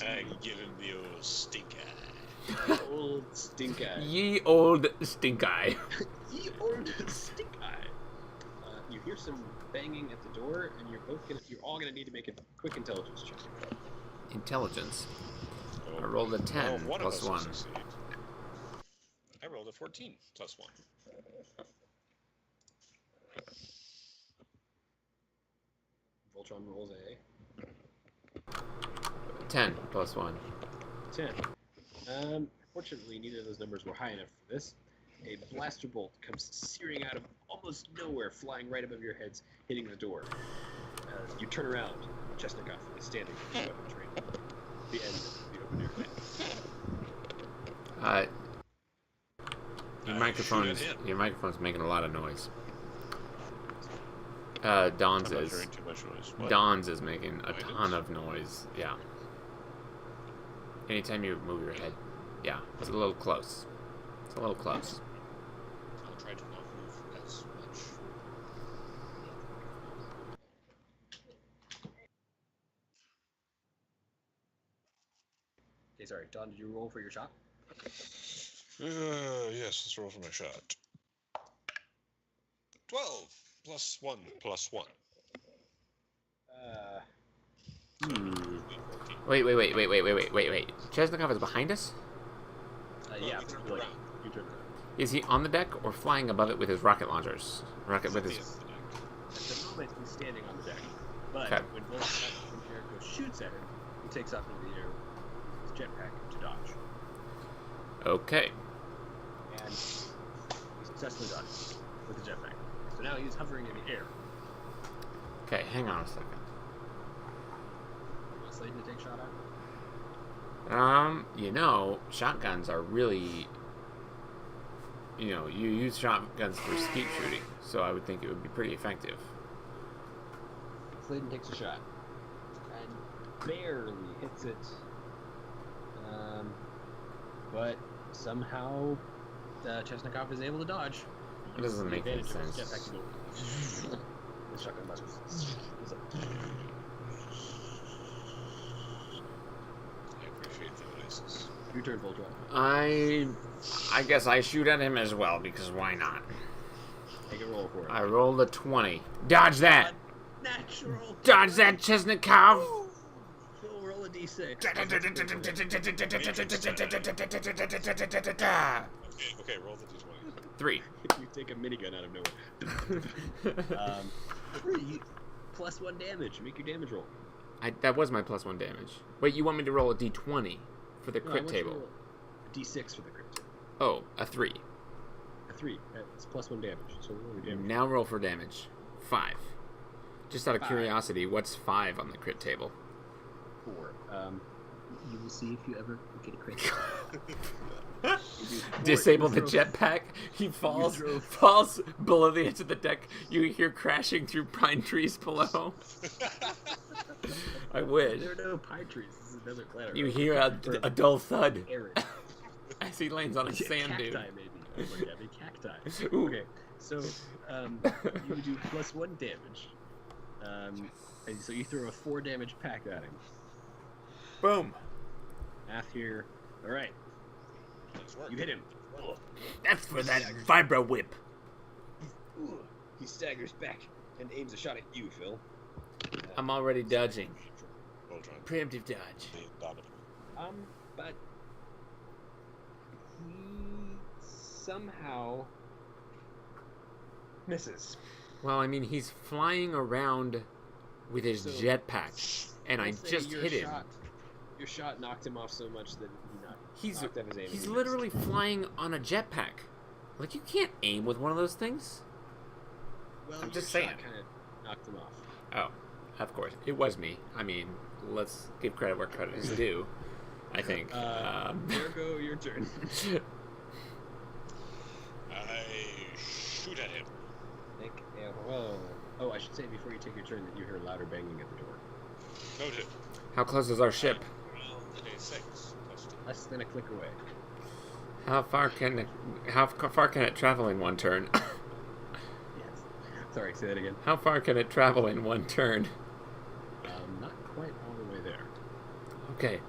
I give him the old stink eye. Old stink eye. Ye old stink eye. Ye old stink eye. You hear some banging at the door, and you're all gonna need to make a quick intelligence check. Intelligence. I rolled a 10 Well, one of plus us will 1. succeed. I rolled a 14 plus 1. Voltron rolls a 10 plus 1. 10. Fortunately, neither of those numbers were high enough for this. A blaster bolt comes searing out of almost nowhere, flying right above your heads, hitting the door. You turn around. Chesnikov is standing with his weapon trained at the end of the open air vent. Your microphone's making a lot of noise. Don's I'm not is. hearing too much noise. What? Don's is making a ton of noise. Yeah. Anytime you move your head. Yeah, it's a little close. It's a little close. I'll try to not move as much. Okay, sorry. Don, did you roll for your shot? Yes, let's roll for my shot. 12 plus 1 plus 1. Wait. Chesnikov is behind us? Yeah, we turned like, around. you turned around. Is he on the deck or flying above it with his rocket launchers? Rocket with his. At the moment, he's standing on the deck. But Okay. when Jericho shoots at him, He takes off into the air with his jetpack to dodge. Okay. And he successfully dodges with the jetpack. So now he's hovering in the air. Okay, hang on a second. You want Slayton to take a shot at? Shotguns are really, you use shotguns for skeet shooting, so I would think it would be pretty effective. Slayton takes a shot and barely hits it, but somehow Chesnikov is able to dodge. It doesn't make any Advantage of his sense. jetpack to go. The shotgun buzz goes. I appreciate the noises. Your turn, Voltron. I guess I shoot at him as well, because why not? Make a roll for it. I rolled a 20. Dodge that! Natural. Dodge that, Chesnikov! Phil, roll a d6. Okay, roll the d20. 3. You take a minigun out of nowhere. +1 damage. Make your damage roll. That was my +1 damage. Wait, you want me to roll a d20 for the No, I crit want you to table? roll a d6 for the crit table. Oh, a 3. A 3. It's +1 damage. So roll your damage. Now roll for damage. 5. Just out of 5. curiosity, what's 5 on the crit table? 4. You will see if you ever get a crit. Disable the jetpack. He falls below the edge of the deck. You hear crashing through pine trees below. I wish. There are no pine trees. This is a desert planet. You right? hear a dull thud Arid. as he lands on a sand cacti, dune. maybe. Oh my god, they cacti. Ooh. Okay, so you do +1 damage. And so you throw a 4 damage pack at him. Boom. Math here. All right, Nice work. you hit him. That's for that vibro whip. Ooh. He staggers back and aims a shot at you, Phil. I'm already dodging. Voltron. Preemptive dodge. The Donovan. But he somehow misses. Well, I mean, he's flying around with his So, jetpack, and I Let's say just your hit him. Your shot knocked him off so much that he He's knocked out his aim. he's and he literally flying on a jetpack. Like, you can't aim with one of those things. missed. Well, I'm your just saying. shot kind of knocked him off. Oh, of course, it was me. I mean, let's give credit where credit is due. I think. Virgo, your turn. I shoot at him. Make a roll. Oh, I should say before you take your turn that you hear louder banging at the door. Noted. How close is our ship? Well, the d6. Less than a click away. How far can it travel in one turn? Yes. Sorry, say that again. How far can it travel in one turn? Not quite all the way there. Okay,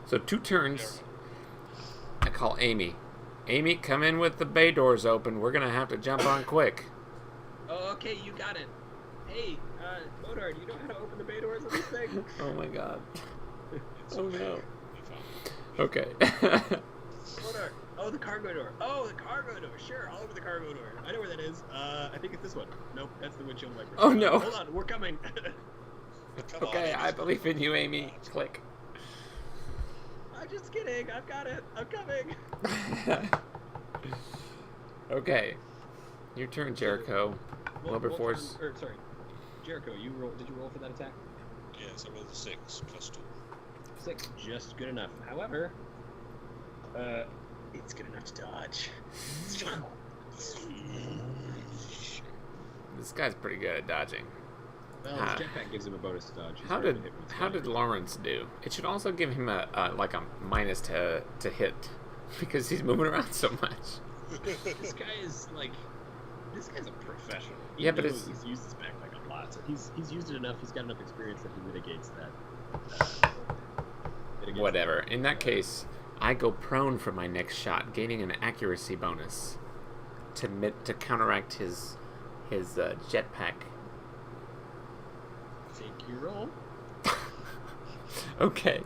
so 2 turns. I call Amy. Amy, come in with the bay doors open. We're gonna have to jump on quick. Oh, okay, you got it. Hey, Modard, you know how to open the bay doors on this thing? Oh my god. It's Oh okay. no. We found it. Okay. Modard. Oh, the cargo door. Oh, the cargo door. Sure, I'll open the cargo door. I know where that is. I think it's this one. Nope, that's the windshield wiper. Oh, no. Hold on, we're coming. Come Okay, on, I believe in you, Amy. Click. I'm just kidding. I've got it. I'm coming. Okay. Your turn, Jericho. Wilberforce. Sorry, Jericho. Did you roll for that attack? Yes, I rolled a 6 plus 2. 6, just good enough. However, it's good enough to dodge. This guy's pretty good at dodging. Well, Ah. his jetpack gives him a bonus to dodge. He's How very did good when he's how flying. did Lawrence do? It should also give him a minus to hit because he's moving around so much. This guy is like, this guy's a professional. He Yeah, but knows it's- he's used his backpack a lot, so he's used it enough. He's got enough experience that he mitigates that. Whatever. In that case, I go prone for my next shot, gaining an accuracy bonus to counteract his jetpack. Take your roll. Okay.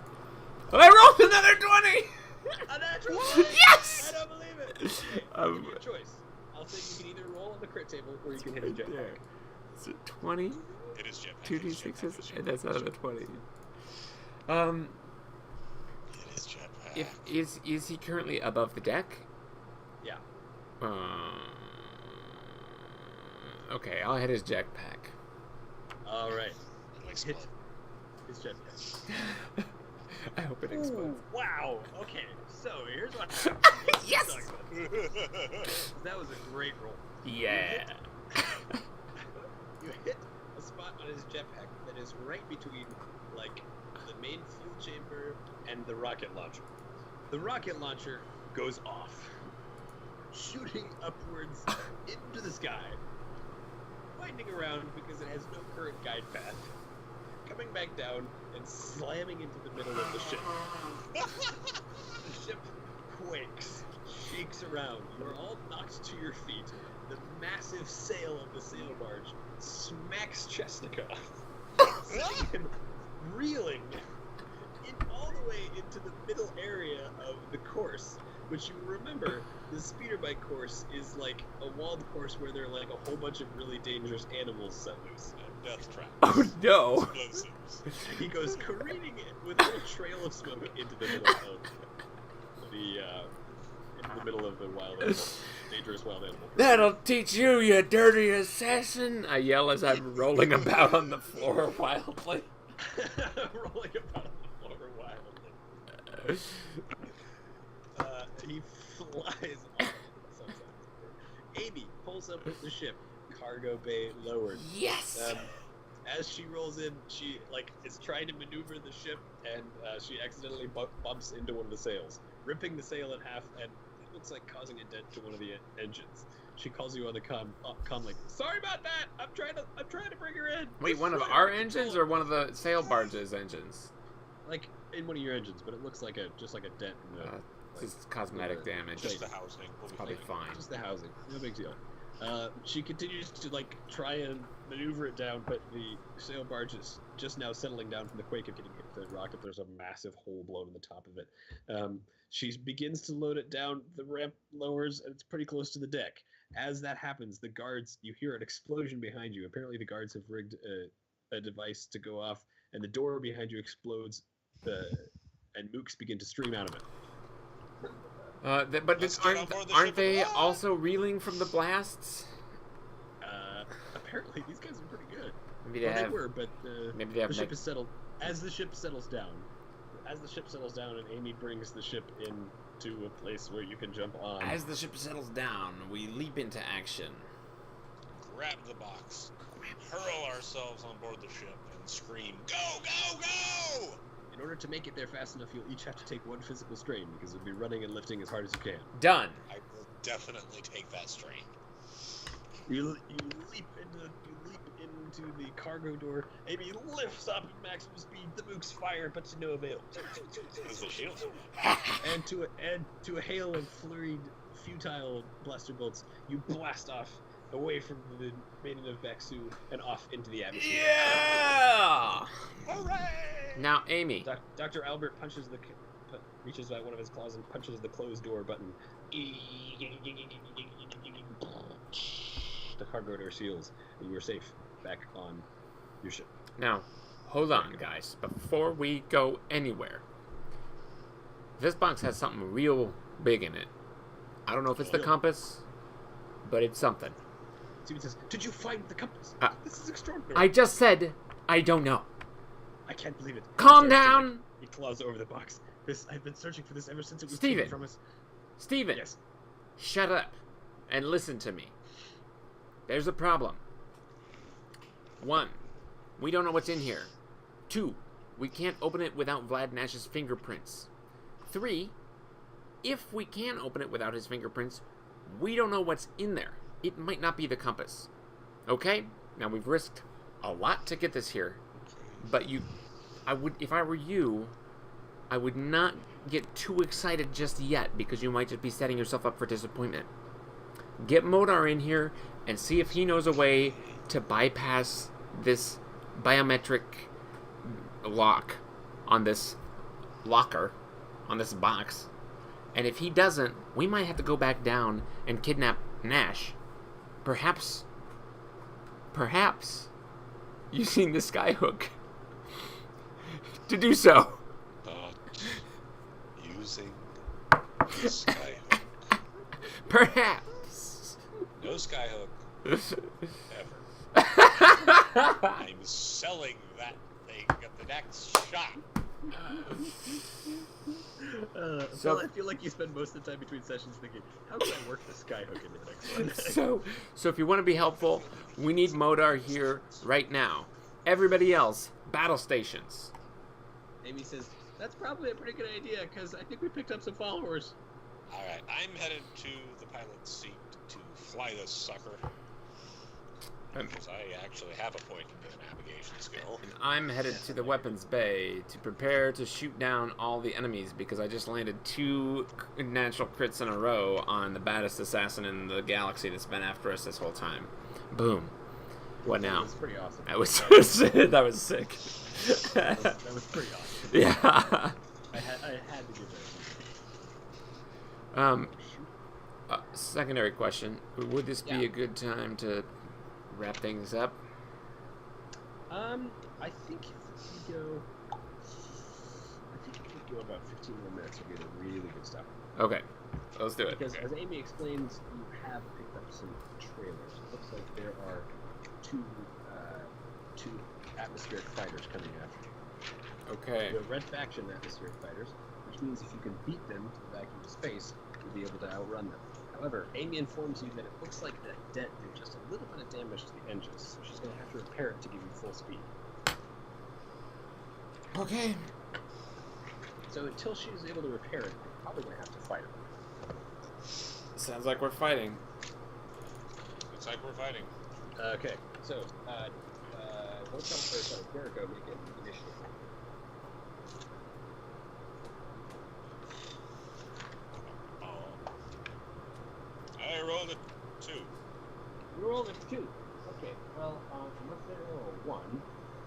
I rolled another 20. A natural 20! Yes! I don't believe it. Okay, I'll give you a choice. I'll say you can either roll on the crit table or you can hit a jetpack. Is it 20? It is jetpack. 2d6s? And that's out of the 20. It is jetpack. If is he currently above the deck? Yeah. Okay, I'll hit his jetpack. All right. It'll explode. His jetpack. I hope it explodes. Wow. Okay. So here's what. Yes! That was a great roll. Yeah. You hit a spot on his jetpack that is right between, like, the main fuel chamber and the rocket launcher. The rocket launcher goes off, shooting upwards into the sky, winding around because it has no current guide path, coming back down and slamming into the middle of the ship. The ship quakes, shakes around. You are all knocked to your feet. The massive sail of the sail barge smacks Chesnikov, sending him reeling all the way into the middle area of the course, which you remember, the speeder bike course is like a walled course where there are like a whole bunch of really dangerous animals set loose. Death traps. Oh no! Explosives. He goes careening it with a little trail of smoke into the middle of the wild animal, dangerous wild animal. That'll teach you, you dirty assassin! I yell as I'm rolling about on the floor wildly. Rolling about on the floor wildly. He flies off the sunset. Amy pulls up with the ship, cargo bay lowered. Yes! As she rolls in, she is trying to maneuver the ship, and she accidentally bumps into one of the sails, ripping the sail in half, and it looks like causing a dent to one of the engines. She calls you on the comm like, "Sorry about that. I'm trying to bring her in." Wait, one of our engines or one of the sail barge's engines? Like in one of your engines, but it looks like just like a dent in the. Just cosmetic damage. Just the housing. We'll be Probably fine. fine. Just the housing. No big deal. She continues to try and maneuver it down, but the sail barge is just now settling down from the quake of getting hit with the rocket. There's a massive hole blown in the top of it. She begins to load it down. The ramp lowers, and it's pretty close to the deck. As that happens, the guards, you hear an explosion behind you. Apparently, the guards have rigged a device to go off, and the door behind you explodes, and mooks begin to stream out of it. Aren't they also reeling from the blasts? Apparently, these guys are pretty good. Maybe they They were, but maybe they have the ship is settled. As the ship settles down, and Amy brings the ship into a place where you can jump on. As the ship settles down, we leap into action. Grab the box, hurl ourselves on board the ship, and scream, "Go, go, go!" In order to make it there fast enough, you'll each have to take one physical strain because you'll be running and lifting as hard as you can. Done. I will definitely take that strain. You leap into the cargo door. Amy lifts up at maximum speed. The mooks fire, but to no avail. Is the shield? And to a hail of flurried, futile blaster bolts, you blast off away from the maiden of Vaxu and off into the atmosphere. Yeah! Hooray! Now, Amy. Dr. Albert reaches out one of his claws and punches the closed door button. The cargo door seals, and you are safe back on your ship. Now, hold on, guys. Before we go anywhere, this box has something real big in it. I don't know if it's the compass, but it's something. Steven says, "Did you find the compass? This is extraordinary." I just said I don't know. I can't believe it. Calm down. He claws over the box. I've been searching for this ever since it was Steven. taken from us. Steven, Yes. shut up and listen to me. There's a problem. 1, we don't know what's in here. 2, we can't open it without Vlad Nash's fingerprints. 3, if we can open it without his fingerprints, we don't know what's in there. It might not be the compass. Okay? Now, we've risked a lot to get this here, but if I were you, I would not get too excited just yet, because you might just be setting yourself up for disappointment. Get Modar in here and see if he knows a way to bypass this biometric lock on this locker, on this box. And if he doesn't, we might have to go back down and kidnap Nash. Perhaps using the skyhook to do so. using the skyhook. Perhaps. No skyhook ever. I'm selling that thing at the next shop. So I feel like you spend most of the time between sessions thinking, how can I work the skyhook into the next one? So if you want to be helpful, we need Modar here right now. Everybody else, battle stations. Amy says, that's probably a pretty good idea, because I think we picked up some followers. Alright, I'm headed to the pilot's seat to fly this sucker. Because I actually have a point in the navigation skill. And I'm headed to the weapons bay to prepare to shoot down all the enemies because I just landed 2 natural crits in a row on the baddest assassin in the galaxy that's been after us this whole time. Boom. What now? That was pretty awesome. That was that was sick. That was pretty awesome. Yeah. I had to do that. Secondary question: would this be a good time to wrap things up? I think if we go about 15 more minutes, we'll get a really good stuff. Okay, let's do it. Because as Amy explains, you have picked up some trailers. It looks like there are two atmospheric fighters coming after you. Okay. The Red Faction atmospheric fighters, which means if you can beat them to the vacuum of space, you'll be able to outrun them. However, Amy informs you that it looks like that dent did just a little bit of damage to the engines, so she's going to have to repair it to give you full speed. Okay. So until she's able to repair it, you're probably going to have to fight her. Sounds like we're fighting. Looks like we're fighting. Okay, so, Jericho, make an initiative. I rolled a 2. You rolled a 2. Okay, well, unless they roll a 1.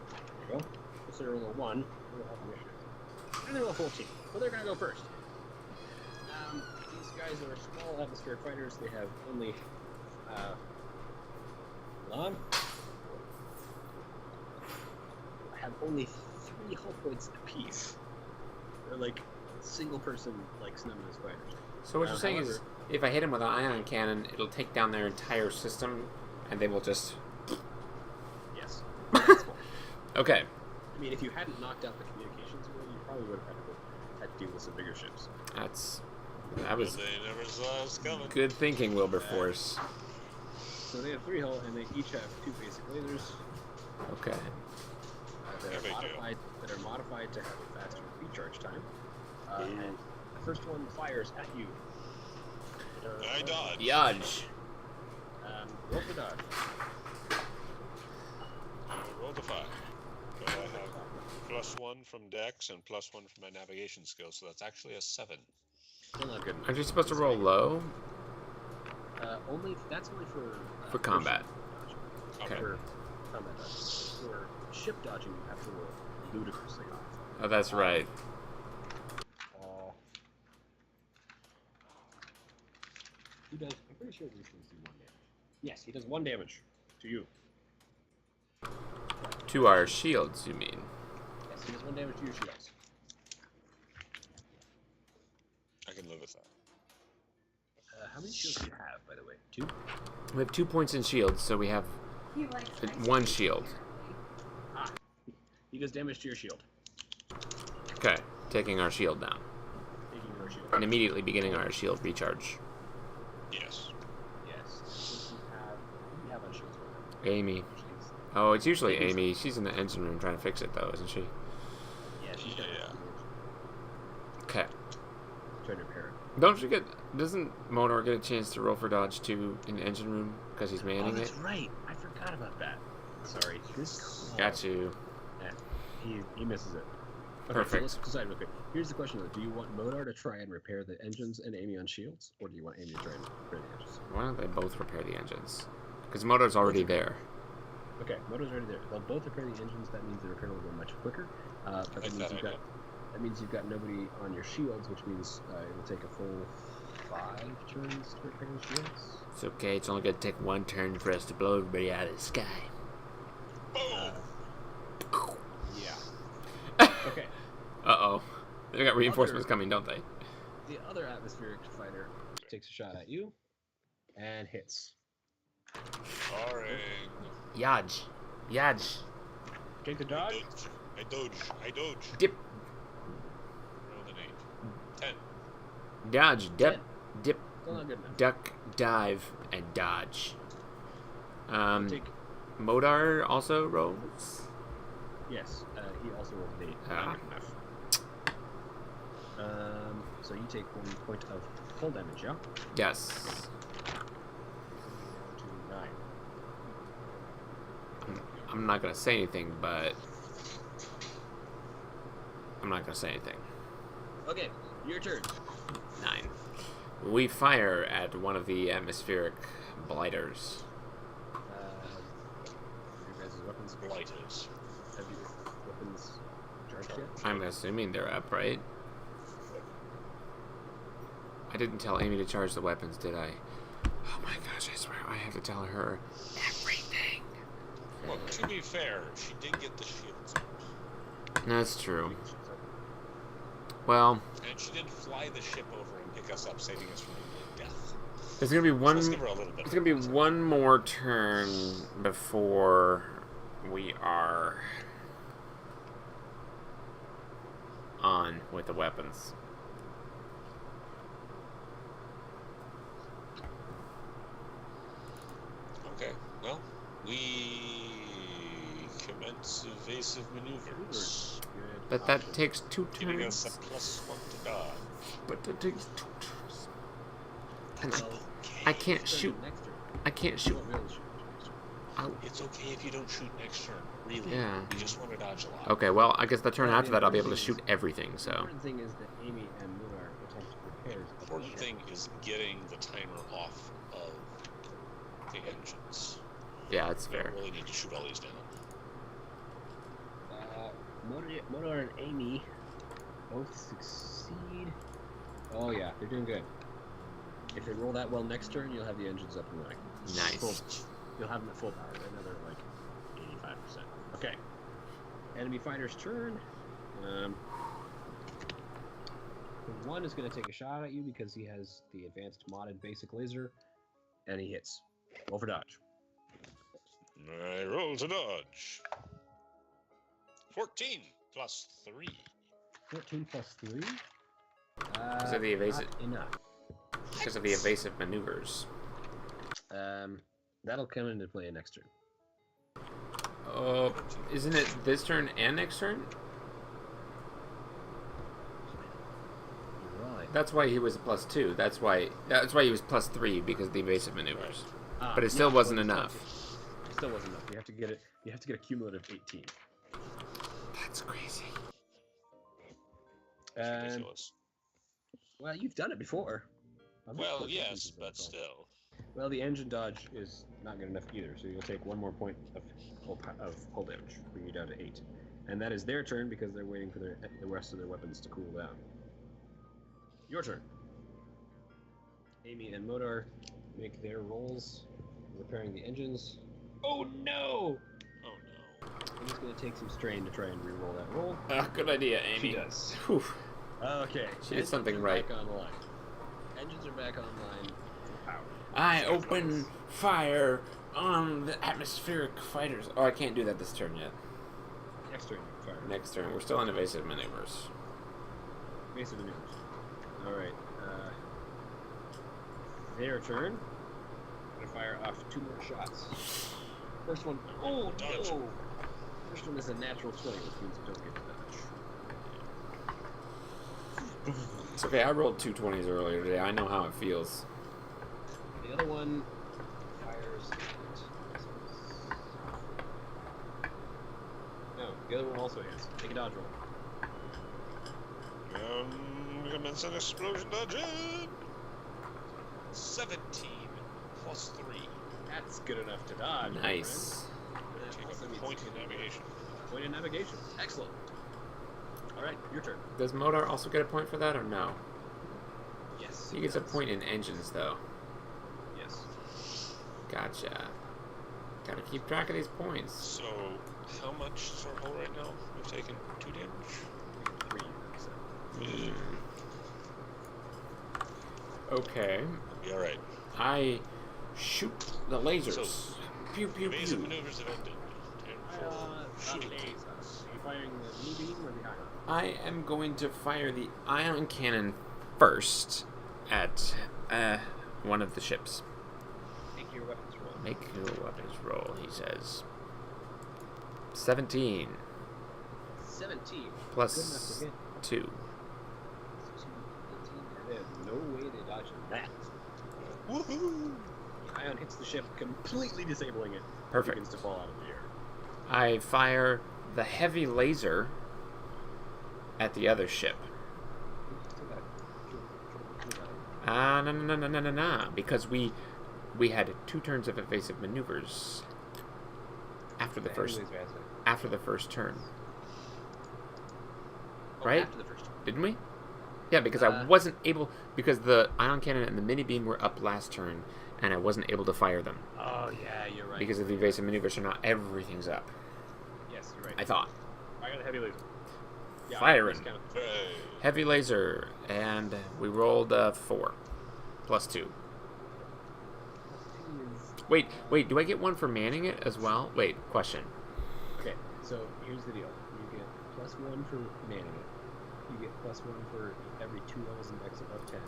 There you go. Unless they roll a 1, we'll have initiative. And they roll a 14. So they're going to go first. These guys are small atmospheric fighters. They have only, have only 3 hull points apiece. They're like single-person, like Snubness fighters. So what you're saying is, if I hit him with an ion cannon, it'll take down their entire system, and they will just... Yes. That's cool. Okay. I mean, if you hadn't knocked out the communications grid, you probably would have had to deal with some bigger ships. That was They never saw us coming. good thinking, Wilberforce. So they have 3 hull, and they each have 2 basic lasers Okay. that Yeah, they do. are modified to have a faster recharge time. And the first one fires at you. I dodge. Yudge. Roll for dodge. I rolled a 5. But I have +1 from Dex and +1 from my navigation skill, so that's actually a 7. Still not good enough. Aren't you supposed to roll low? That's only for combat. dodge. Okay. For combat dodge. For ship dodging, you have to roll ludicrously high. Oh, that's right. He does. I'm pretty sure these things do 1 damage. Yes, he does 1 damage to you. To our shields, you mean? Yes, he does 1 damage to your shields. I can live with that. How many shields do you have, by the way? 2? We have 2 points in shields, so we have He likes ice 1 cream. shield. He does damage to your shield. Okay. Taking our shield down. Taking your shield. And immediately beginning our shield recharge. Yes. Yes. Since you have on shields right Amy. now. Oh, it's usually Amy. She's in the engine room trying to fix it, though, isn't she? Yeah, she's got Okay. trying to repair it. Don't forget, doesn't Modar get a chance to roll for dodge, too, in the engine room? Because he's Oh, manning that's it? right. I forgot about that. Sorry. Here's Got you. Yeah, he misses it. Okay, Perfect. So let's decide real quick. Here's the question, though. Do you want Modar to try and repair the engines and Amy on shields? Or do you want Amy to try and repair the engines? Why don't they both repair the engines? Because Modar's already there. Okay, Modar's already there. They'll both repair the engines. That means the repair will go much quicker. But that means you've got nobody on your shields, which means it'll take a full 5 turns to repair the shields. It's okay, it's only gonna take 1 turn for us to blow everybody out of the sky. Yeah. Okay. Uh-oh. They got reinforcements coming, don't they? The other atmospheric fighter takes a shot at you and hits. Boring. Yaj. Yaj. Take the dodge. I dodge. Dip. Rolled an 8. 10. Dodge. Dip. Dip. Still not good enough. Duck. Dive. And dodge. Take. Modar also rolls. Yes, he also rolled an 8. Ah. Not good enough. So you take 1 point of full damage, yeah? Yes. To 9. I'm not gonna say anything, but I'm not gonna say anything. Okay, your turn. 9. We fire at one of the atmospheric blighters. Your guys' weapons Blighters. Have your weapons charged yet? I'm assuming they're up, right? I didn't tell Amy to charge the weapons, did I? Oh my gosh, I swear I have to tell her everything. Well, to be fair, she did get the shields up. That's true. Well, And she did fly the ship over and pick us up, saving us from death. there's gonna be one. Let's give her a little bit. It's gonna be one more turn before we are on with the weapons. Okay, well, we commence evasive maneuvers. Good. But that option. takes 2 Giving us a turns. +1 to dodge. But that takes 2 turns. And That's I okay. can't Turn shoot. Next turn. I can't You shoot. won't be able to shoot next turn. Out. It's okay if you don't shoot next turn, really. Yeah. You just want to dodge a lot. Okay, well, I guess the turn Well, after the that I'll be able to important shoot everything, The so. important thing is that Amy and Munar attempt to prepare. The important thing is getting the timer off of the engines. Yeah, that's We fair. don't really need to shoot all these down. Munar and Amy both succeed. Oh yeah, they're doing good. If they roll that well next turn, you'll have the engines up and running. Nice. You'll have them at full power, another like 85%. Okay. Enemy fighter's turn. One is going to take a shot at you because he has the advanced modded basic laser, and he hits. Roll for dodge. I roll to dodge. 14 plus 3. 14 plus 3. Because of the evasive, Not enough. because of the evasive maneuvers. That'll come into play next turn. Isn't it this turn and next turn? Right. That's why he was a +2. That's why he was +3 because of the evasive maneuvers. But it still wasn't enough. It still wasn't enough. You have to get it. You have to get a cumulative 18. That's crazy. And Ridiculous. well, you've done it before. Well, yes, but still. Well, the engine dodge is not good enough either, so you'll take 1 more point of hull damage, bring you down to 8. And that is their turn because they're waiting for the rest of their weapons to cool down. Your turn. Amy and Modar make their rolls, repairing the engines. Oh no! Oh no. Amy's going to take some strain to try and re-roll that roll. Good idea, She Amy. does. Whew. Okay. She did something Engines are right. Back online. Engines are back online. Full power. I open fire on the atmospheric fighters. Oh, I can't do that this turn yet. Next turn, fire. Next turn, we're still in evasive maneuvers. Base of maneuvers. Alright. Their turn. I'm gonna fire off 2 more shots. First one. Oh Dodge. no! First one is a natural 20, which means you don't get to dodge. It's okay, I rolled 2 20s earlier today. I know how it feels. The other one fires. No, the other one also hits. Take a dodge roll. Commence an explosion dodging. 17 plus 3. That's good enough to dodge. my Nice. friend. That Take also a means point in navigation. Point in navigation. Excellent. Alright, your turn. Does Modar also get a point for that or no? Yes. He gets a point in engines though. Yes. Gotcha. Gotta keep track of these points. So, how much is our hull right now? We've taken 2 damage. 3, so. Hmm. Okay. Be all right. I shoot the lasers. So, Pew pew Evasive pew. maneuvers have ended. Shooting. Are you firing the mini beam or the ion? I am going to fire the ion cannon first at one of the ships. Make your weapons roll. Make your weapons roll, he says. 17 17. plus Good enough to hit. 2. 18. There's no way to dodge that. Woohoo! The ion hits the ship, completely disabling it. Perfect. Begins to fall out of the air. I fire the heavy laser at the other ship. No, because we had 2 turns of evasive maneuvers after the first turn. Right? After the first turn. Didn't we? Yeah, because I wasn't able, because the ion cannon and the mini beam were up last turn, and I wasn't able to fire them Oh, yeah, you're right. because of the evasive maneuvers. So now everything's up. Yes, you're right. I thought. I got a heavy laser. Yeah, Firing. Hey. Heavy laser, and we rolled 4 plus 2. Wait, do I get 1 for manning it as well? Wait, question. Okay, so here's the deal. You get +1 for manning it. You get +1 for every 2 levels in X above 10.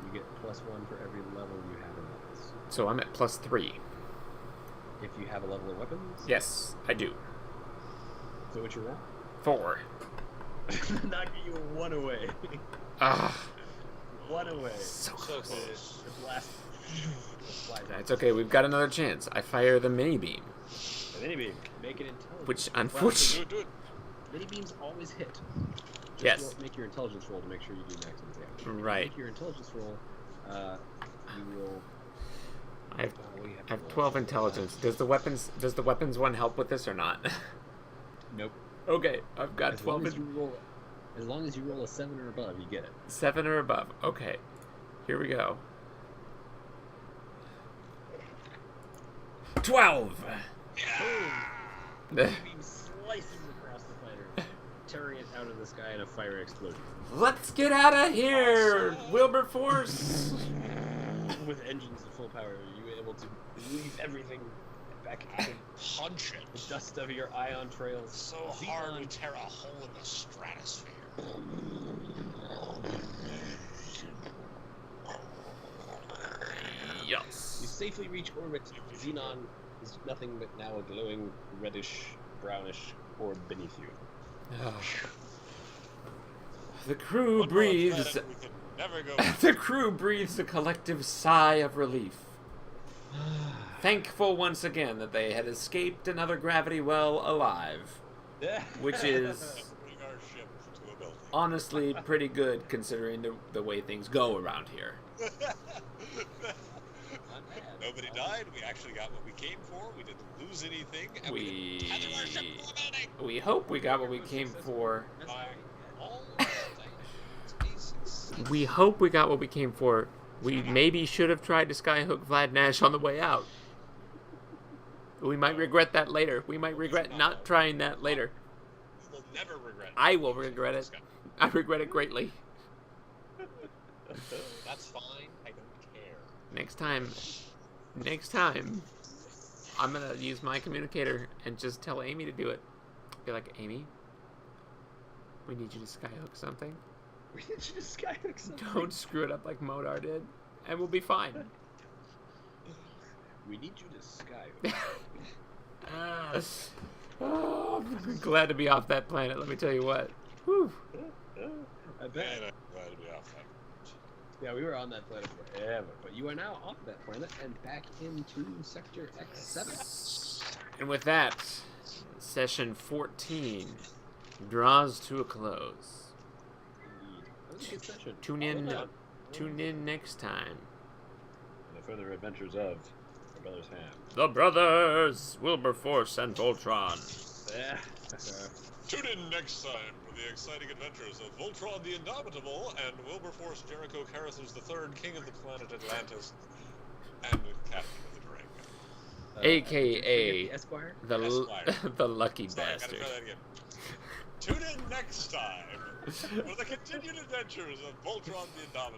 You get +1 for every level you have in weapons. So I'm at plus 3. If you have a level of weapons. Yes, I do. So what's your roll? 4. Knocking you 1 away. Ah, 1 away. so So close. close. The blast flies out. That's okay. We've got another chance. I fire the mini beam, The mini beam. Make it intelligent. which Do unfortunately, it. Mini beams always hit. Just Yes. Make your intelligence roll to make sure you do maximum damage. If you Right. Make your intelligence roll. You will. I have, what do you I have to 12 roll? intelligence. Does the weapons one help with this or not? Nope. Okay, I've got As 12 long as and you roll, as long as you roll a 7 or above, you get it. 7 or above. Okay, here we go. 12. Mini beam slices across the fighter, tearing it out of the sky in a fire explosion. Let's get out of here, Wilberforce. With engines at full power, you were able to leave everything back in Punch the it. dust of your ion trails. So hard to tear a hole in the stratosphere. You Yes. safely reach orbit. Xenon is nothing but now a glowing reddish, brownish orb beneath you. The crew One more breathes. planet we can never go. The crew breathes a collective sigh of relief. Thankful once again that they had escaped another gravity well alive, which is Bring our ship to a building. honestly pretty good considering the way things go around here. Not bad. Nobody died. We actually got what we came for. We didn't lose anything. And we didn't tether our ship to the building. We hope we got what we came for. That's By right. all species. We hope we got what we came for. We maybe should have tried to skyhook Vlad Nash on the way out. We might regret that later. We might regret not trying that later. We will never regret it. I will regret it. I regret it greatly. That's fine. I don't care. Next time, I'm gonna use my communicator and just tell Amy to do it. Be like, Amy, we need you to skyhook something. We need you to skyhook something. Don't screw it up like Modar did, and we'll be fine. We need you to skyhook. Oh, I'm glad to be off that planet. Let me tell you what. Whew. I bet. Man, I'm glad to be off that. Yeah, we were on that planet forever, but you are now off that planet and back into Sector X7. And with that, session 14 draws to a close. Indeed. That was a good session. Tune in next time. The further adventures of the Brothers Ham. The brothers, Wilberforce and Voltron. Yeah. Tune in next time for the exciting adventures of Voltron the Indomitable and Wilberforce Jericho Carithus III, King of the planet Atlantis, and Captain of the Durango. AKA the Esquire. Esquire. the lucky Sorry, gotta bastard. try that again. Tune in next time for the continued adventures of Voltron the Indomitable.